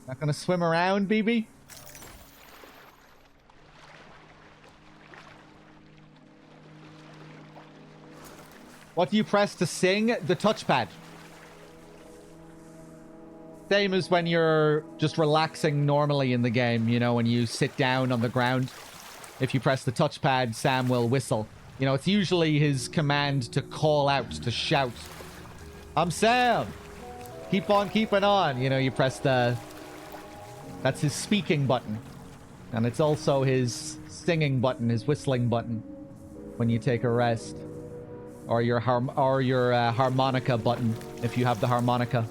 Not gonna swim around, BB? What do you press to sing? The touchpad. Same as when you're just relaxing normally in the game, you know, when you sit down on the ground. If you press the touchpad, Sam will whistle. You know, it's usually his command to call out, to shout. I'm Sam! Keep on keeping on. You know, you press the... That's his speaking button. And it's also his singing button, his whistling button. When you take a rest. Or your harmonica button, if you have the harmonica.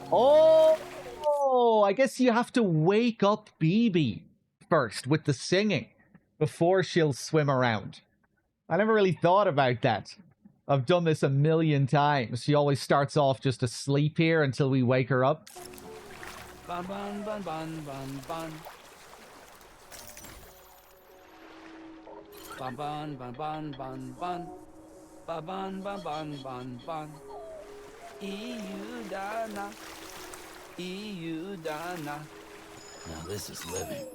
Oh, I guess you have to wake up BB first with the singing before she'll swim around. I never really thought about that. I've done this a million times. She always starts off just asleep here until we wake her up. Bun, bun, bun, bun, bun, bun. Bun, bun, bun, bun, bun, bun. Bun, bun, bun, bun, bun, bun. Dana. Dana. Now this is living.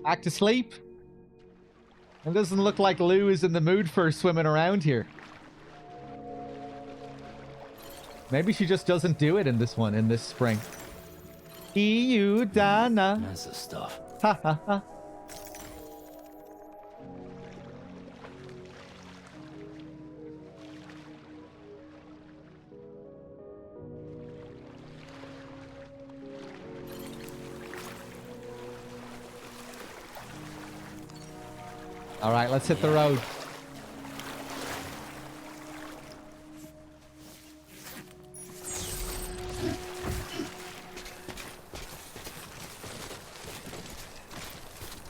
Back to sleep? It doesn't look like Lou is in the mood for swimming around here. Maybe she just doesn't do it in this one, in this spring. EU Dana. That's the stuff. Ha ha ha. All right, let's hit the road.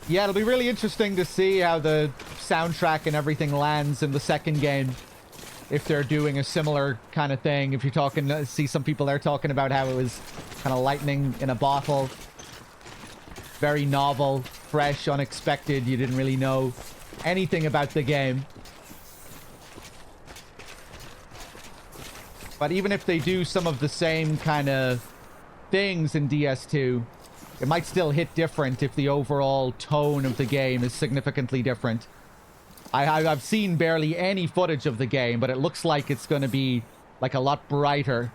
Yeah, it'll be really interesting to see how the soundtrack and everything lands in the second game. If they're doing a similar kind of thing. If you're talking, see some people there talking about how it was kind of lightning in a bottle. Very novel, fresh, unexpected. You didn't really know anything about the game. But even if they do some of the same kind of things in DS2, it might still hit different if the overall tone of the game is significantly different. I've seen barely any footage of the game, but it looks like it's going to be like a lot brighter.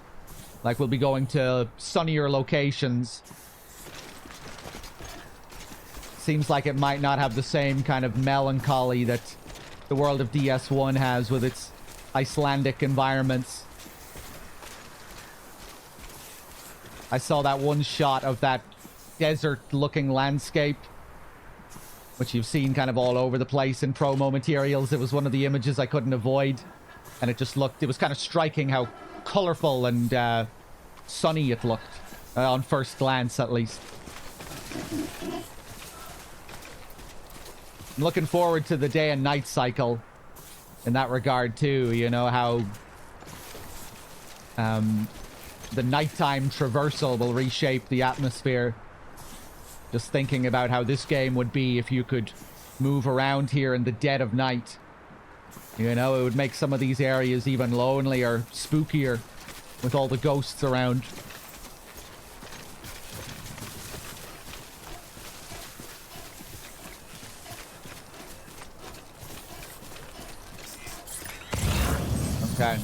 Like we'll be going to sunnier locations. Seems like it might not have the same kind of melancholy that the world of DS1 has with its Icelandic environments. I saw that one shot of that desert-looking landscape, which you've seen kind of all over the place in promo materials. It was one of the images I couldn't avoid, and it just looked, it was kind of striking how colorful and sunny it looked, on first glance at least. I'm looking forward to the day and night cycle in that regard too. You know, how the nighttime traversal will reshape the atmosphere. Just thinking about how this game would be if you could move around here in the dead of night. You know, it would make some of these areas even lonelier, spookier, with all the ghosts around. Okay.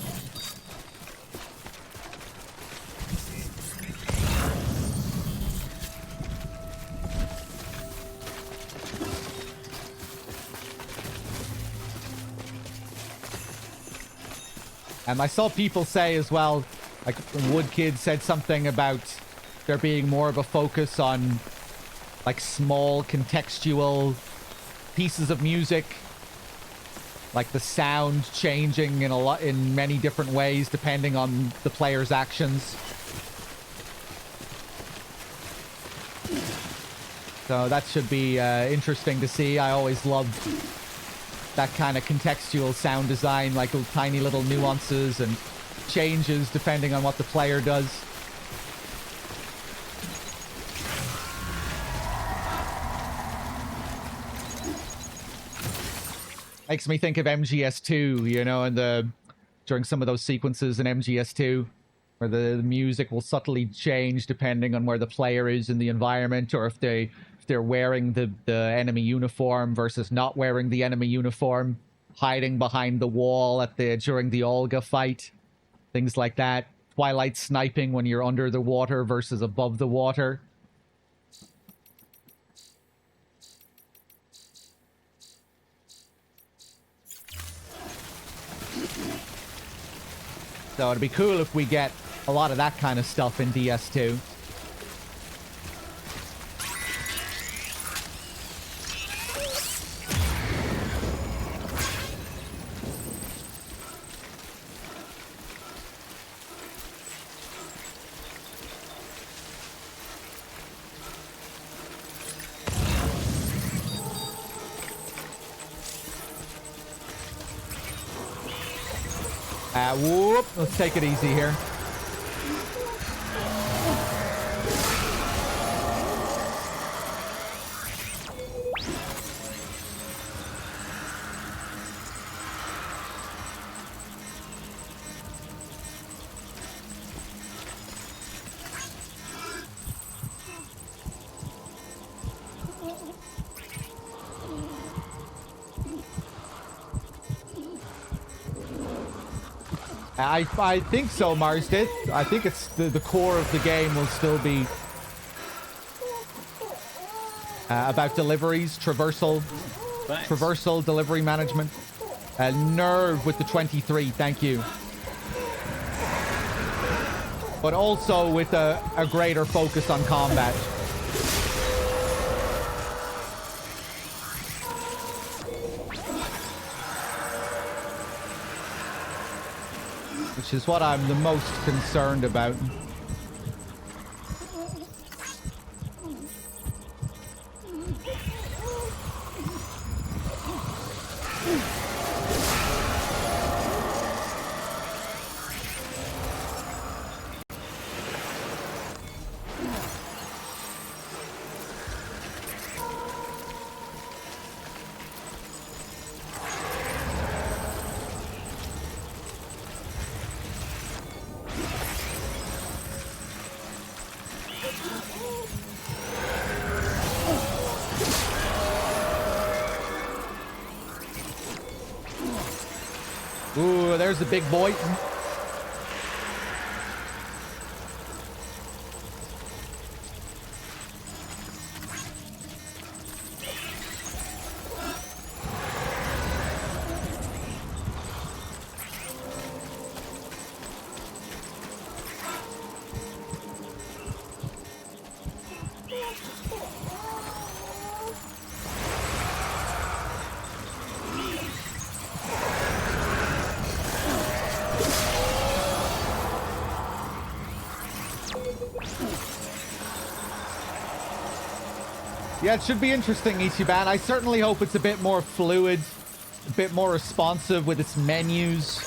I saw people say as well, like Wood Kid said something about there being more of a focus on like small contextual pieces of music, like the sound changing in many different ways depending on the player's actions. So that should be interesting to see. I always loved that kind of contextual sound design, like tiny little nuances and changes depending on what the player does. Makes me think of MGS2, you know, and during some of those sequences in MGS2 where the music will subtly change depending on where the player is in the environment, or if they're wearing the enemy uniform versus not wearing the enemy uniform, hiding behind the wall during the Olga fight, things like that. Twilight sniping when you're under the water versus above the water. So it'd be cool if we get a lot of that kind of stuff in DS2. Whoop. Let's take it easy here. I think so, Mars did. I think it's the core of the game will still be about deliveries, traversal, delivery management. Nerve with the 23, thank you. But also with a greater focus on combat. Which is what I'm the most concerned about. Ooh, there's the big boy. Yeah, it should be interesting, Ichiban. I certainly hope it's a bit more fluid, a bit more responsive with its menus.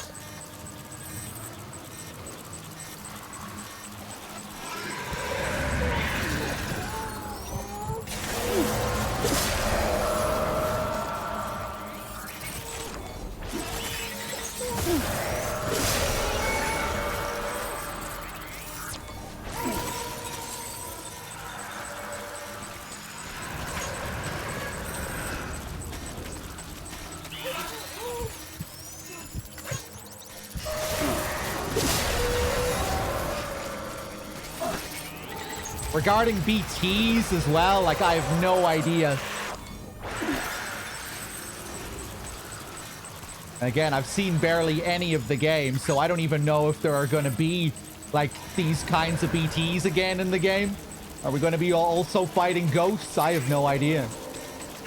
Regarding BTs as well, like I have no idea. Again, I've seen barely any of the game, so I don't even know if there are going to be like these kinds of BTs again in the game. Are we going to be also fighting ghosts? I have no idea.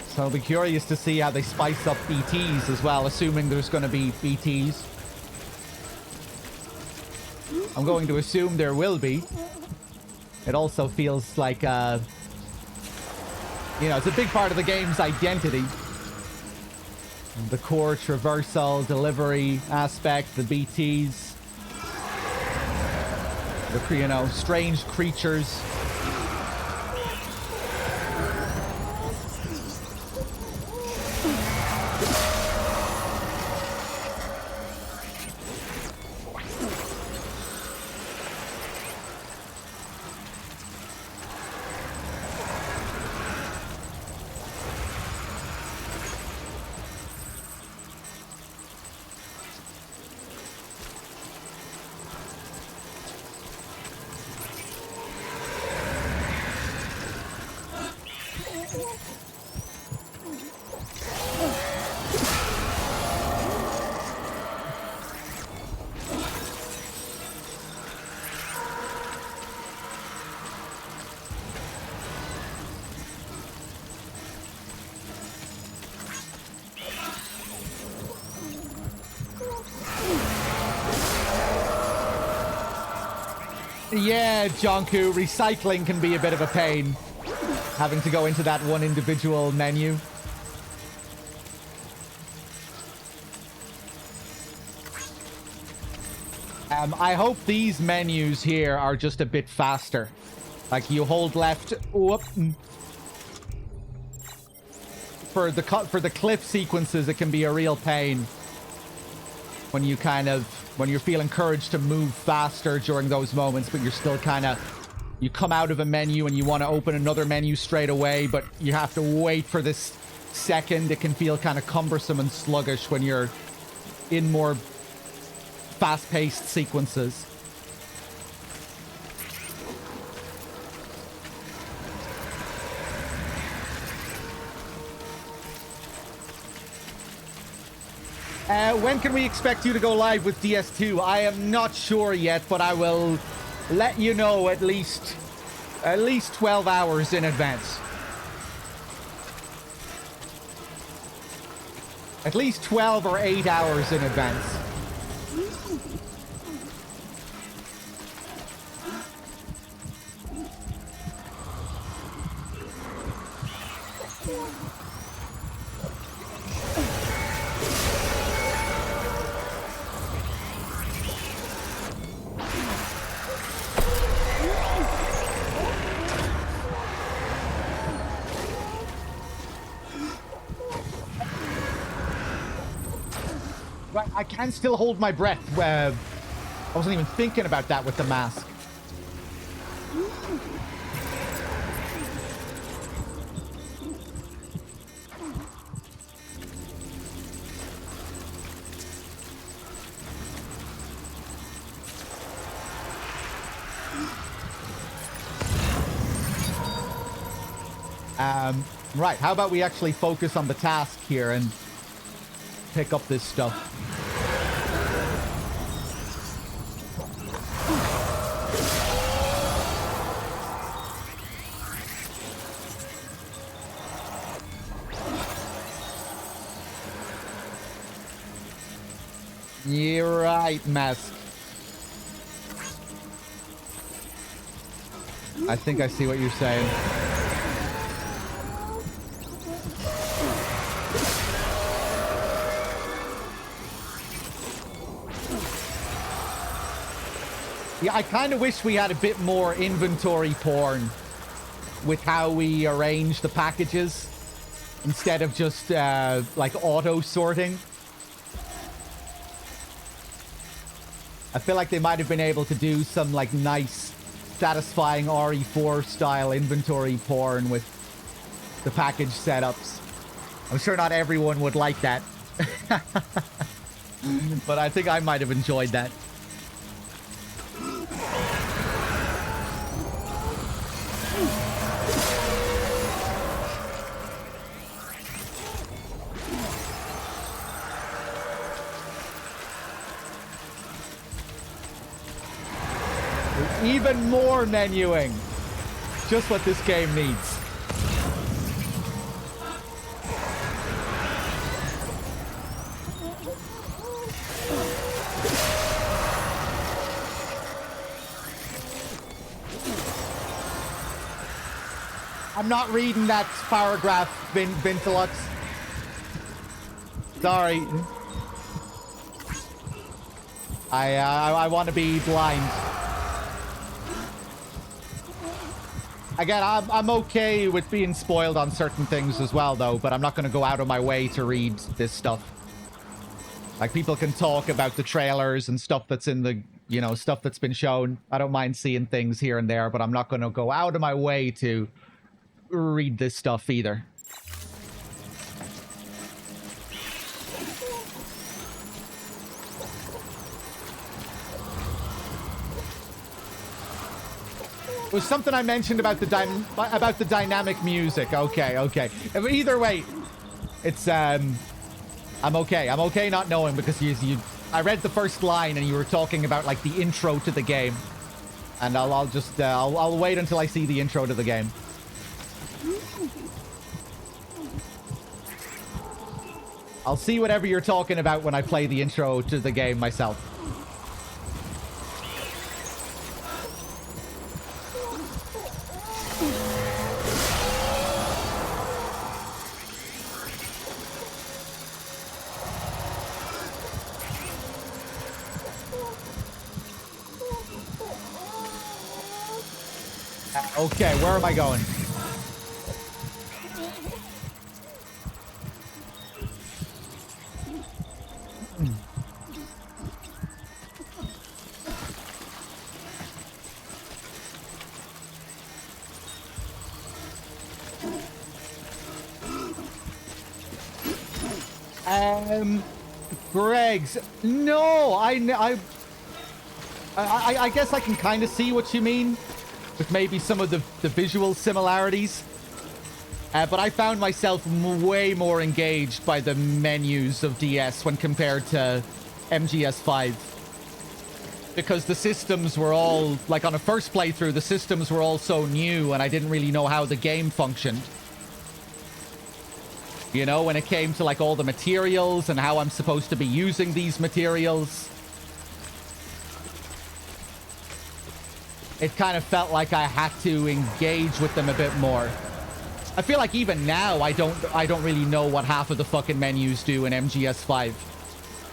So I'll be curious to see how they spice up BTs as well, assuming there's going to be BTs. I'm going to assume there will be. It also feels like, you know, it's a big part of the game's identity. The core traversal, delivery aspect, the BTs. The, you know, strange creatures. Yeah, Jonku, recycling can be a bit of a pain. Having to go into that one individual menu. I hope these menus here are just a bit faster. Like you hold left. Whoop. For the cliff sequences, it can be a real pain. When you when you're feeling encouraged to move faster during those moments, but you're still you come out of a menu and you want to open another menu straight away, but you have to wait for this second. It can feel kind of cumbersome and sluggish when you're in more fast-paced sequences. When can we expect you to go live with DS2? I am not sure yet, but I will let you know at least 12 hours in advance. At least 12 or 8 hours in advance. Right, I can still hold my breath. I wasn't even thinking about that with the mask. Right, how about we actually focus on the task here and pick up this stuff. You're right, Mask. I think I see what you're saying. Yeah, I kind of wish we had a bit more inventory porn with how we arrange the packages instead of just like auto sorting. I feel like they might have been able to do some like nice, satisfying RE4 style inventory porn with the package setups. I'm sure not everyone would like that. But I think I might have enjoyed that. Even more menuing. Just what this game needs. I'm not reading that paragraph, Vintilux. Sorry. I want to be blind. Again, I'm okay with being spoiled on certain things as well, though, but I'm not going to go out of my way to read this stuff. Like, people can talk about the trailers and stuff that's in the, you know, stuff that's been shown. I don't mind seeing things here and there, but I'm not going to go out of my way to read this stuff either. It was something I mentioned about the dynamic music. Okay, okay. Either way, it's I'm okay. I'm okay not knowing because I read the first line and you were talking about like the intro to the game, and I'll just I'll wait until I see the intro to the game. I'll see whatever you're talking about when I play the intro to the game myself. Okay, where am I going? Greg's. No, I guess I can kind of see what you mean with maybe some of the visual similarities. But I found myself way more engaged by the menus of DS when compared to MGS5. Because the systems were all, like on a first playthrough, the systems were all so new and I didn't really know how the game functioned. You know, when it came to like all the materials and how I'm supposed to be using these materials. It kind of felt like I had to engage with them a bit more. I feel like even now I don't really know what half of the fucking menus do in MGS5.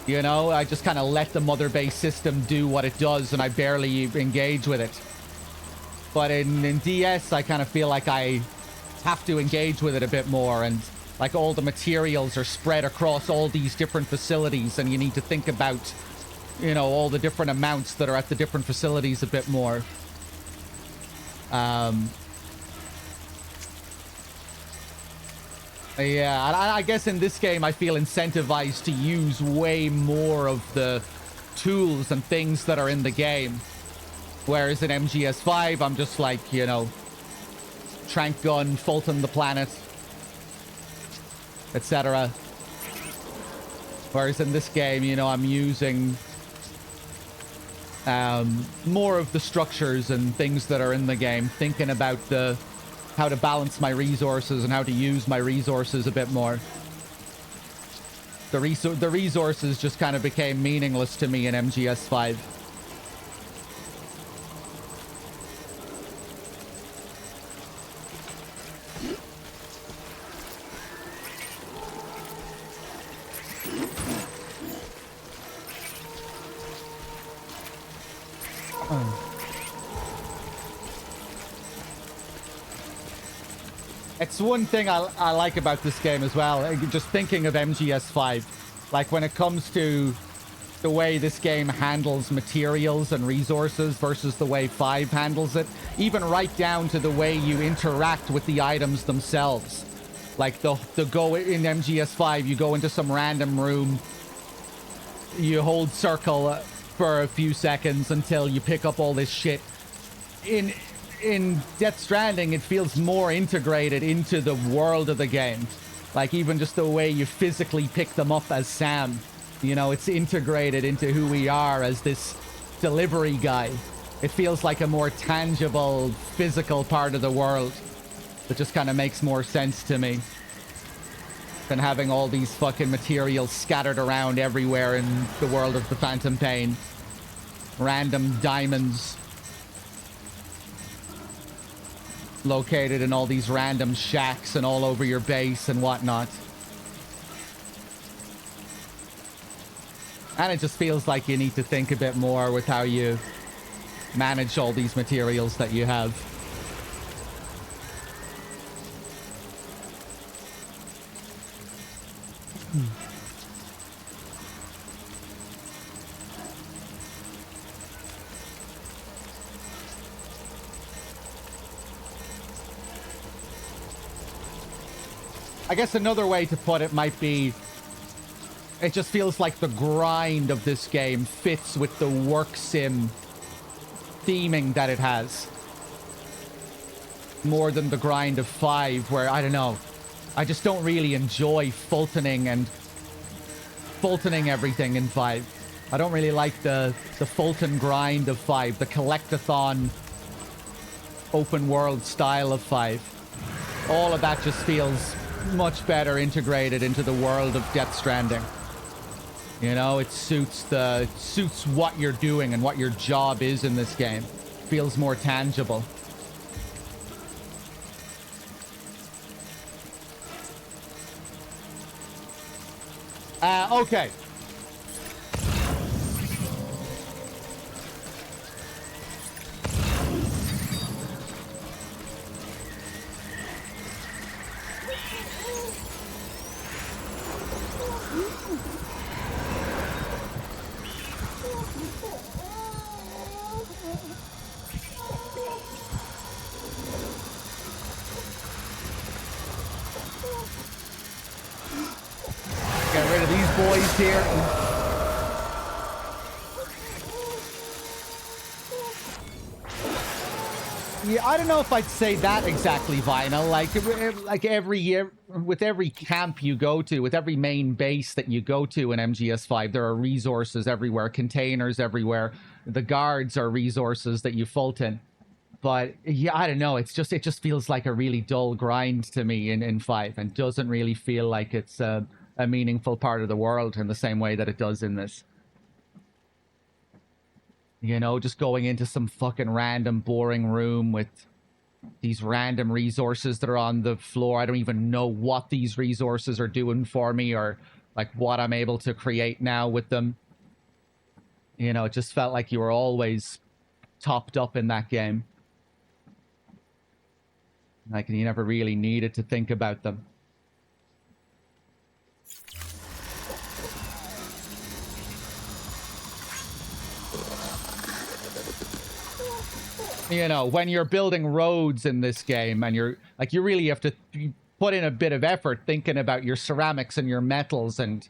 You know, I just kind of let the mother base system do what it does and I barely engage with it. But in DS, I kind of feel like I have to engage with it a bit more, and like all the materials are spread across all these different facilities and you need to think about, you know, all the different amounts that are at the different facilities a bit more. Yeah, and I guess in this game I feel incentivized to use way more of the tools and things that are in the game. Whereas in MGS5, I'm just like, you know, trank gun, Fulton the planet, etc. Whereas in this game, you know, I'm using more of the structures and things that are in the game, thinking about how to balance my resources and how to use my resources a bit more. The resources just kind of became meaningless to me in MGS5. It's one thing I like about this game as well, just thinking of MGS5. Like when it comes to the way this game handles materials and resources versus the way 5 handles it, even right down to the way you interact with the items themselves. Like the go in MGS5, you go into some random room, you hold circle for a few seconds until you pick up all this shit. In Death Stranding, it feels more integrated into the world of the game. Like even just the way you physically pick them up as Sam. You know, it's integrated into who we are as this delivery guy. It feels like a more tangible, physical part of the world. That just kind of makes more sense to me than having all these fucking materials scattered around everywhere in the world of the Phantom Pain. Random diamonds located in all these random shacks and all over your base and whatnot. And it just feels like you need to think a bit more with how you manage all these materials that you have. I guess another way to put it might be, it just feels like the grind of this game fits with the work sim theming that it has. More than the grind of 5, where, I don't know, I just don't really enjoy Fultoning everything in 5. I don't really like the Fulton grind of 5, the collectathon open world style of 5. All of that just feels much better integrated into the world of Death Stranding. You know, it suits what you're doing and what your job is in this game. Feels more tangible. Okay. Get rid of these boys here. Yeah, I don't know if I'd say that exactly, Vinyl. Like every year, with every camp you go to, with every main base that you go to in MGS5, there are resources everywhere, containers everywhere. The guards are resources that you Fulton. But yeah, I don't know. It just feels like a really dull grind to me in 5, and doesn't really feel like it's a meaningful part of the world in the same way that it does in this. You know, just going into some fucking random boring room with these random resources that are on the floor. I don't even know what these resources are doing for me, or like what I'm able to create now with them. You know, it just felt like you were always topped up in that game. Like, you never really needed to think about them. You know, when you're building roads in this game, and you're like, you really have to put in a bit of effort thinking about your ceramics and your metals, and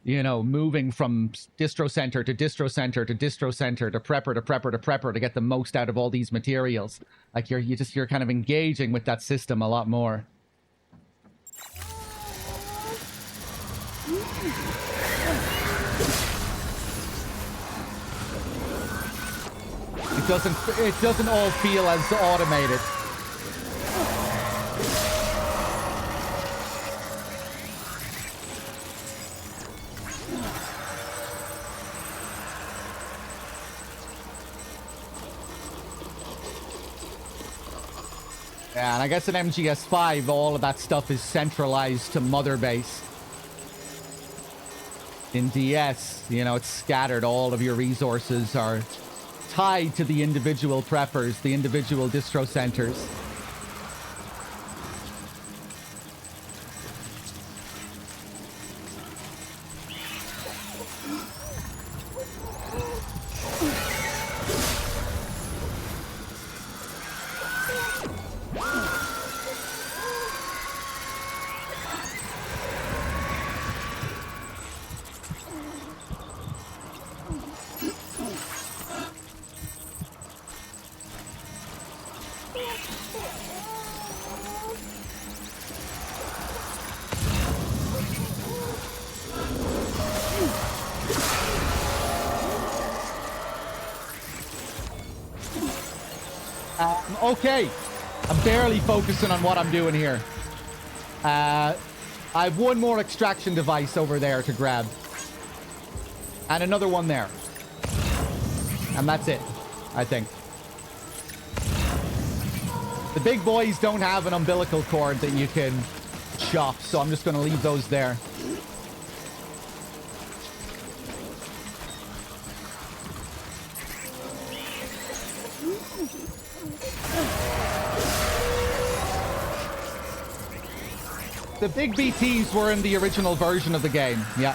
you know, moving from distro center to distro center to distro center to prepper to prepper to prepper to get the most out of all these materials. Like you're kind of engaging with that system a lot more. It doesn't all feel as automated. Yeah, and I guess in MGS5, all of that stuff is centralized to Mother Base. In DS, you know, it's scattered. All of your resources are tied to the individual preppers, the individual distro centers. Okay, I'm barely focusing on what I'm doing here. I have one more extraction device over there to grab. And another one there. And that's it, I think. The big boys don't have an umbilical cord that you can chop, so I'm just going to leave those there. The big BTs were in the original version of the game, yeah.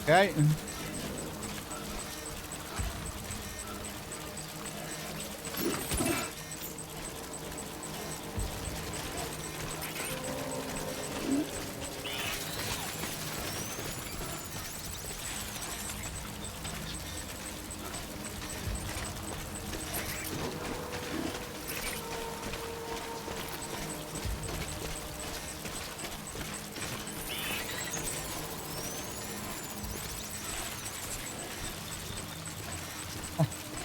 Okay.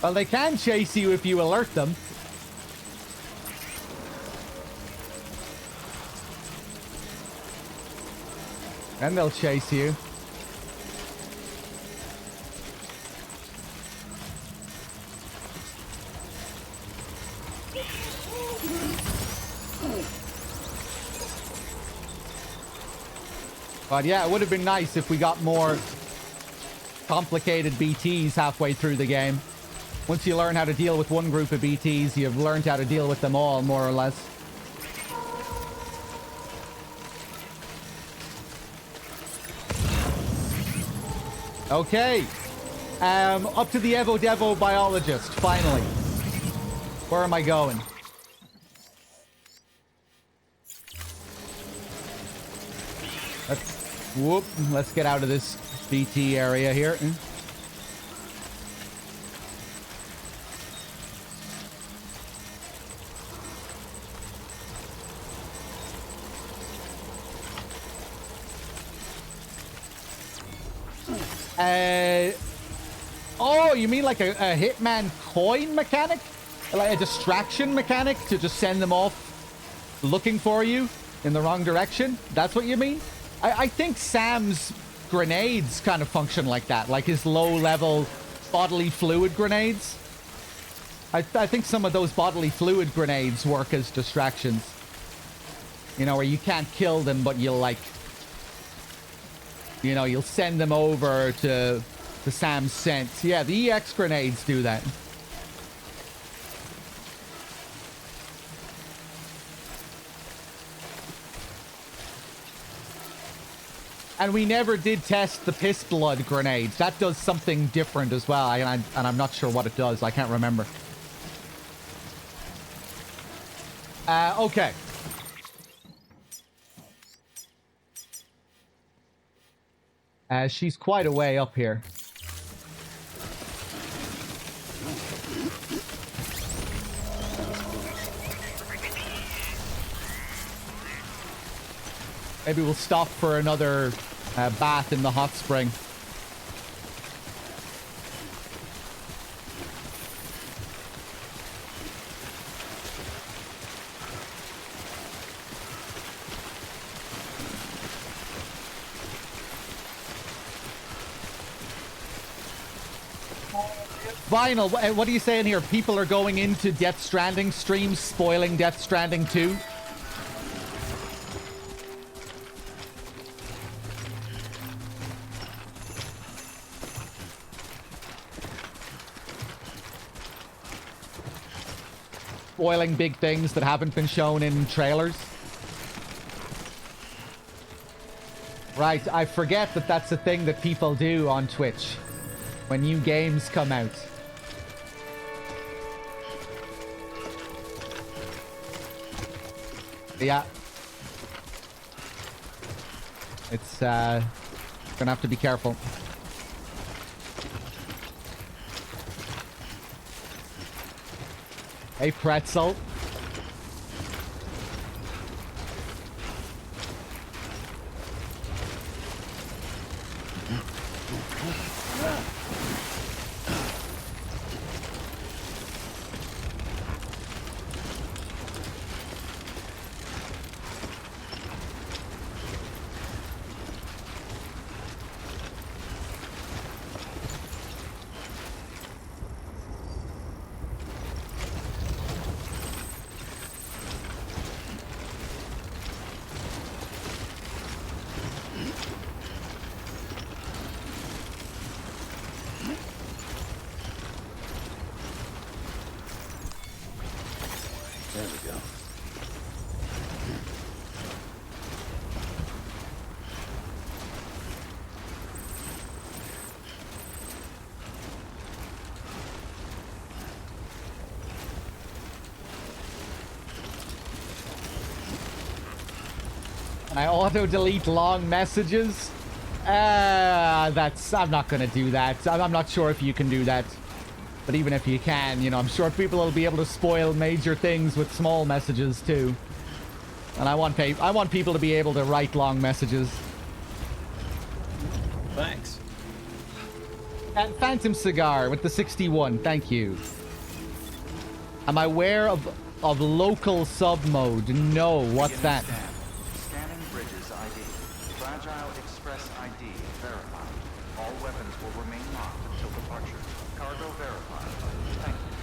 Well, they can chase you if you alert them. And they'll chase you. But yeah, it would have been nice if we got more complicated BTs halfway through the game. Once you learn how to deal with one group of BTs, you've learned how to deal with them all, more or less. Okay. Up to the Evo Devo biologist, finally. Where am I going? Let's get out of this BT area here. Oh, you mean like a Hitman coin mechanic? Like a distraction mechanic to just send them off looking for you in the wrong direction? That's what you mean? I think Sam's grenades kind of function like that, like his low-level bodily fluid grenades. I think some of those bodily fluid grenades work as distractions. You know, where you can't kill them, but you'll like... You know, you'll send them over to Sam's scent. Yeah, the EX grenades do that. And we never did test the piss blood grenades. That does something different as well, and I'm not sure what it does. I can't remember. Okay. She's quite a way up here. Maybe we'll stop for another bath in the hot spring. Vinyl, what are you saying here? People are going into Death Stranding streams, spoiling Death Stranding 2? Spoiling big things that haven't been shown in trailers. Right, I forget that that's a thing that people do on Twitch when new games come out. Yeah. It's, gonna have to be careful. Hey, pretzel. There we go. I auto-delete long messages? I'm not gonna do that. I'm not sure if you can do that. But even if you can, you know, I'm sure people will be able to spoil major things with small messages too. And I want people to be able to write long messages. Thanks. And Phantom Cigar with the 61, thank you. Am I aware of local sub mode? No, what's that? Scanning Bridges ID. Fragile Express ID verified. All weapons will remain locked until departure. Cargo verified. Thank you.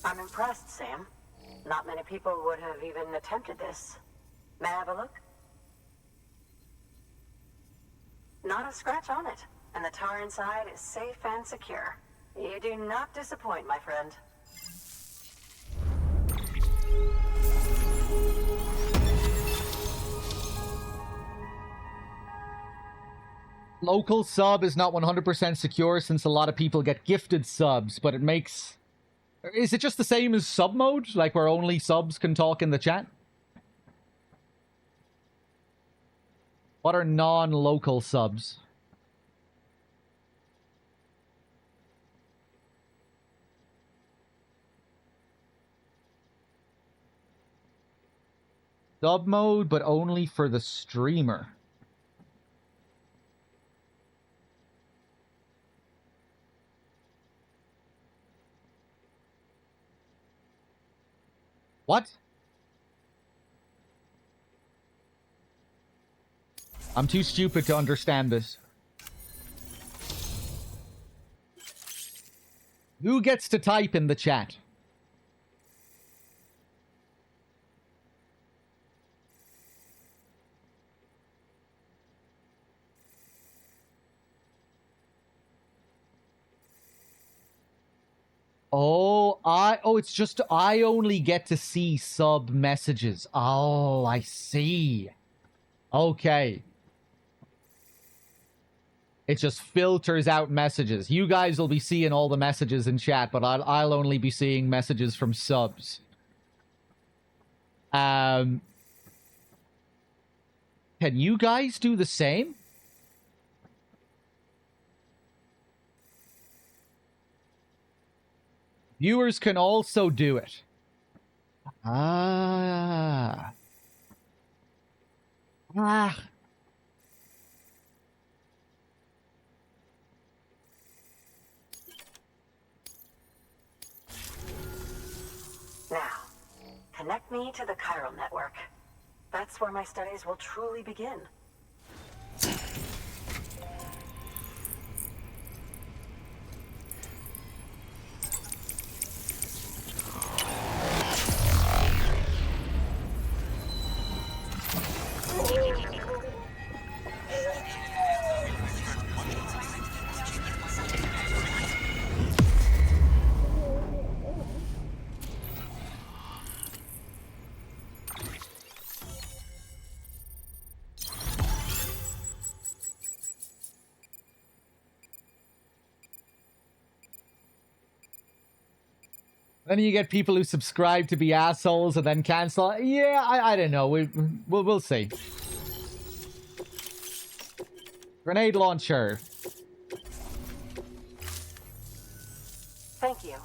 I'm impressed, Sam. Not many people would have even attempted this. May I have a look? Not a scratch on it, and the tar inside is safe and secure. You do not disappoint, my friend. Local sub is not 100% secure since a lot of people get gifted subs, but it makes... Is it just the same as sub mode? Like where only subs can talk in the chat? What are non-local subs? Sub mode, but only for the streamer. What? I'm too stupid to understand this. Who gets to type in the chat? Oh, it's just I only get to see sub messages. Oh, I see. Okay. It just filters out messages. You guys will be seeing all the messages in chat, but I'll only be seeing messages from subs. Can you guys do the same? Viewers can also do it. Ah. Ah. Now, connect me to the chiral network. That's where my studies will truly begin. Then you get people who subscribe to be assholes and then cancel. Yeah, I don't know. We'll see. Grenade launcher. Thank you.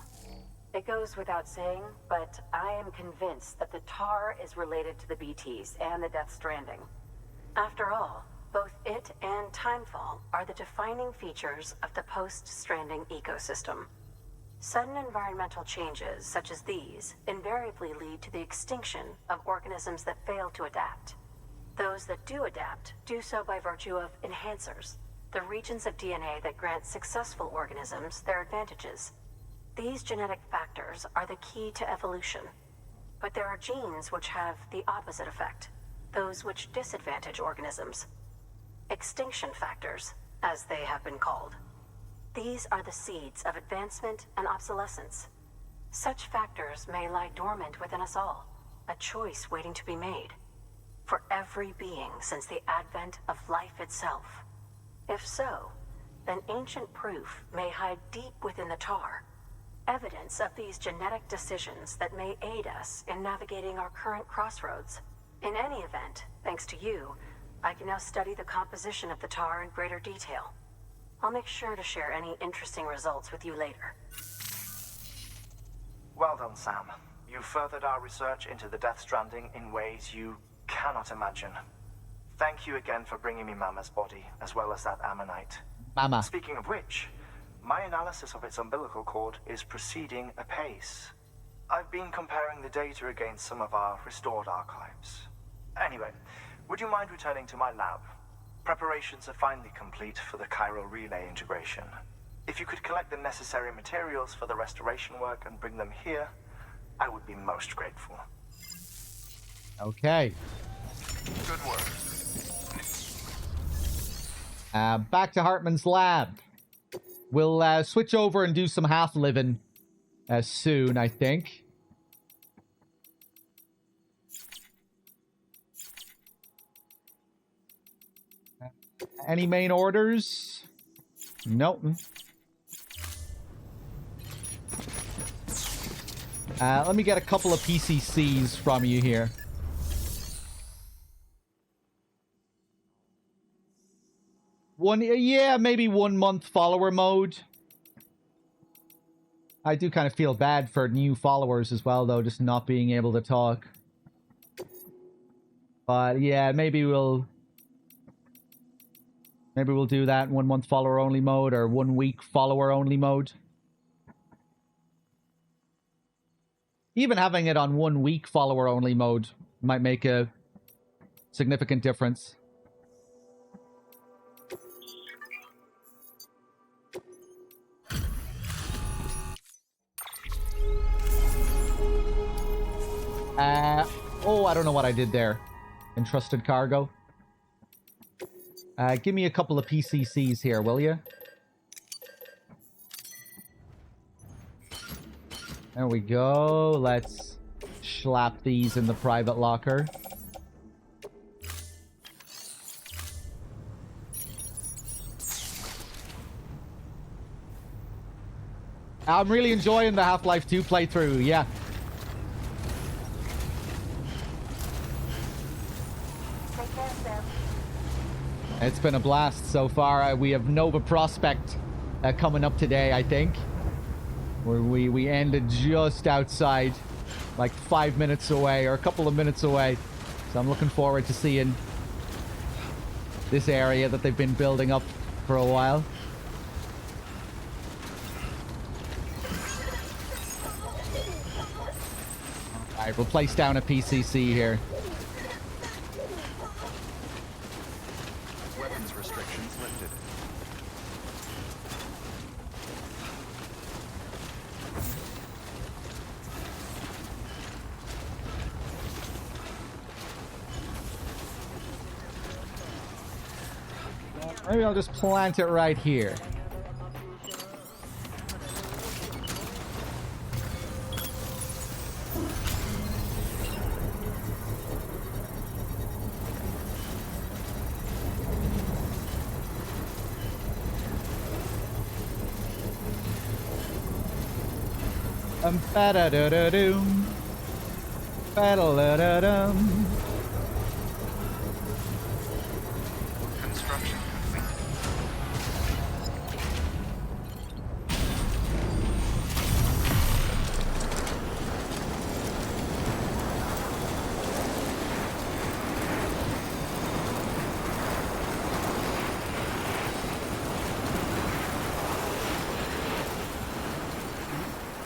It goes without saying, but I am convinced that the tar is related to the BTs and the Death Stranding. After all, both it and Timefall are the defining features of the post-Stranding ecosystem. Sudden environmental changes such as these invariably lead to the extinction of organisms that fail to adapt. Those that do adapt do so by virtue of enhancers, the regions of DNA that grant successful organisms their advantages. These genetic factors are the key to evolution. But there are genes which have the opposite effect, those which disadvantage organisms. Extinction factors, as they have been called. These are the seeds of advancement and obsolescence. Such factors may lie dormant within us all, a choice waiting to be made. For every being since the advent of life itself. If so, then ancient proof may hide deep within the tar. evidence of these genetic decisions that may aid us in navigating our current crossroads. In any event, thanks to you, I can now study the composition of the tar in greater detail. I'll make sure to share any interesting results with you later. Well done, Sam. You furthered our research into the Death Stranding in ways you cannot imagine. Thank you again for bringing me Mama's body, as well as that ammonite. Mama. Speaking of which, my analysis of its umbilical cord is proceeding apace. I've been comparing the data against some of our restored archives. Anyway, would you mind returning to my lab? Preparations are finally complete for the chiral relay integration. If you could collect the necessary materials for the restoration work and bring them here, I would be most grateful. Okay. Good work. Back to Hartman's lab. We'll switch over and do some half-living soon, I think. Any main orders? Nope. Let me get a couple of PCCs from you here. Yeah, maybe 1 month follower mode. I do kind of feel bad for new followers as well, though, just not being able to talk. But yeah, maybe we'll do that in 1 month follower only mode or 1 week follower only mode. Even having it on 1 week follower only mode might make a significant difference. Oh, I don't know what I did there. Entrusted cargo. Give me a couple of PCCs here, will you? There we go. Let's schlap these in the private locker. I'm really enjoying the Half-Life 2 playthrough, yeah. It's been a blast so far. We have Nova Prospect coming up today, I think. Where we ended just outside, like 5 minutes away, or a couple of minutes away. So I'm looking forward to seeing this area that they've been building up for a while. Alright, we'll place down a PCC here. Weapons restrictions lifted. Maybe I'll just plant it right here. Ba-da-da-da-doom. Ba-da-da-da-dum. Construction complete.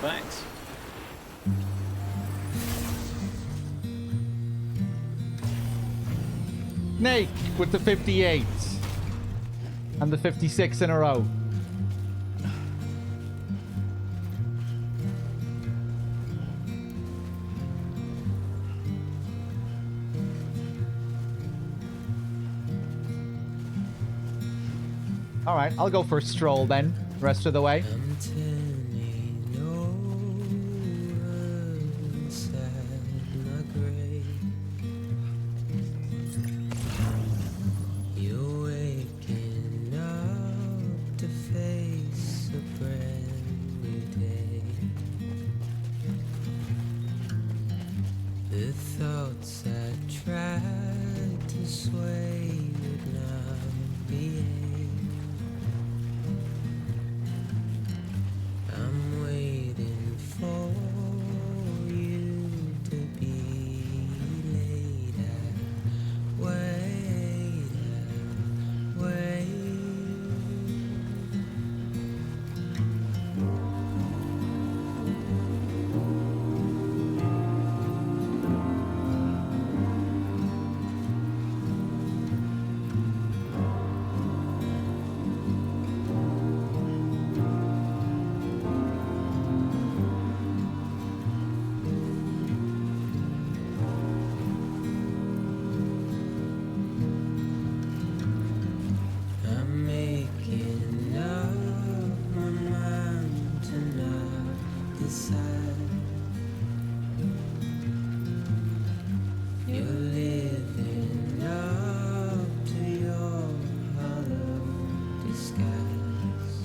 Thanks. Snake with the 58 and the 56 in a row. All right, I'll go for a stroll then, the rest of the way. The thoughts I tried to sway would not behave. I'm waiting for you to be later. Wait, wait. I'm making up my mind to not decide. You're living up to your hollow disguise.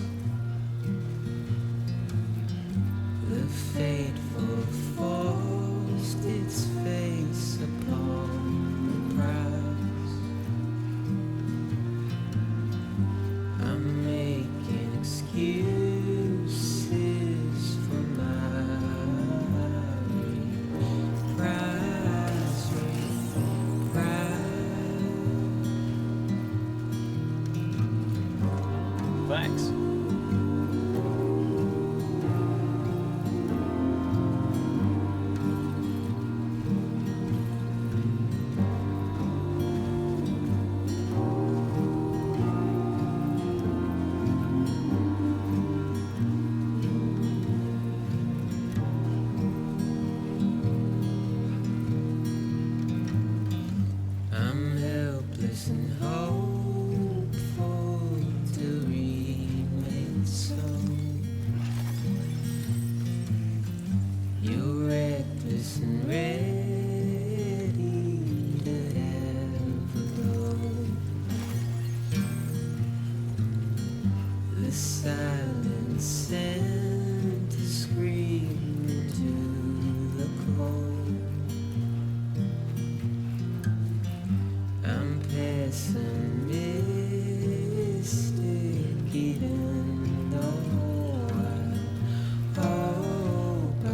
The fateful forced its face upon the prize. I'm making excuses for my reprise, Thanks. I'm helpless and hopeful to remain so. You're reckless and ready to have a go. The silence sent a scream into the cold. I'm pessimistic even though I hope I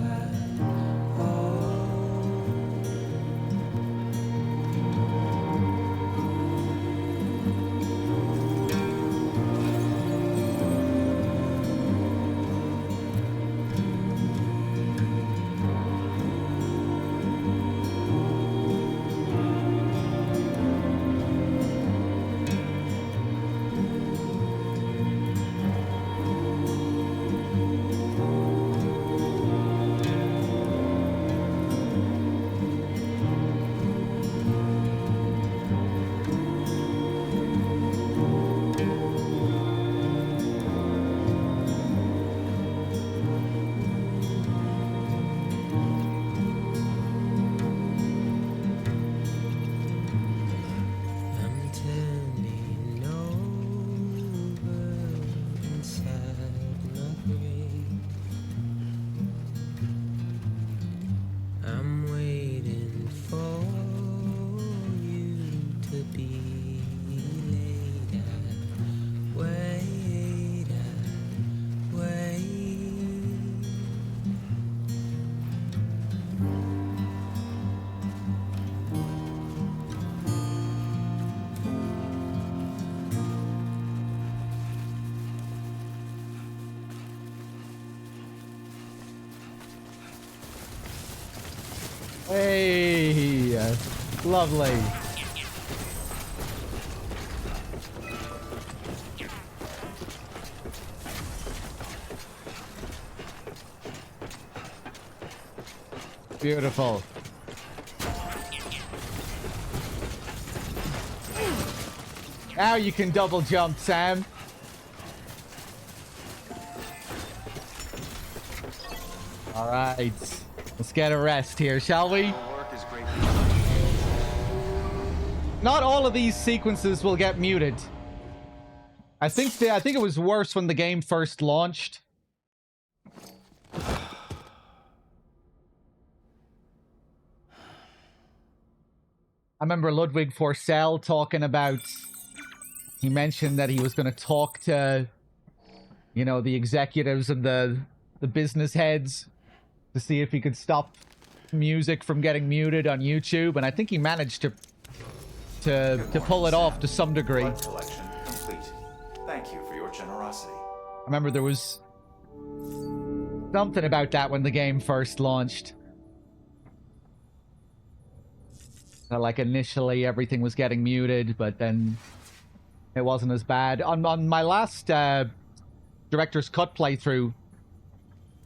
I'm turning over inside my grave. I'm waiting for you to be later. Wait, wait. Hey, lovely. Beautiful. Now you can double jump, Sam. All right. Let's get a rest here, shall we? Not all of these sequences will get muted. I think it was worse when the game first launched. remember Ludwig Forsell talking about... He mentioned that he was going to talk to, you know, the executives and the business heads to see if he could stop music from getting muted on YouTube, and I think he managed to pull it off to some degree. Blood collection complete. Thank you for your generosity. I remember there was something about that when the game first launched. Like initially everything was getting muted, but then it wasn't as bad. On my last Director's Cut playthrough,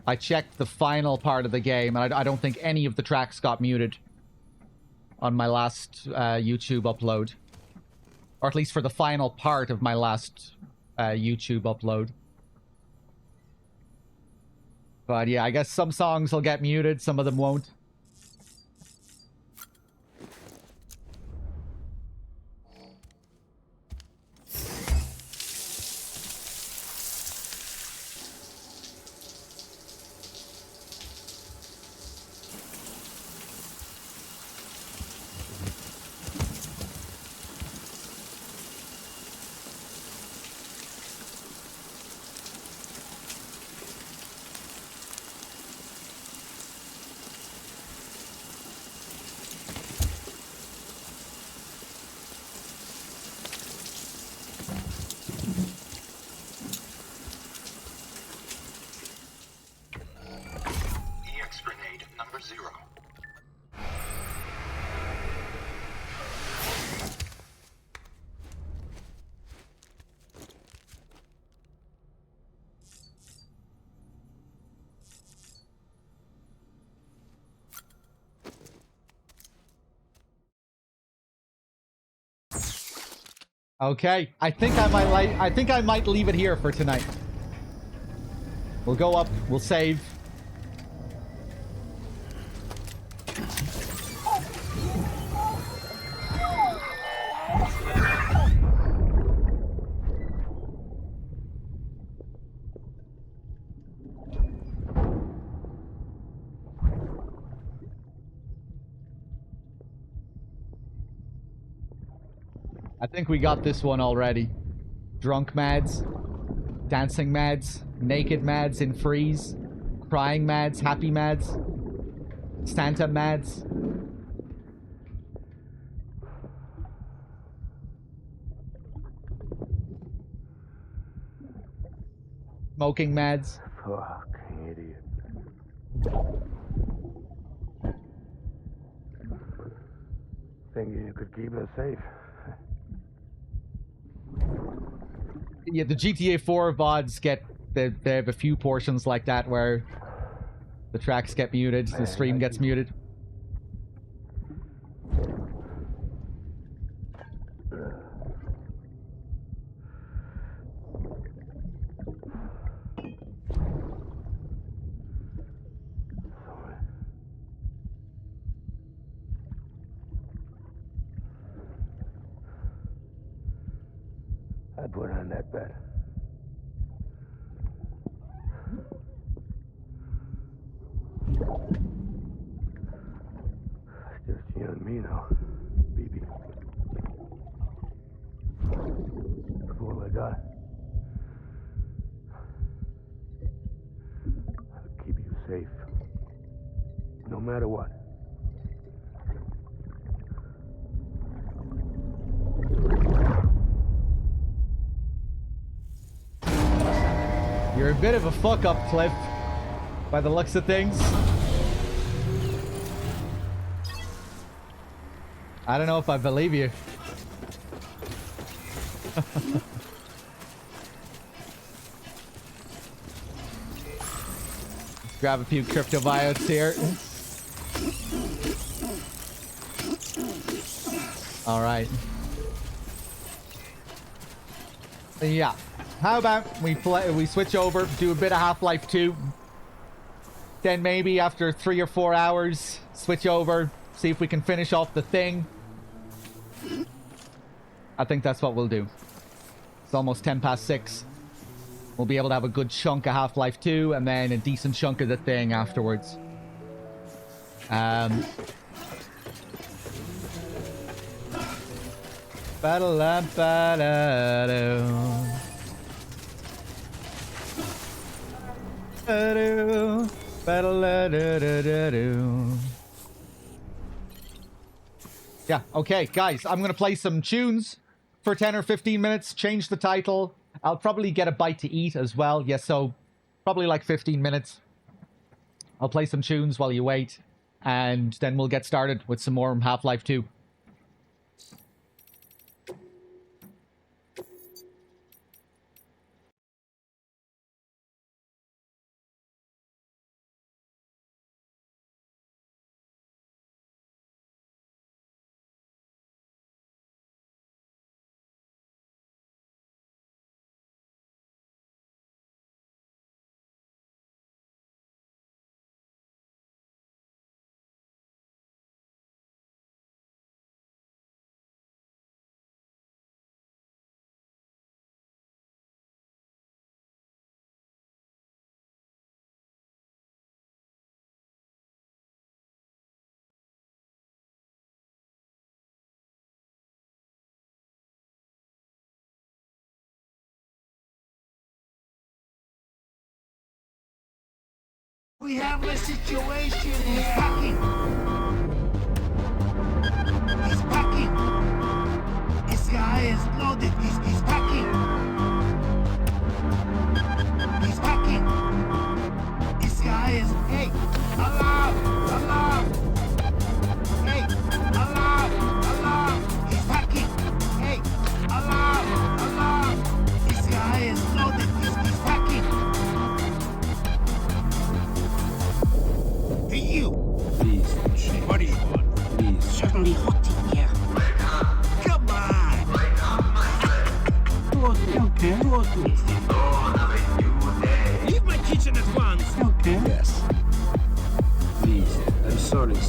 I checked the final part of the game, and I don't think any of the tracks got muted on my last YouTube upload. Or at least for the final part of my last YouTube upload. But yeah, I guess some songs will get muted, some of them won't. Okay, I think I might leave it here for tonight. We'll go up, we'll save. I think we got this one already. Drunk Mads, Dancing Mads, Naked Mads in Freeze, Crying Mads, Happy Mads, Santa Mads. Smoking Mads. Fuck, idiot. Thinking you could keep us safe. Yeah, the GTA 4 VODs get... They have a few portions like that where the tracks get muted, the stream gets muted. I'd put on that bet. It's just you and me now, baby. That's all I got. I'll keep you safe. No matter what. You're a bit of a fuck-up, Cliff, by the looks of things. I don't know if I believe you. Let's grab a few crypto biotes here. Alright. Yeah. How about we switch over, do a bit of Half-Life 2. Then maybe after 3 or 4 hours, switch over, see if we can finish off the thing. I think that's what we'll do. It's almost 10 past 6. We'll be able to have a good chunk of Half-Life 2 and then a decent chunk of the thing afterwards. Yeah, okay, guys, I'm gonna play some tunes for 10 or 15 minutes, change the title. I'll probably get a bite to eat as well. Yeah, so probably like 15 minutes. I'll play some tunes while you wait, and then we'll get started with some more Half-Life 2. We have a situation. He's packing. He's packing. This guy is loaded. He's packing. He's packing. This guy is. Hey, alarm! Alarm! Hey, alarm! Alarm! He's packing. Hey, alarm! Alarm! This guy is loaded. He's packing. Hey, you! Please, what do you want? Please. Certainly hot in here. Come on! Okay.